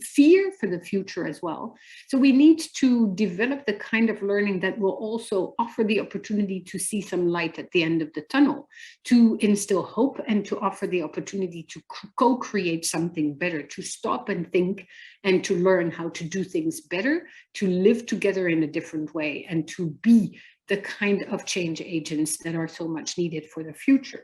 fear for the future as well. So we need to develop the kind of learning that will also offer the opportunity to see some light at the end of the tunnel, to instill hope, and to offer the opportunity to co-create something better, to stop and think, and to learn how to do things better, to live together in a different way, and to be the kind of change agents that are so much needed for the future.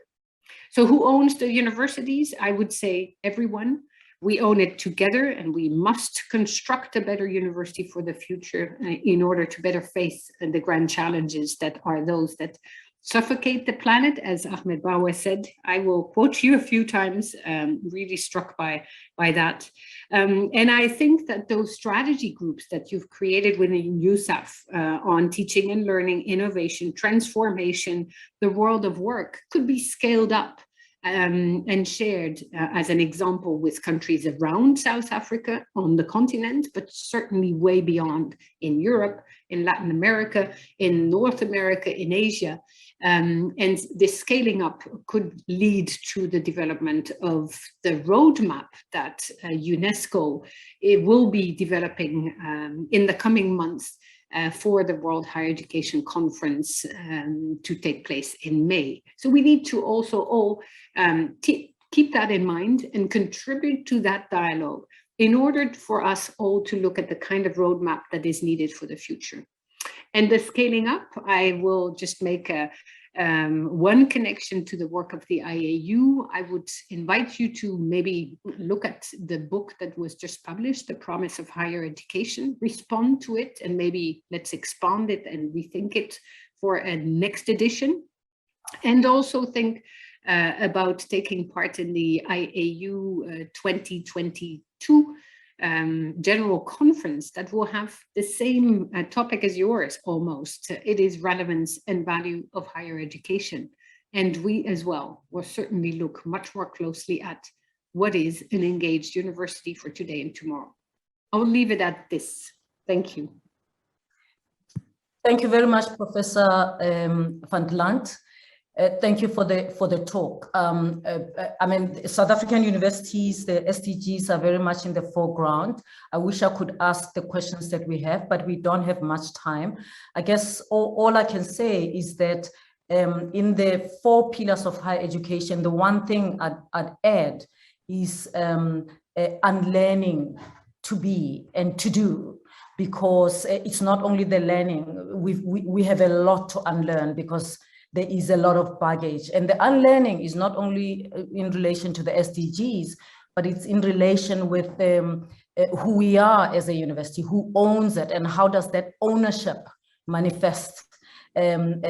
So who owns the universities? I would say everyone. We own it together, and we must construct a better university for the future in order to better face the grand challenges that are those that suffocate the planet, as Ahmed Bawa said. I will quote you a few times, really struck by that. And I think that those strategy groups that you've created within USAF on teaching and learning, innovation, transformation, the world of work could be scaled up and shared as an example with countries around South Africa, on the continent, but certainly way beyond, in Europe, in Latin America, in North America, in Asia. And this scaling up could lead to the development of the roadmap that UNESCO will be developing in the coming months for the World Higher Education Conference to take place in May. So we need to also all keep that in mind and contribute to that dialogue in order for us all to look at the kind of roadmap that is needed for the future. And the scaling up, I will just make one connection to the work of the IAU. I would invite you to maybe look at the book that was just published, The Promise of Higher Education, respond to it, and maybe let's expand it and rethink it for a next edition. And also think about taking part in the IAU 2022 general conference that will have the same topic as yours almost. It is relevance and value of higher education. And we as well will certainly look much more closely at what is an engaged university for today and tomorrow. I'll leave it at this. Thank you. Thank you very much, Professor van der Lant. Thank you for the talk. I mean, South African universities, the SDGs are very much in the foreground. I wish I could ask the questions that we have, but we don't have much time. I guess all I can say is that in the 4 pillars of higher education, the one thing I'd add is unlearning to be and to do, because it's not only the learning. We have a lot to unlearn, because there is a lot of baggage, and the unlearning is not only in relation to the SDGs, but it's in relation with who we are as a university, who owns it, and how does that ownership manifest, and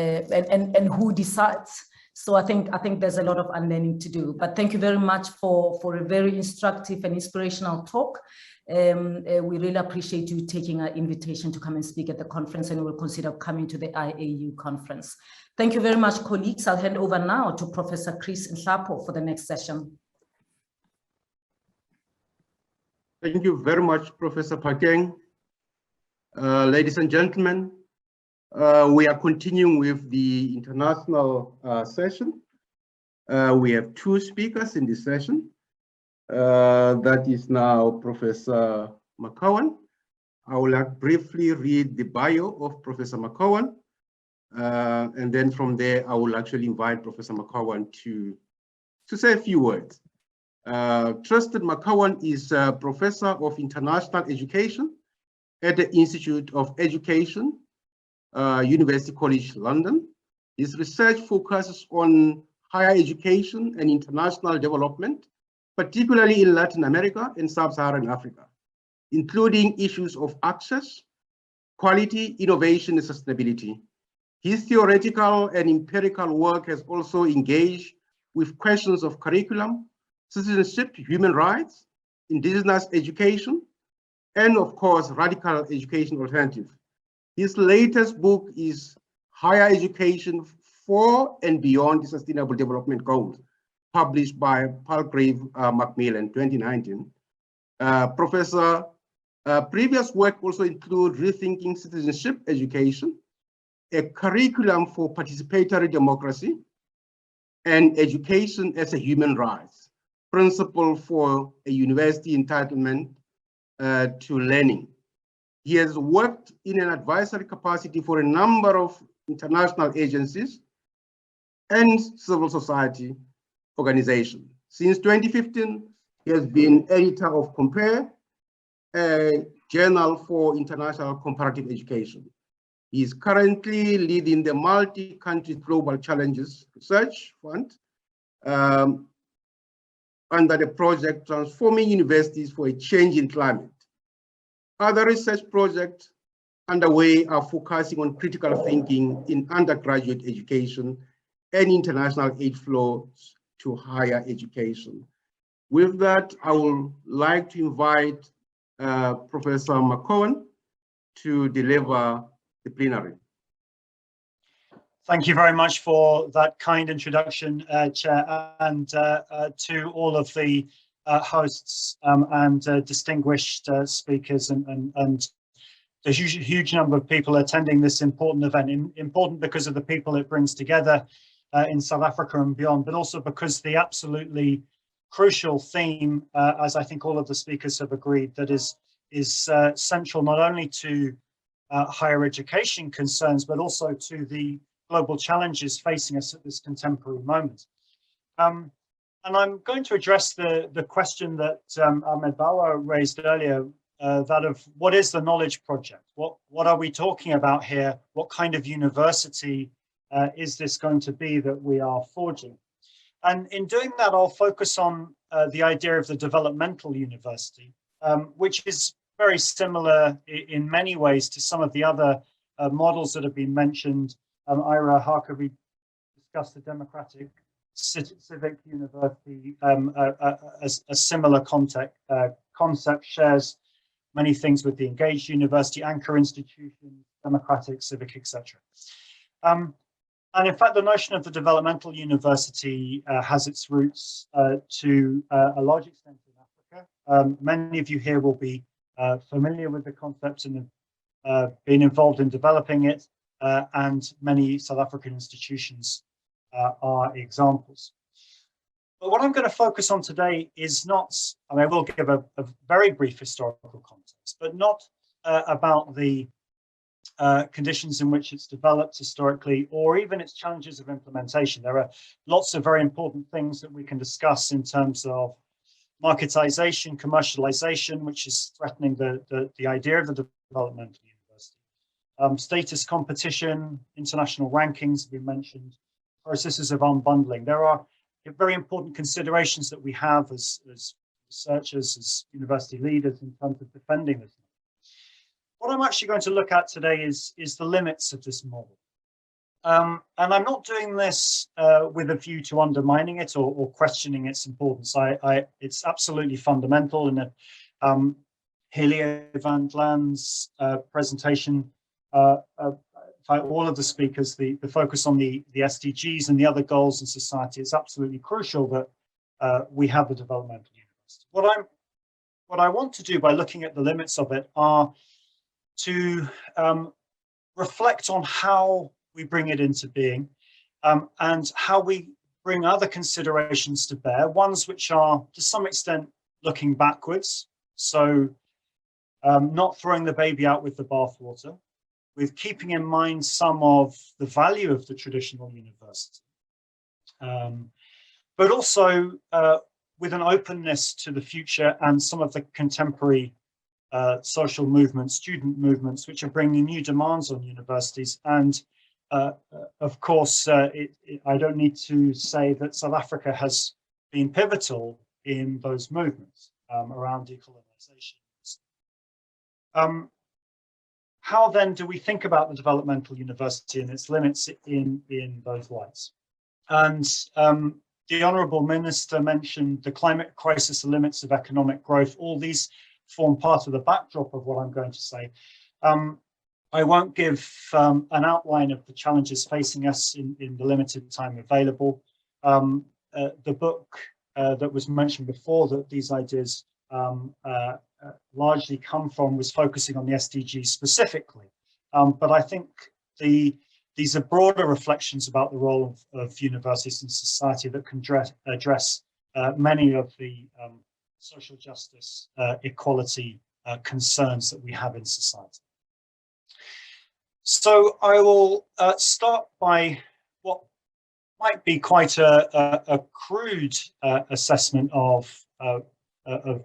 who decides. So I think there's a lot of unlearning to do. But thank you very much for a very instructive and inspirational talk. We really appreciate you taking our invitation to come and speak at the conference, and we'll consider coming to the IAU conference. Thank you very much, colleagues. I'll hand over now to Professor Chris Nhlapo for the next session. Thank you very much, Professor Pakeng. Ladies and gentlemen, we are continuing with the international session. We have 2 speakers in this session. That is now Professor McCowan. I will briefly read the bio of Professor McCowan. And then from there, I will actually invite Professor McCowan to say a few words. Trusted McCowan is a Professor of International Education at the Institute of Education, University College London. His research focuses on higher education and international development, particularly in Latin America and Sub-Saharan Africa, including issues of access, quality, innovation, and sustainability. His theoretical and empirical work has also engaged with questions of curriculum, citizenship, human rights, indigenous education, and of course, radical education alternative. His latest book is Higher Education for and beyond the Sustainable Development Goals, published by Palgrave Macmillan 2019. Professor previous work also include Rethinking Citizenship Education, a curriculum for participatory democracy, and education as a human rights, principle for a university entitlement to learning. He has worked in an advisory capacity for a number of international agencies and civil society organizations. Since 2015, he has been editor of Compare, a journal for international comparative education. He is currently leading the Multi-Country Global Challenges Research Fund under the project Transforming Universities for a Changing Climate. Other research projects underway are focusing on critical thinking in undergraduate education and international aid flows to higher education. With that, I would like to invite Professor McCowan to deliver the plenary. Thank you very much for that kind introduction, Chair, and to all of the hosts and distinguished speakers and the huge number of people attending this important event. Important because of the people it brings together in South Africa and beyond, but also because the absolutely crucial theme, as I think all of the speakers have agreed, that is central not only to higher education concerns, but also to the global challenges facing us at this contemporary moment. And I'm going to address the question that Ahmed Bawa raised earlier, that of what is the knowledge project? What are we talking about here? What kind of university is this going to be that we are forging? And in doing that, I'll focus on the idea of the developmental university, which is very similar in many ways to some of the other models that have been mentioned. Ira Harkavy discussed the democratic civic university. A similar concept shares many things with the engaged university, anchor institutions, democratic, civic, etc. And in fact, the notion of the developmental university has its roots to a large extent in Africa. Many of you here will be familiar with the concept and have been involved in developing it, and many South African institutions are examples. But what I'm going to focus on today is not, I mean, I will give a very brief historical context, but not about the conditions in which it's developed historically, or even its challenges of implementation. There are lots of very important things that we can discuss in terms of marketization, commercialization, which is threatening the idea of the developmental university. Status competition, international rankings have been mentioned, processes of unbundling. There are very important considerations that we have as researchers, as university leaders in terms of defending this. What I'm actually going to look at today is the limits of this model. And I'm not doing this with a view to undermining it or questioning its importance. It's absolutely fundamental. In the Hilligje van Land's presentation, in fact, all of the speakers, the focus on the SDGs and the other goals in society, it's absolutely crucial that we have the developmental university. What I want to do by looking at the limits of it are to reflect on how we bring it into being, and how we bring other considerations to bear, ones which are to some extent looking backwards, so not throwing the baby out with the bathwater, with keeping in mind some of the value of the traditional university, but also with an openness to the future and some of the contemporary social movements, student movements, which are bringing new demands on universities. And of course, I don't need to say that South Africa has been pivotal in those movements around decolonization. How then do we think about the developmental university and its limits in those lights? And the Honourable Minister mentioned the climate crisis, the limits of economic growth. All these form part of the backdrop of what I'm going to say. I won't give an outline of the challenges facing us in the limited time available. The book that was mentioned before, that these ideas largely come from, was focusing on the SDGs specifically. But I think these are broader reflections about the role of universities in society that can address many of the social justice, equality concerns that we have in society. So I will start by what might be quite a crude assessment of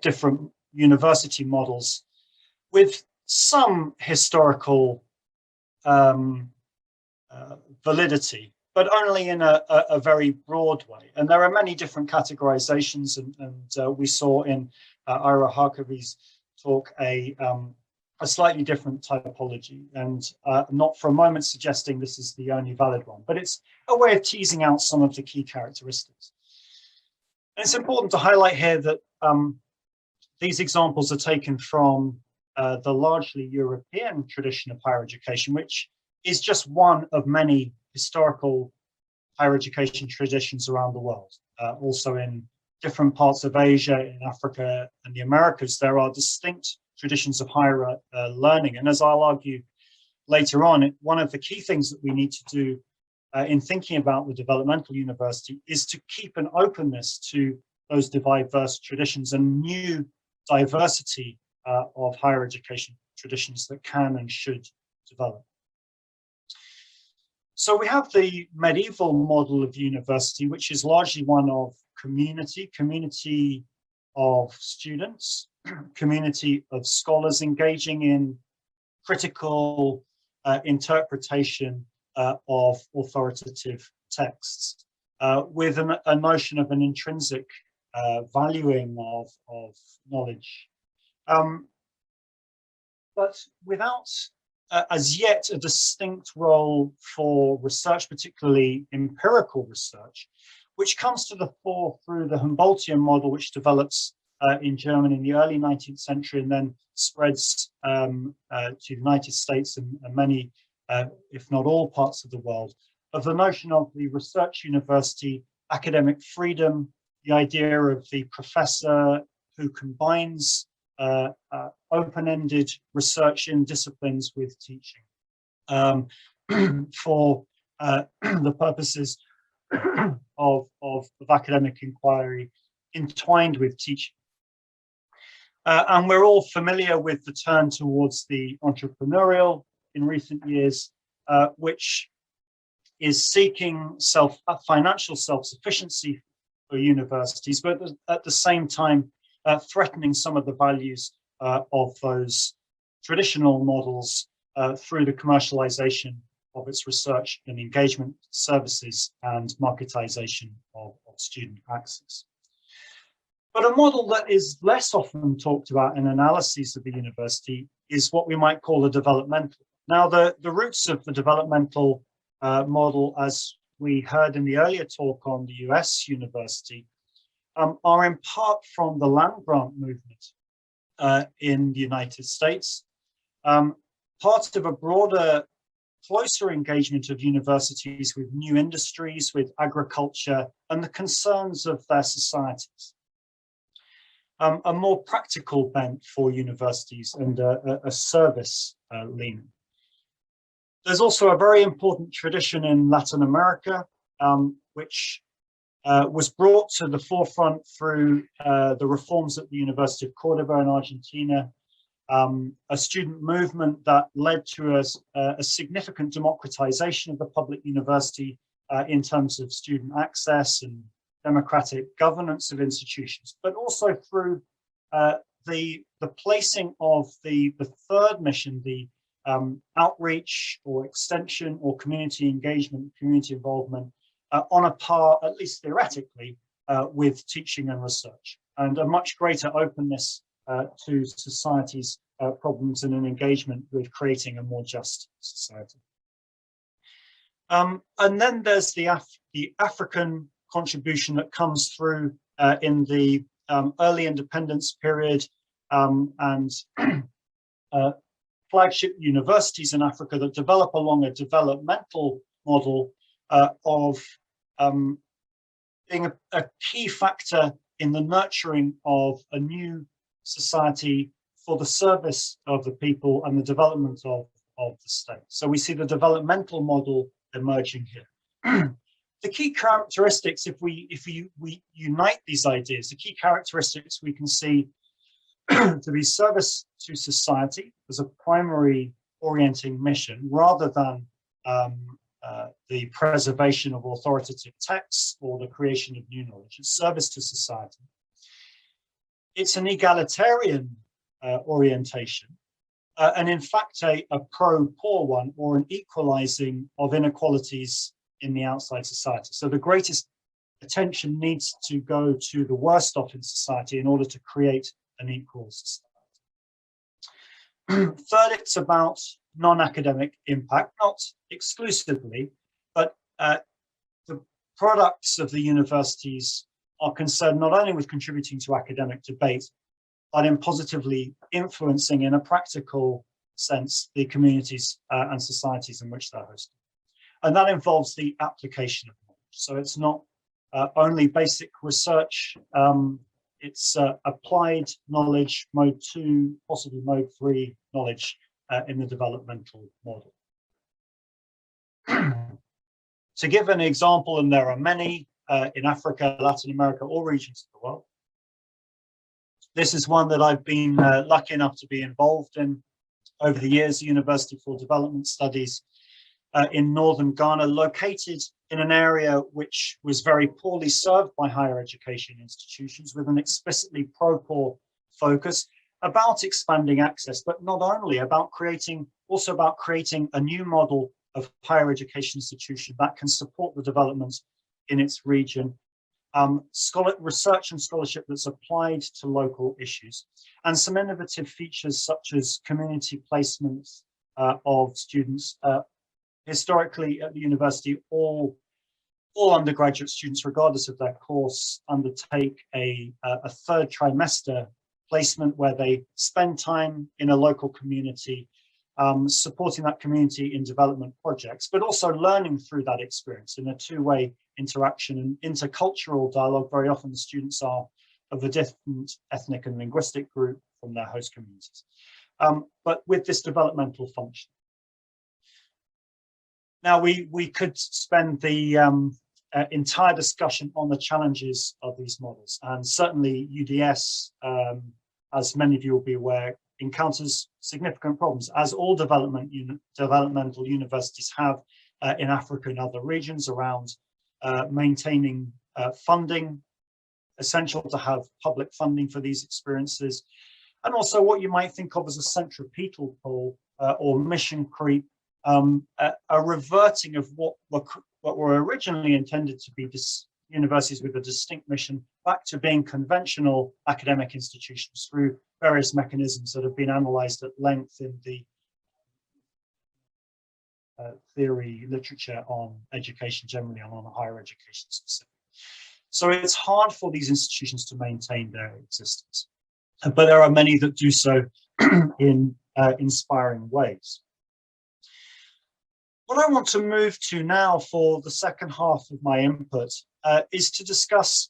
different university models with some historical validity, but only in a very broad way. And there are many different categorizations, and we saw in Ira Harkavy's talk a slightly different typology, and not for a moment suggesting this is the only valid one, but it's a way of teasing out some of the key characteristics. And it's important to highlight here that these examples are taken from the largely European tradition of higher education, which is just one of many historical higher education traditions around the world. Also in different parts of Asia, in Africa and the Americas, there are distinct traditions of higher learning. And as I'll argue later on, one of the key things that we need to do in thinking about the developmental university is to keep an openness to those diverse traditions and new diversity of higher education traditions that can and should develop. So we have the medieval model of university, which is largely one of community of students, community of scholars engaging in critical interpretation of authoritative texts, with a notion of an intrinsic valuing of knowledge. But without as yet a distinct role for research, particularly empirical research, which comes to the fore through the Humboldtian model, which develops in Germany in the early 19th century and then spreads to the United States and many, if not all parts of the world, of the notion of the research university, academic freedom, the idea of the professor who combines open-ended research in disciplines with teaching for the purposes of academic inquiry entwined with teaching. And we're all familiar with the turn towards the entrepreneurial in recent years, which is seeking financial self-sufficiency for universities, but at the same time threatening some of the values of those traditional models through the commercialization of its research and engagement services and marketization of student access. But a model that is less often talked about in analyses of the university is what we might call the developmental. Now, the roots of the developmental model, as we heard in the earlier talk on the US university, are in part from the land grant movement in the United States, part of a broader, closer engagement of universities with new industries, with agriculture, and the concerns of their societies. A more practical bent for universities and a service leaning. There's also a very important tradition in Latin America, which was brought to the forefront through the reforms at the University of Cordoba in Argentina, a student movement that led to a significant democratization of the public university in terms of student access and democratic governance of institutions, but also through the placing of the third mission, the outreach or extension or community engagement, community involvement, on a par, at least theoretically, with teaching and research, and a much greater openness to society's problems and an engagement with creating a more just society. And then there's the African contribution that comes through in the early independence period and flagship universities in Africa that develop along a developmental model of being a key factor in the nurturing of a new society for the service of the people and the development of the state. So we see the developmental model emerging here. The key characteristics, if we unite these ideas, the key characteristics we can see to be service to society as a primary orienting mission, rather than the preservation of authoritative texts or the creation of new knowledge. It's service to society. It's an egalitarian orientation, and in fact a pro-poor one, or an equalizing of inequalities in the outside society. So the greatest attention needs to go to the worst off in society in order to create an equal society. Third, it's about non-academic impact, not exclusively, but the products of the universities are concerned not only with contributing to academic debate, but in positively influencing in a practical sense the communities and societies in which they're hosted. And that involves the application of knowledge. So it's not only basic research, it's applied knowledge, mode 2, possibly mode 3 knowledge in the developmental model. To give an example, and there are many in Africa, Latin America, all regions of the world. This is one that I've been lucky enough to be involved in over the years, the University for Development Studies in northern Ghana, located in an area which was very poorly served by higher education institutions, with an explicitly pro-poor focus about expanding access, but not only about creating a new model of higher education institution that can support the development in its region, research and scholarship that's applied to local issues, and some innovative features such as community placements of students. Historically at the university, all undergraduate students, regardless of their course, undertake a third trimester placement where they spend time in a local community, supporting that community in development projects, but also learning through that experience in a two-way interaction and intercultural dialogue. Very often the students are of a different ethnic and linguistic group from their host communities, but with this developmental function. Now, we could spend the entire discussion on the challenges of these models, and certainly UDS, as many of you will be aware, encounters significant problems, as all developmental universities have in Africa and other regions, around maintaining funding, essential to have public funding for these experiences, and also what you might think of as a centripetal pull or mission creep, a reverting of what were originally intended to be universities with a distinct mission back to being conventional academic institutions through various mechanisms that have been analysed at length in the theory literature on education generally and on higher education specifically. So it's hard for these institutions to maintain their existence, but there are many that do so in inspiring ways. What I want to move to now for the second half of my input is to discuss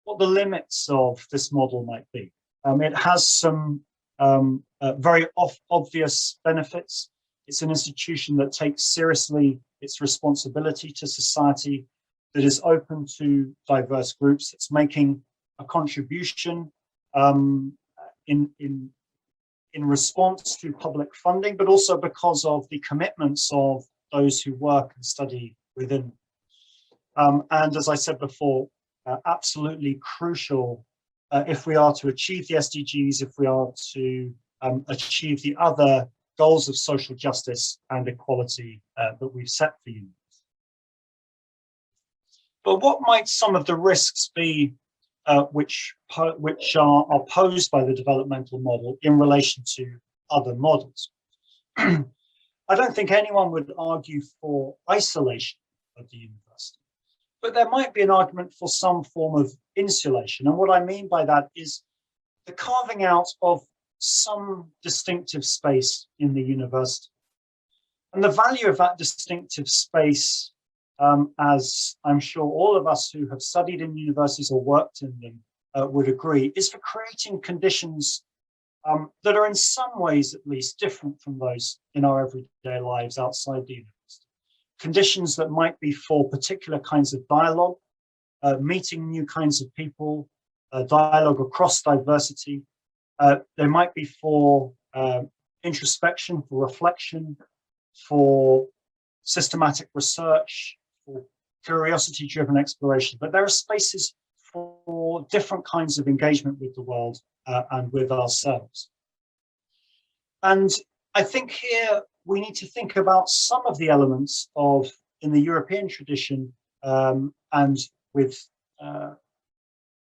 what the limits of this model might be. It has some very obvious benefits. It's an institution that takes seriously its responsibility to society, that is open to diverse groups, that's making a contribution in response to public funding, but also because of the commitments of those who work and study within. And as I said before, absolutely crucial if we are to achieve the SDGs, if we are to achieve the other goals of social justice and equality that we've set for you. But what might some of the risks be which are posed by the developmental model in relation to other models? I don't think anyone would argue for isolation of the university, but there might be an argument for some form of insulation. And what I mean by that is the carving out of some distinctive space in the university. And the value of that distinctive space, as I'm sure all of us who have studied in universities or worked in them would agree, is for creating conditions that are in some ways at least different from those in our everyday lives outside the university. Conditions that might be for particular kinds of dialogue, meeting new kinds of people, dialogue across diversity. They might be for introspection, for reflection, for systematic research, for curiosity-driven exploration. But there are spaces for different kinds of engagement with the world and with ourselves. And I think here we need to think about some of the elements of, in the European tradition, and with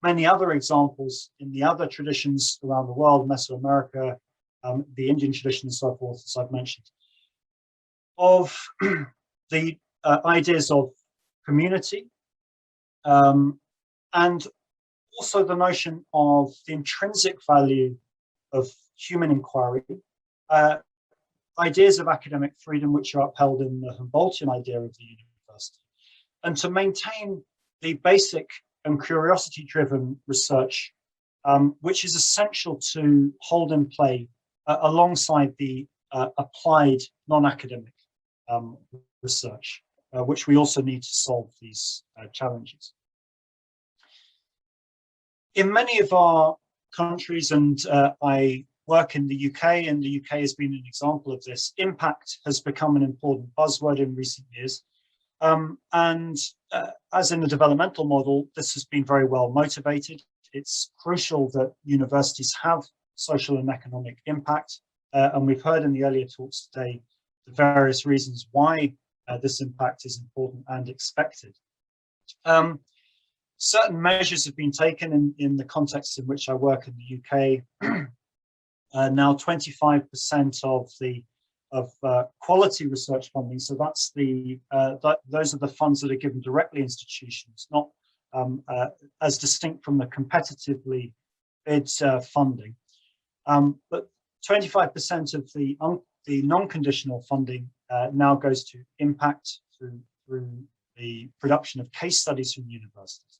many other examples in the other traditions around the world, Mesoamerica, the Indian tradition and so forth, as I've mentioned, of the ideas of community, and also the notion of the intrinsic value of human inquiry, ideas of academic freedom which are upheld in the Humboldtian idea of the university, and to maintain the basic and curiosity-driven research, which is essential to hold in play alongside the applied non-academic research, which we also need to solve these challenges. In many of our countries, and I work in the UK, and the UK has been an example of this, impact has become an important buzzword in recent years. As in the developmental model, this has been very well motivated. It's crucial that universities have social and economic impact. And we've heard in the earlier talks today the various reasons why this impact is important and expected. Certain measures have been taken in the context in which I work in the UK. Now 25% of quality research funding, so that's the those are the funds that are given directly to institutions, not as distinct from the competitively bid funding. But 25% of the non-conditional funding now goes to impact through the production of case studies from universities.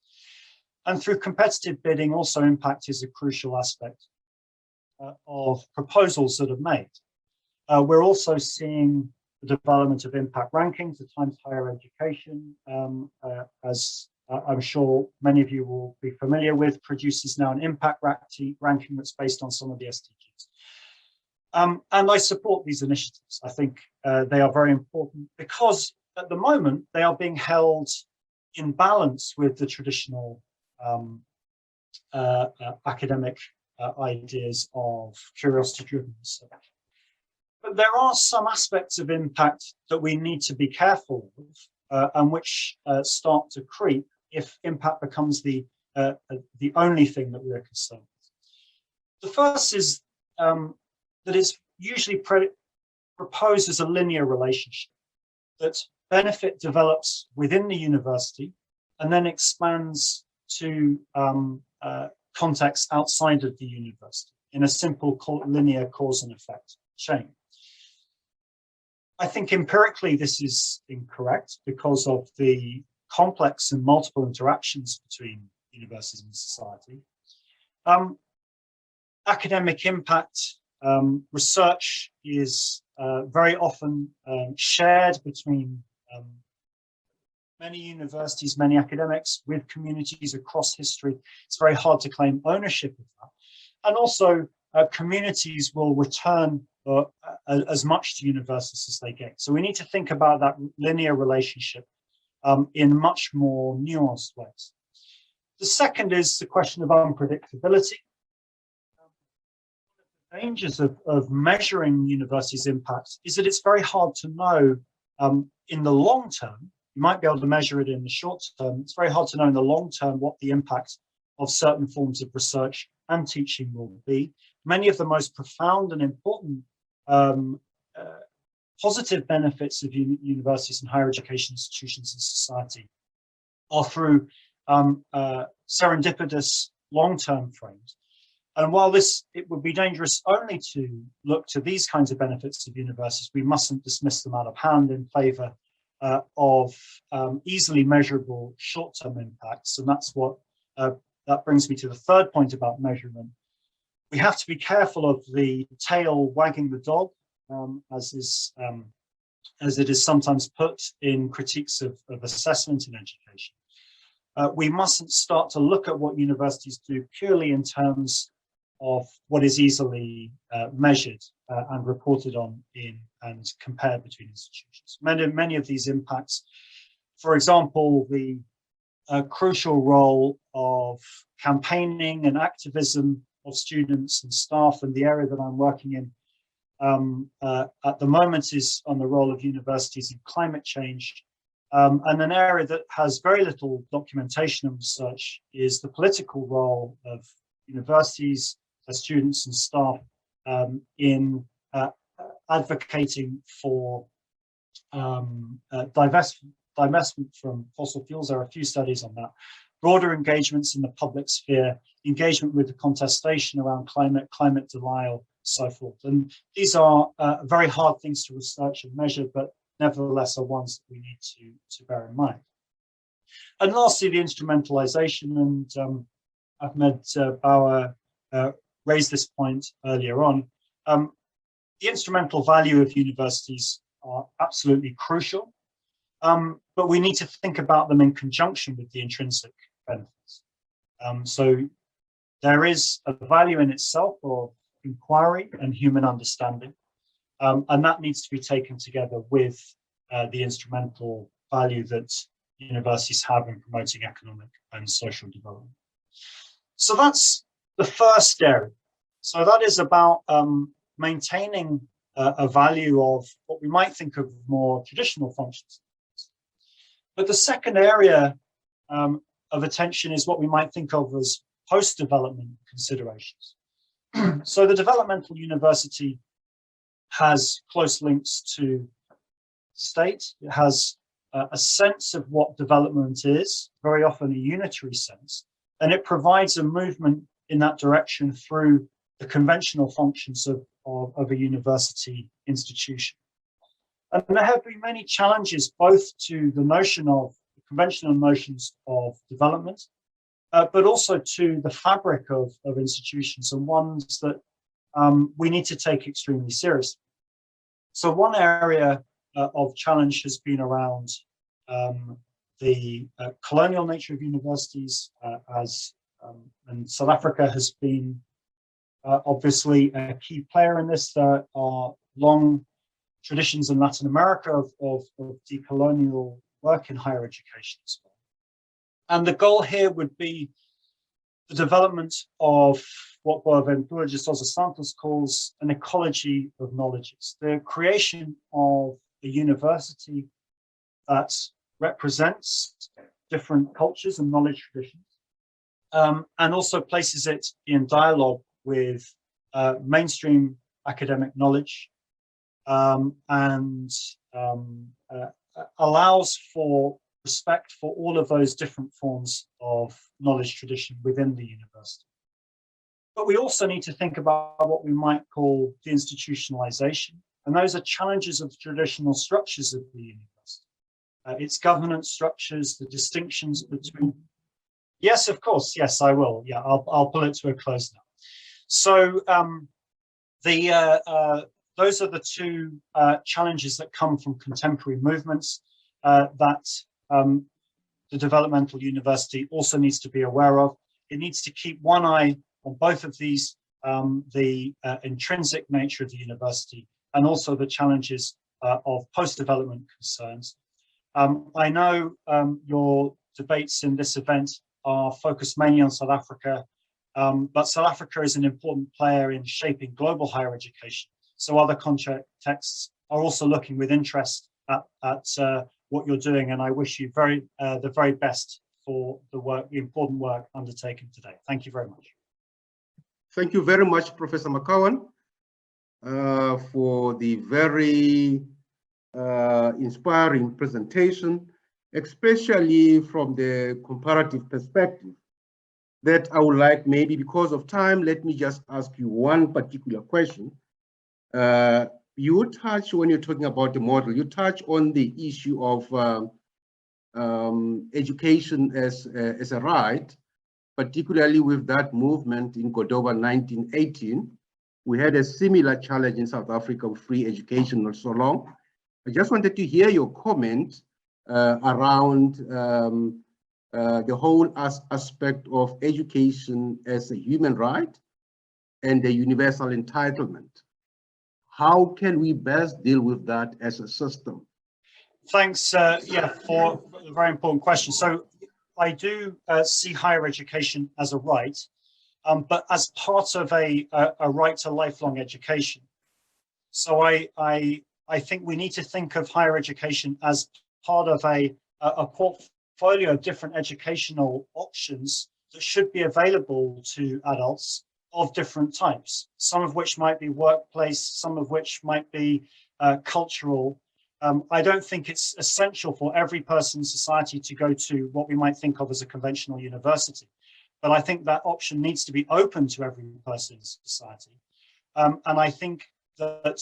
And through competitive bidding, also impact is a crucial aspect of proposals that are made. We're also seeing the development of impact rankings. The Times Higher Education, as I'm sure many of you will be familiar with, produces now an impact ranking that's based on some of the SDGs. And I support these initiatives. I think they are very important because at the moment they are being held in balance with the traditional academic ideas of curiosity-driven research. But there are some aspects of impact that we need to be careful of, and which start to creep if impact becomes the only thing that we're concerned with. The first is that it's usually proposed as a linear relationship, that benefit develops within the university and then expands to contexts outside of the university in a simple linear cause and effect chain. I think empirically this is incorrect because of the complex and multiple interactions between universities and society. Academic impact research is very often shared between many universities, many academics, with communities across history. It's very hard to claim ownership of that. And also communities will return as much to universities as they get. So we need to think about that linear relationship in much more nuanced ways. The second is the question of unpredictability. The dangers of measuring universities' impact is that it's very hard to know in the long term. You might be able to measure it in the short term. It's very hard to know in the long term what the impact of certain forms of research and teaching will be. Many of the most profound and important positive benefits of universities and higher education institutions in society are through serendipitous long-term frames. And while it would be dangerous only to look to these kinds of benefits of universities, we mustn't dismiss them out of hand in favour of easily measurable short-term impacts. And that's what that brings me to the third point about measurement. We have to be careful of the tail wagging the dog, as it is sometimes put in critiques of assessment in education. We mustn't start to look at what universities do purely in terms of what is easily measured and reported on and compared between institutions. Many of these impacts, for example, the crucial role of campaigning and activism of students and staff, and the area that I'm working in at the moment is on the role of universities in climate change. And an area that has very little documentation and research is the political role of universities, students and staff in advocating for divestment from fossil fuels. There are a few studies on that. Broader engagements in the public sphere, engagement with the contestation around climate denial, so forth. And these are very hard things to research and measure, but nevertheless are ones that we need to bear in mind. And lastly, the instrumentalization, and Ahmed Bawa raised this point earlier on. The instrumental value of universities are absolutely crucial, but we need to think about them in conjunction with the intrinsic benefits. So there is a value in itself of inquiry and human understanding, and that needs to be taken together with the instrumental value that universities have in promoting economic and social development. So that's the first area. So that is about maintaining a value of what we might think of more traditional functions. But the second area of attention is what we might think of as post-development considerations. So the developmental university has close links to state. It has a sense of what development is, very often a unitary sense, and it provides a movement in that direction through the conventional functions of a university institution. And there have been many challenges both to the notion of the conventional notions of development, but also to the fabric of institutions, and ones that we need to take extremely seriously. So one area of challenge has been around the colonial nature of universities, and South Africa has been obviously a key player in this. There are long traditions in Latin America of decolonial work in higher education as well. And the goal here would be the development of what Boaventura de Sousa Santos calls an ecology of knowledges, the creation of a university that represents different cultures and knowledge traditions, and also places it in dialogue with mainstream academic knowledge, and allows for respect for all of those different forms of knowledge tradition within the university. But we also need to think about what we might call deinstitutionalization, and those are challenges of the traditional structures of the university. Its governance structures, the distinctions between. Yes, of course. Yes, I will. Yeah, I'll pull it to a close now. So those are the two challenges that come from contemporary movements that the developmental university also needs to be aware of. It needs to keep one eye on both of these, the intrinsic nature of the university and also the challenges of post-development concerns. I know your debates in this event are focused mainly on South Africa, but South Africa is an important player in shaping global higher education. So other contexts are also looking with interest at what you're doing, and I wish you the very best for the important work undertaken today. Thank you very much. Thank you very much, Professor McCowan, for the very inspiring presentation, especially from the comparative perspective that I would like, maybe because of time, let me just ask you one particular question. You touch, when you're talking about the model, you touch on the issue of education as a right, particularly with that movement in Cordoba 1918. We had a similar challenge in South Africa with free education not so long. I just wanted to hear your comment around the whole aspect of education as a human right and the universal entitlement. How can we best deal with that as a system? Thanks, yeah, for a very important question. So I do see higher education as a right, but as part of a right to lifelong education. So I think we need to think of higher education as part of a portfolio of different educational options that should be available to adults of different types, some of which might be workplace, some of which might be cultural. I don't think it's essential for every person in society to go to what we might think of as a conventional university. But I think that option needs to be open to every person in society. And I think that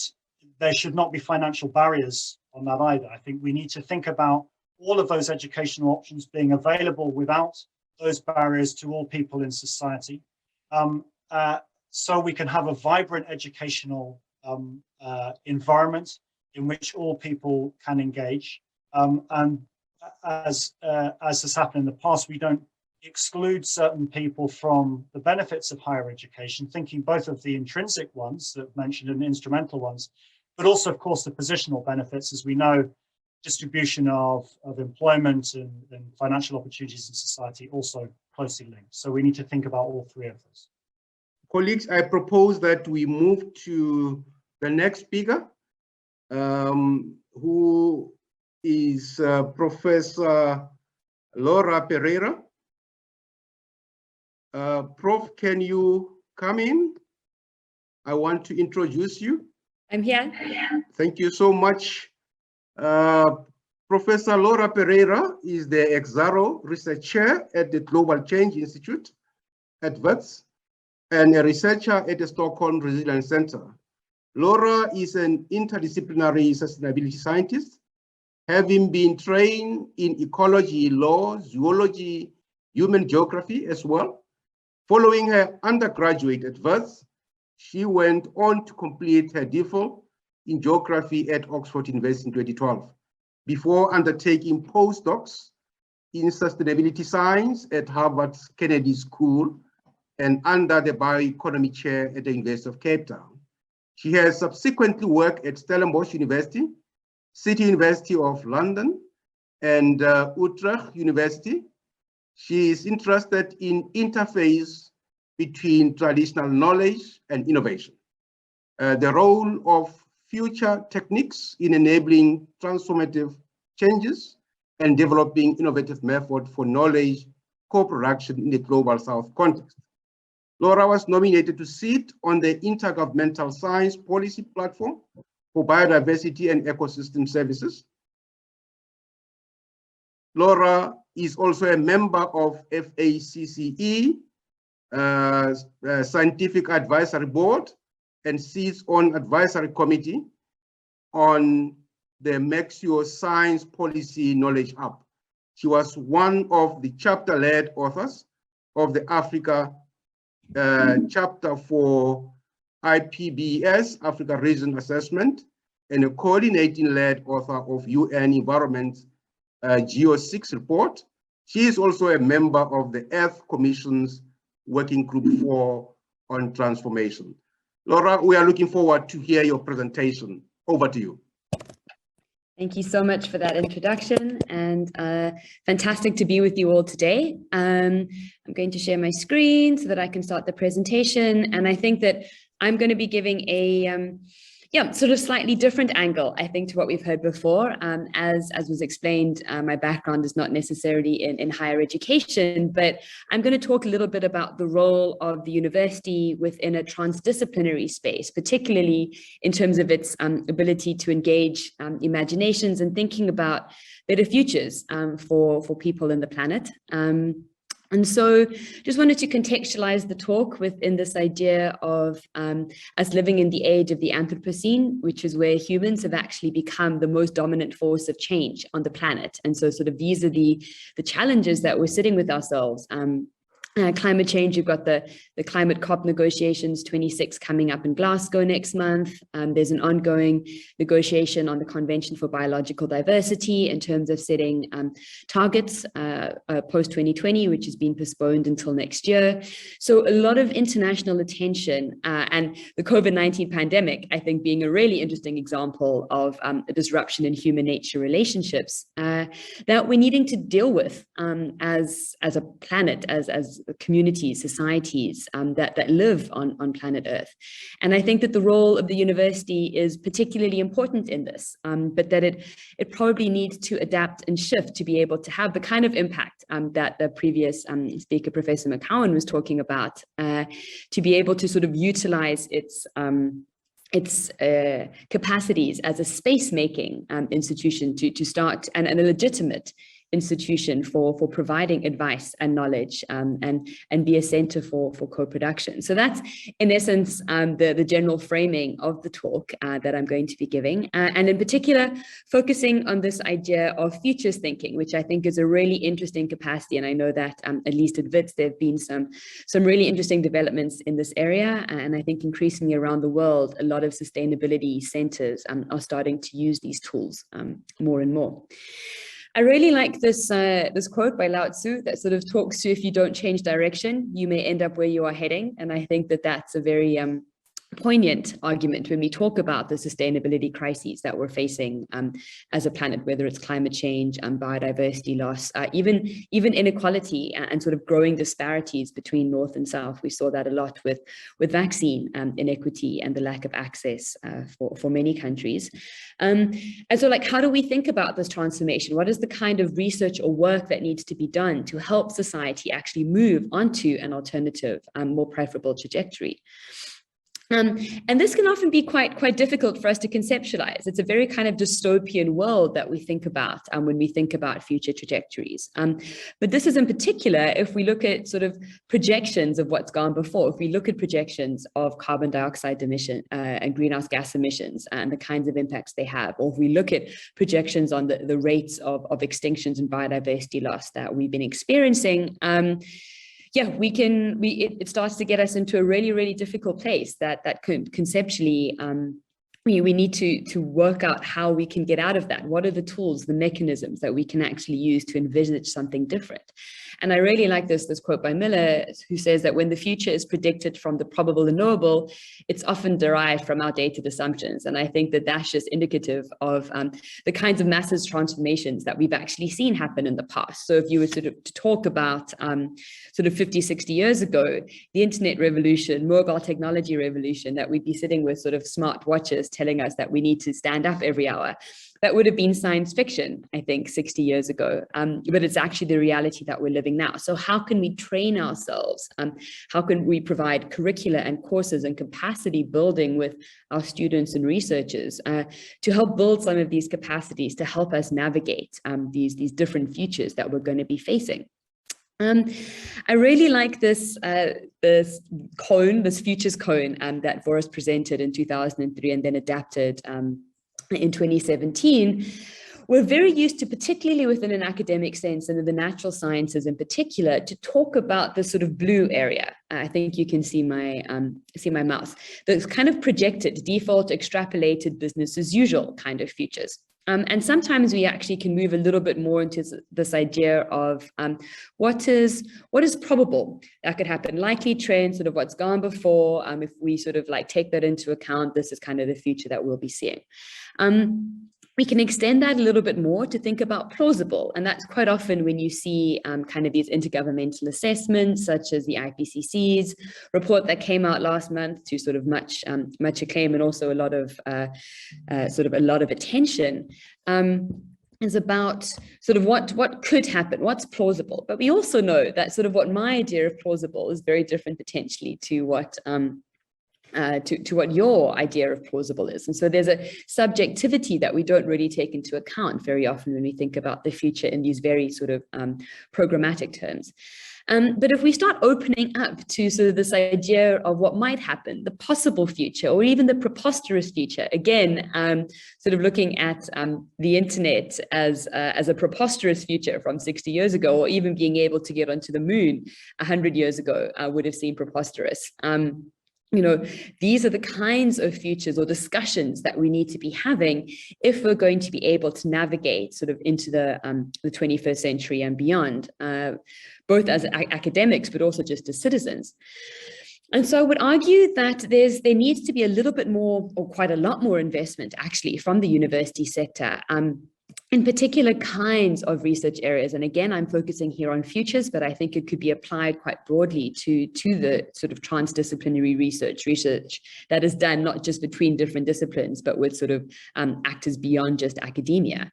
there should not be financial barriers on that either. I think we need to think about all of those educational options being available without those barriers to all people in society. So we can have a vibrant educational environment in which all people can engage. And as has happened in the past, we don't exclude certain people from the benefits of higher education, thinking both of the intrinsic ones that I've mentioned and the instrumental ones, but also, of course, the positional benefits. As we know, distribution of employment and financial opportunities in society also closely linked. So we need to think about all three of those. Colleagues, I propose that we move to the next speaker, who is Professor Laura Pereira. Prof, can you come in? I want to introduce you. I'm here. Thank you so much. Professor Laura Pereira is the Exaro Research Chair at the Global Change Institute at Wits and a researcher at the Stockholm Resilience Center. Laura is an interdisciplinary sustainability scientist, having been trained in ecology, law, zoology, human geography as well. Following her undergraduate at Wits, she went on to complete her DPhil in geography at Oxford University in 2012, before undertaking postdocs in sustainability science at Harvard's Kennedy School and under the bioeconomy chair at the University of Cape Town. She has subsequently worked at Stellenbosch University, City University of London, and Utrecht University. She is interested in interface between traditional knowledge and innovation, the role of future techniques in enabling transformative changes and developing innovative methods for knowledge co-production in the Global South context. Laura was nominated to sit on the Intergovernmental Science Policy Platform for Biodiversity and Ecosystem Services. Laura is also a member of FACCE, Scientific Advisory Board, and sits on advisory committee on the Maxio Science Policy Knowledge Hub. She was one of the chapter-led authors of the Africa chapter for IPBES, Africa Region Assessment, and a coordinating lead author of UN Environment Geo6 report. She is also a member of the Earth Commission's Working Group 4 on Transformation. Laura, we are looking forward to hear your presentation. Over to you. Thank you so much for that introduction, and fantastic to be with you all today. I'm going to share my screen so that I can start the presentation, and I think that I'm going to be giving a sort of slightly different angle, I think, to what we've heard before. As was explained, my background is not necessarily in higher education, but I'm going to talk a little bit about the role of the university within a transdisciplinary space, particularly in terms of its ability to engage imaginations and thinking about better futures for people in the planet. And so just wanted to contextualize the talk within this idea of us living in the age of the Anthropocene, which is where humans have actually become the most dominant force of change on the planet. And so sort of these are the challenges that we're sitting with ourselves. Climate change, you've got the climate COP negotiations 26 coming up in Glasgow next month. There's an ongoing negotiation on the Convention for Biological Diversity in terms of setting targets post 2020, which has been postponed until next year. So a lot of international attention, and the COVID-19 pandemic, I think, being a really interesting example of a disruption in human nature relationships that we're needing to deal with as a planet, as communities, societies that live on planet Earth. And I think that the role of the university is particularly important in this, but that it probably needs to adapt and shift to be able to have the kind of impact that the previous speaker, Professor McCowan, was talking about, to be able to sort of utilize its capacities as a space-making institution to start, and a legitimate institution for providing advice and knowledge and be a center for co-production. So that's in essence the general framing of the talk that I'm going to be giving, and in particular focusing on this idea of futures thinking, which I think is a really interesting capacity. And I know that at least at WITS there have been some really interesting developments in this area, and I think increasingly around the world a lot of sustainability centers are starting to use these tools more and more. I really like this quote by Lao Tzu that sort of talks to, if you don't change direction, you may end up where you are heading. And I think that that's a very poignant argument when we talk about the sustainability crises that we're facing as a planet, whether it's climate change and biodiversity loss, even inequality and sort of growing disparities between North and South. We saw that a lot with vaccine inequity and the lack of access for many countries. And so like, how do we think about this transformation? What is the kind of research or work that needs to be done to help society actually move onto an alternative, more preferable trajectory? And this can often be quite difficult for us to conceptualize. It's a very kind of dystopian world that we think about when we think about future trajectories. But this is in particular, if we look at sort of projections of what's gone before, if we look at projections of carbon dioxide emission and greenhouse gas emissions and the kinds of impacts they have, or if we look at projections on the rates of extinctions and biodiversity loss that we've been experiencing, yeah, it starts to get us into a really, really difficult place that could conceptually, we need to work out how we can get out of that. What are the tools, the mechanisms that we can actually use to envisage something different? And I really like this quote by Miller, who says that when the future is predicted from the probable and knowable, it's often derived from outdated assumptions. And I think that that's just indicative of the kinds of massive transformations that we've actually seen happen in the past. So if you were sort of to talk about sort of 50, 60 years ago, the internet revolution, mobile technology revolution, that we'd be sitting with sort of smart watches telling us that we need to stand up every hour. That would have been science fiction, I think, 60 years ago, but it's actually the reality that we're living now. So how can we train ourselves? How can we provide curricula and courses and capacity building with our students and researchers to help build some of these capacities to help us navigate these different futures that we're going to be facing? I really like this futures cone that Boris presented in 2003 and then adapted in 2017. We're very used to, particularly within an academic sense and in the natural sciences in particular, to talk about the sort of blue area. I think you can see my mouse. Those kind of projected, default, extrapolated, business as usual kind of futures. And sometimes we actually can move a little bit more into this idea of what is probable that could happen, likely trend, sort of what's gone before. If we sort of like take that into account, this is kind of the future that we'll be seeing. We can extend that a little bit more to think about plausible. And that's quite often when you see kind of these intergovernmental assessments, such as the IPCC's report that came out last month to sort of much acclaim and also a lot of attention. Is about sort of what could happen, what's plausible. But we also know that sort of what my idea of plausible is very different potentially to what what your idea of plausible is. And so there's a subjectivity that we don't really take into account very often when we think about the future in these very sort of programmatic terms. But if we start opening up to sort of this idea of what might happen, the possible future, or even the preposterous future, again, sort of looking at the internet as a preposterous future from 60 years ago, or even being able to get onto the moon 100 years ago would have seemed preposterous. You know, these are the kinds of futures or discussions that we need to be having if we're going to be able to navigate sort of into the 21st century and beyond, both as academics, but also just as citizens. And so I would argue that there needs to be a little bit more, or quite a lot more investment actually from the university sector, in particular kinds of research areas. And again, I'm focusing here on futures, but I think it could be applied quite broadly to the sort of transdisciplinary research that is done not just between different disciplines, but with sort of actors beyond just academia.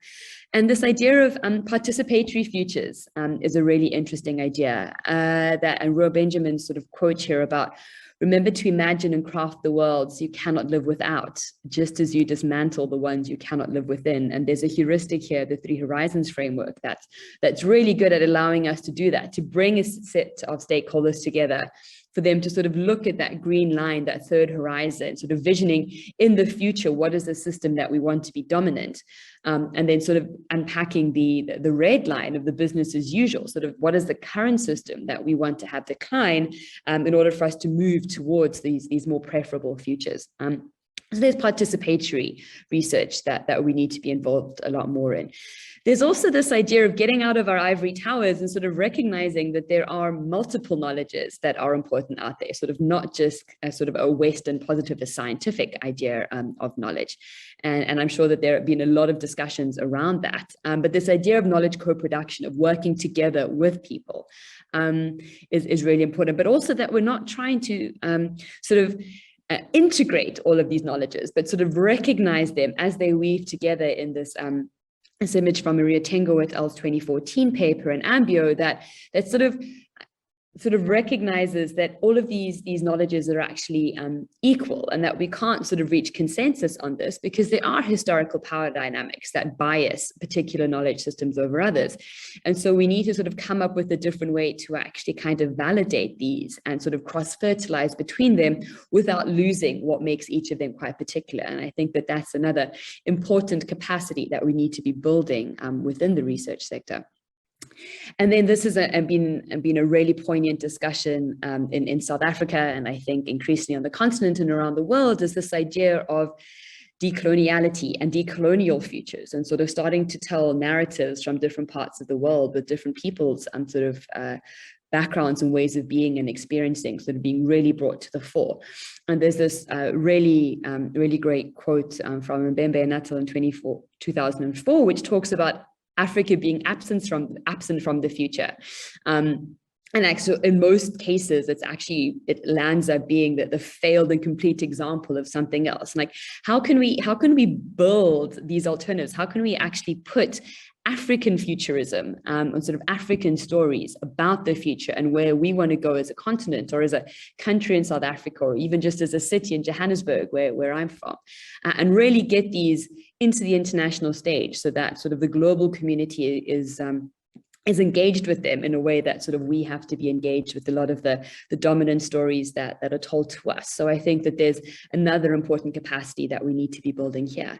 And this idea of participatory futures is a really interesting idea and Roy Benjamin's sort of quote here about, remember to imagine and craft the worlds you cannot live without, just as you dismantle the ones you cannot live within. And there's a heuristic here, the Three Horizons framework, that's really good at allowing us to do that, to bring a set of stakeholders together, for them to sort of look at that green line, that third horizon, sort of visioning in the future, what is the system that we want to be dominant? And then sort of unpacking the red line of the business as usual, sort of what is the current system that we want to have decline in order for us to move towards these more preferable futures. So there's participatory research that we need to be involved a lot more in. There's also this idea of getting out of our ivory towers and sort of recognizing that there are multiple knowledges that are important out there, sort of not just a sort of a Western positivist scientific idea of knowledge. And I'm sure that there have been a lot of discussions around that. But this idea of knowledge co-production, of working together with people is really important, but also that we're not trying to sort of integrate all of these knowledges, but sort of recognize them as they weave together in this image from Maria Tengo et al.'s 2014 paper in Ambio that sort of recognizes that all of these knowledges are actually equal, and that we can't sort of reach consensus on this because there are historical power dynamics that bias particular knowledge systems over others. And so we need to sort of come up with a different way to actually kind of validate these and sort of cross-fertilize between them without losing what makes each of them quite particular. And I think that that's another important capacity that we need to be building within the research sector. And then this has been a really poignant discussion in South Africa, and I think increasingly on the continent and around the world, is this idea of decoloniality and decolonial futures, and sort of starting to tell narratives from different parts of the world with different people's sort of backgrounds and ways of being and experiencing sort of being really brought to the fore. And there's this really great quote from Mbembe Natal in 2004, which talks about Africa being absent from the future. And actually, in most cases, it lands up being the failed and complete example of something else. Like, how can we build these alternatives? How can we actually put African futurism and sort of African stories about the future and where we want to go as a continent or as a country in South Africa, or even just as a city in Johannesburg, where I'm from, and really get these into the international stage so that sort of the global community is engaged with them in a way that sort of we have to be engaged with a lot of the dominant stories that are told to us. So I think that there's another important capacity that we need to be building here.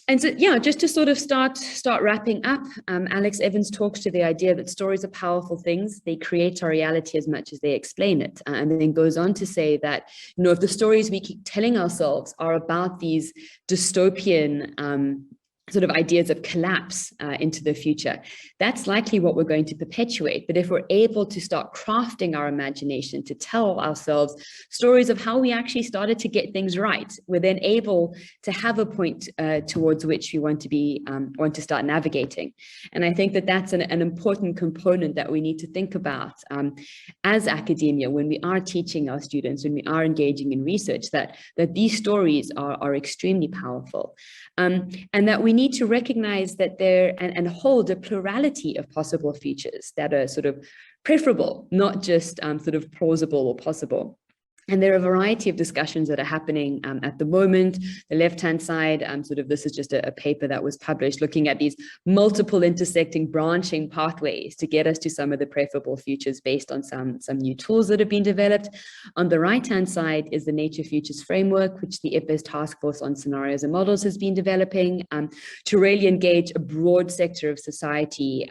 And so, yeah, just to sort of start wrapping up, Alex Evans talks to the idea that stories are powerful things. They create our reality as much as they explain it. And then goes on to say that, you know, if the stories we keep telling ourselves are about these dystopian sort of ideas of collapse into the future, that's likely what we're going to perpetuate. But if we're able to start crafting our imagination to tell ourselves stories of how we actually started to get things right, we're then able to have a point towards which we want to start navigating. And I think that that's an important component that we need to think about as academia when we are teaching our students, when we are engaging in research, that these stories are extremely powerful. And that we need to recognize that there and hold a plurality of possible futures that are sort of preferable, not just sort of plausible or possible. And there are a variety of discussions that are happening at the moment. The left-hand side, this is just a paper that was published looking at these multiple intersecting branching pathways to get us to some of the preferable futures based on some new tools that have been developed. On the right-hand side is the Nature Futures Framework, which the IPES Task Force on Scenarios and Models has been developing to really engage a broad sector of society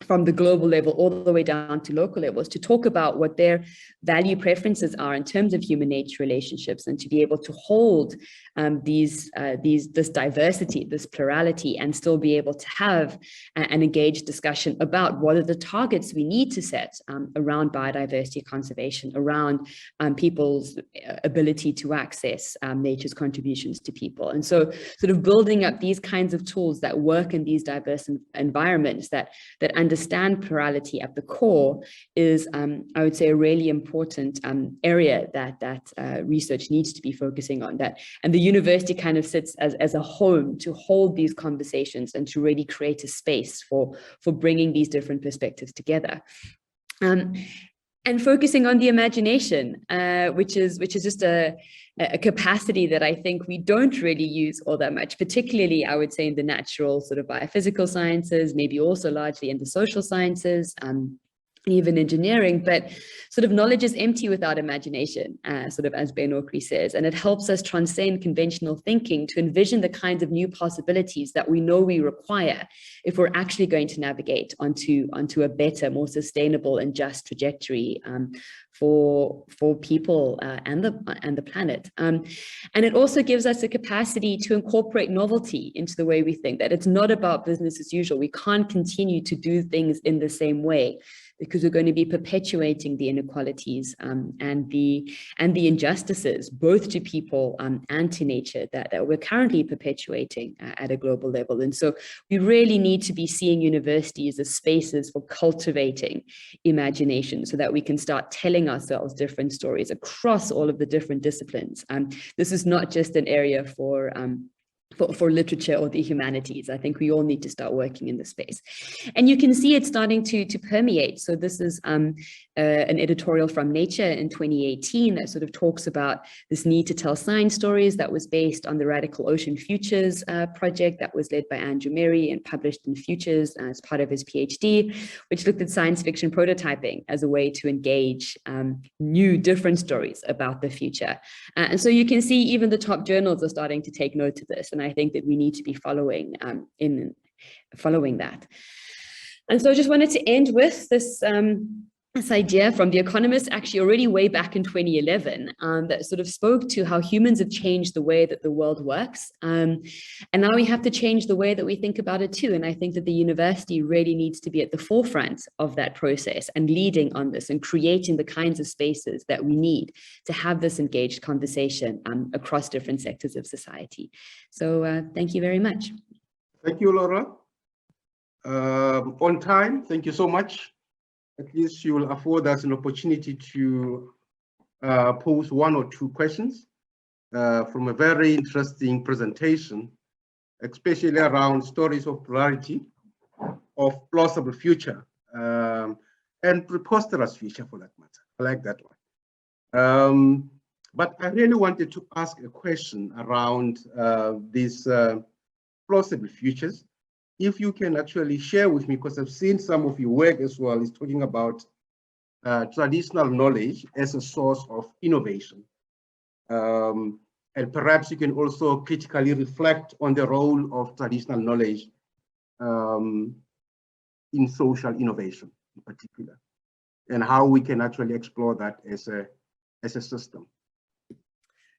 from the global level all the way down to local levels to talk about what their value preferences are in terms of human nature relationships, and to be able to hold this diversity, this plurality, and still be able to have an engaged discussion about what are the targets we need to set around biodiversity conservation, around people's ability to access nature's contributions to people. And so sort of building up these kinds of tools that work in these diverse environments that understand plurality at the core is, I would say, a really important area that research needs to be focusing on. And the university kind of sits as a home to hold these conversations and to really create a space for bringing these different perspectives together. And focusing on the imagination, which is just a capacity that I think we don't really use all that much, particularly I would say in the natural sort of biophysical sciences, maybe also largely in the social sciences, even engineering, but sort of knowledge is empty without imagination, sort of as Ben Okri says, and it helps us transcend conventional thinking to envision the kinds of new possibilities that we know we require if we're actually going to navigate onto a better, more sustainable and just trajectory for people and the planet. And it also gives us a capacity to incorporate novelty into the way we think, that it's not about business as usual. We can't continue to do things in the same way, because we're going to be perpetuating the inequalities and the injustices, both to people and to nature, that we're currently perpetuating at a global level. And so we really need to be seeing universities as spaces for cultivating imagination, so that we can start telling ourselves different stories across all of the different disciplines. This is not just an area for literature or the humanities. I think we all need to start working in this space. And you can see it starting to permeate. So this is an editorial from Nature in 2018 that sort of talks about this need to tell science stories, that was based on the Radical Ocean Futures project that was led by Andrew Merry and published in Futures as part of his PhD, which looked at science fiction prototyping as a way to engage new, different stories about the future. And so you can see even the top journals are starting to take note of this. And I think that we need to be following that. And so I just wanted to end with this idea from The Economist, actually already way back in 2011, that sort of spoke to how humans have changed the way that the world works. And now we have to change the way that we think about it too. And I think that the university really needs to be at the forefront of that process and leading on this and creating the kinds of spaces that we need to have this engaged conversation across different sectors of society. So thank you very much. Thank you, Laura. On time, thank you so much. At least you will afford us an opportunity to pose one or two questions from a very interesting presentation, especially around stories of plurality, of plausible future, and preposterous future for that matter. I like that one. But I really wanted to ask a question around these plausible futures. If you can actually share with me, because I've seen some of your work as well, is talking about traditional knowledge as a source of innovation. And perhaps you can also critically reflect on the role of traditional knowledge in social innovation in particular, and how we can actually explore that as a system.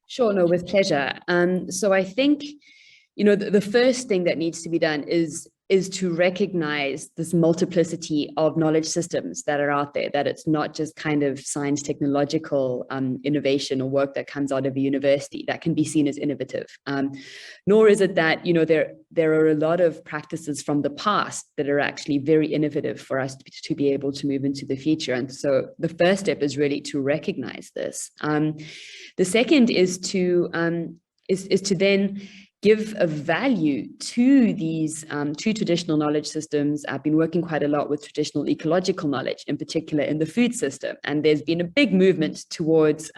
Sure, no, with pleasure. So I think, the first thing that needs to be done is to recognize this multiplicity of knowledge systems that are out there, that it's not just kind of science technological innovation or work that comes out of a university that can be seen as innovative. Nor is it that, there are a lot of practices from the past that are actually very innovative for us to be able to move into the future. And so the first step is really to recognize this. The second is to then give a value to these to traditional knowledge systems. I've been working quite a lot with traditional ecological knowledge, in particular in the food system. And there's been a big movement towards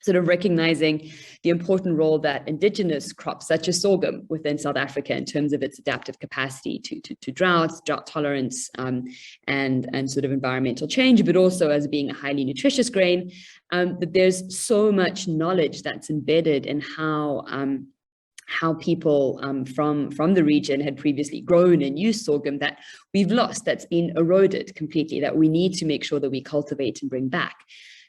sort of recognizing the important role that indigenous crops such as sorghum within South Africa in terms of its adaptive capacity to drought tolerance, and sort of environmental change, but also as being a highly nutritious grain. But there's so much knowledge that's embedded in how people from the region had previously grown and used sorghum that we've lost, that's been eroded completely, that we need to make sure that we cultivate and bring back.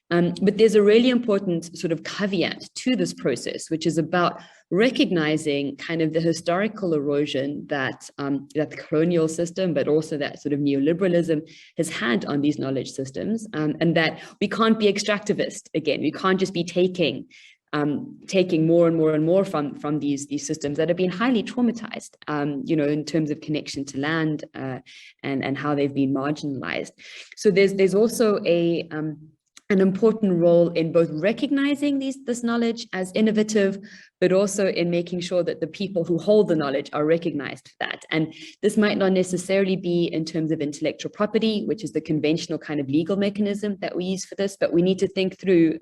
But there's a really important sort of caveat to this process, which is about recognizing kind of the historical erosion that that the colonial system, but also that sort of neoliberalism has had on these knowledge systems, and that we can't be extractivist again. We can't just be taking more and more and more from these systems that have been highly traumatized, you know, in terms of connection to land and how they've been marginalized. So there's also an important role in both recognizing this knowledge as innovative, but also in making sure that the people who hold the knowledge are recognized for that. And this might not necessarily be in terms of intellectual property, which is the conventional kind of legal mechanism that we use for this, but we need to think through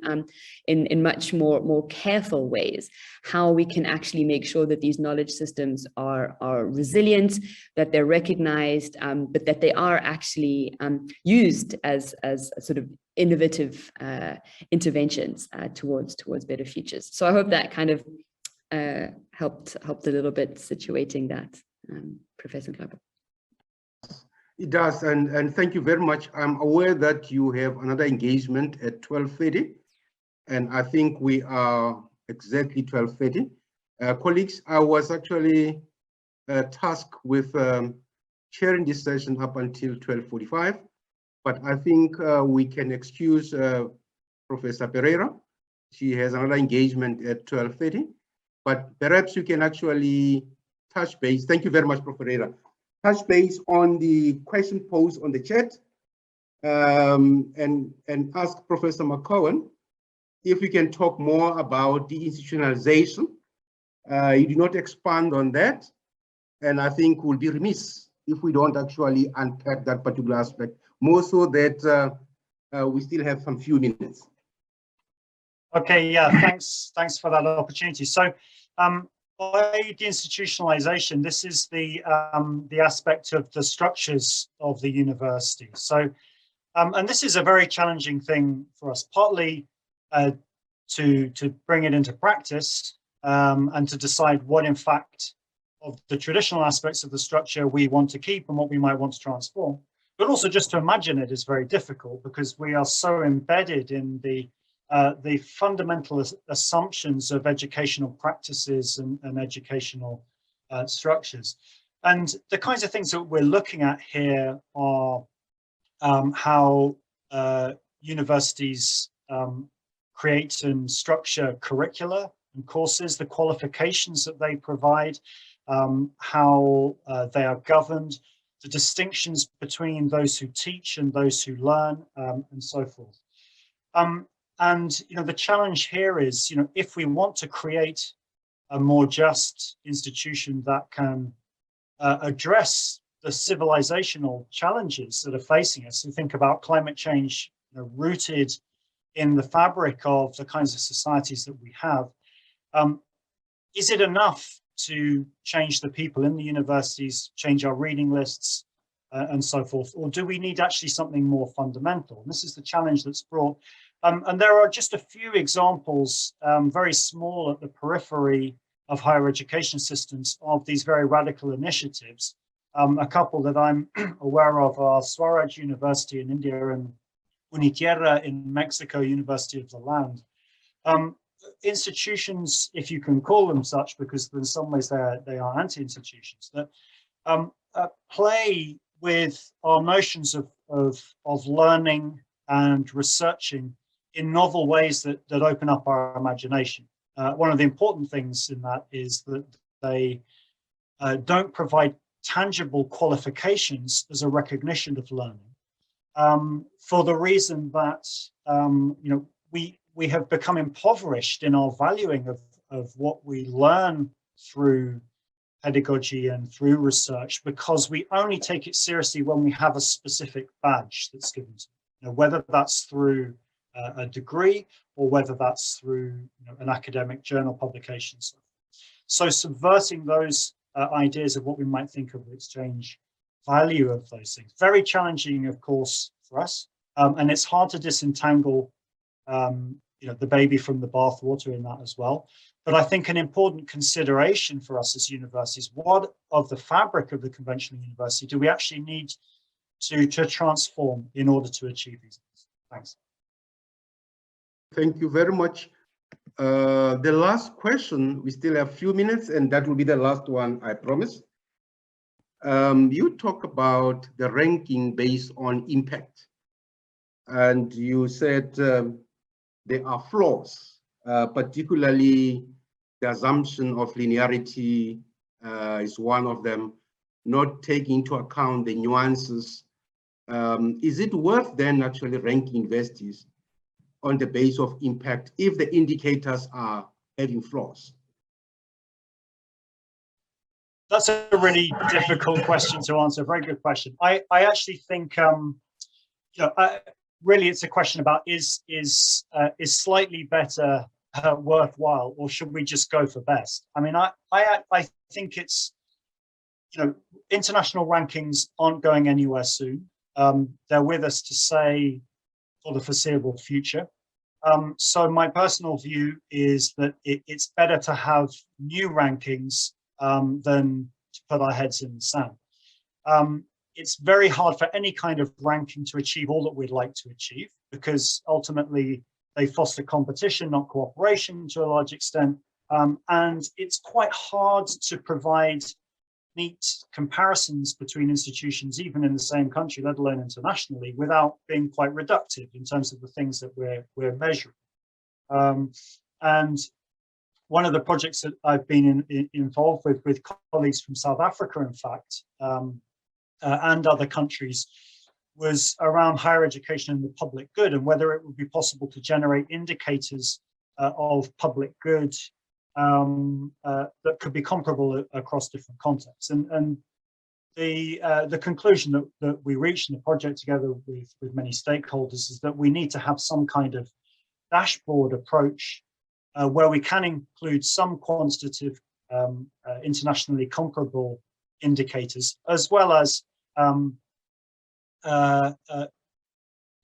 in much more careful ways how we can actually make sure that these knowledge systems are resilient, that they're recognized, but that they are actually used as sort of innovative interventions towards better futures. So I hope that kind of helped a little bit situating that, Professor Klaper. It does, and thank you very much. I'm aware that you have another engagement at 12:30, and I think we are exactly 12:30. Colleagues, I was actually tasked with chairing this session up until 12:45. But I think we can excuse Professor Pereira. She has another engagement at 12:30. But perhaps you can actually touch base. Thank you very much, Professor Pereira. Touch base on the question posed on the chat, and ask Professor McCowan if we can talk more about deinstitutionalization. You do not expand on that, and I think we'll be remiss if we don't actually unpack that particular aspect, more so that we still have some few minutes. Okay, yeah, thanks for that opportunity. So by deinstitutionalization, this is the aspect of the structures of the university. So, and this is a very challenging thing for us, partly to bring it into practice, and to decide what, in fact, of the traditional aspects of the structure we want to keep and what we might want to transform. But also just to imagine it is very difficult because we are so embedded in the fundamental assumptions of educational practices and educational structures. And the kinds of things that we're looking at here are how universities create and structure curricula and courses, the qualifications that they provide, how they are governed, the distinctions between those who teach and those who learn, and so forth. And you know, the challenge here is, you know, if we want to create a more just institution that can address the civilizational challenges that are facing us, we think about climate change, you know, rooted in the fabric of the kinds of societies that we have. Is it enough to change the people in the universities, change our reading lists, and so forth? Or do we need actually something more fundamental? And this is the challenge that's brought. And there are just a few examples, very small at the periphery of higher education systems, of these very radical initiatives. A couple that I'm aware of are Swaraj University in India and Untitled in Mexico, University of the Land. Institutions, if you can call them such, because in some ways they are anti-institutions, that play with our notions of learning and researching in novel ways that open up our imagination. One of the important things in that is that they don't provide tangible qualifications as a recognition of learning, for the reason that you know, we have become impoverished in our valuing of what we learn through pedagogy and through research, because we only take it seriously when we have a specific badge that's given to it. Whether that's through a degree or whether that's through an academic journal publication. So subverting those ideas of what we might think of the exchange value of those things. Very challenging, of course, for us. And it's hard to disentangle the baby from the bathwater in that as well. But I think an important consideration for us as universities, what of the fabric of the conventional university do we actually need to transform in order to achieve these things? Thanks. Thank you very much. The last question, we still have a few minutes, and that will be the last one, I promise. You talk about the ranking based on impact, and you said there are flaws, particularly the assumption of linearity is one of them, not taking into account the nuances. Is it worth then actually ranking universities on the basis of impact if the indicators are having flaws? That's a really difficult question to answer. Very good question. I actually think really it's a question about is slightly better worthwhile, or should we just go for best? I mean, I think it's, international rankings aren't going anywhere soon. They're with us to say for the foreseeable future. So my personal view is that it's better to have new rankings than to put our heads in the sand. It's very hard for any kind of ranking to achieve all that we'd like to achieve, because ultimately they foster competition, not cooperation to a large extent. And it's quite hard to provide neat comparisons between institutions, even in the same country, let alone internationally, without being quite reductive in terms of the things that we're measuring. And one of the projects that I've been involved with colleagues from South Africa, in fact, and other countries, was around higher education and the public good, and whether it would be possible to generate indicators of public good that could be comparable across different contexts. And the conclusion that we reached in the project together with many stakeholders is that we need to have some kind of dashboard approach where we can include some quantitative internationally comparable indicators, as well as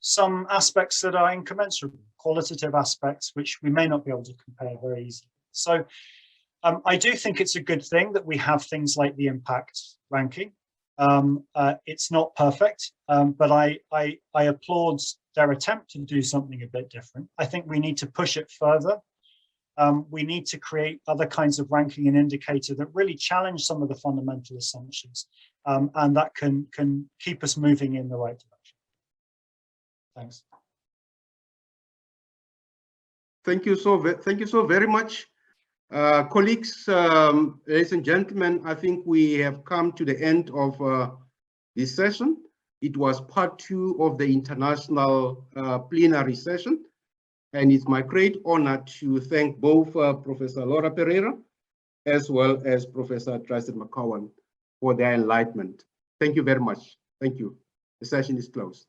some aspects that are incommensurable, qualitative aspects, which we may not be able to compare very easily. So I do think it's a good thing that we have things like the impact ranking. It's not perfect, but I applaud their attempt to do something a bit different. I think we need to push it further. We need to create other kinds of ranking and indicator that really challenge some of the fundamental assumptions, and that can keep us moving in the right direction. Thanks. Thank you so very much. Colleagues, ladies and gentlemen, I think we have come to the end of this session. It was part 2 of the international plenary session. And it's my great honor to thank both Professor Laura Pereira as well as Professor Tristan McCowan for their enlightenment. Thank you very much. Thank you. The session is closed.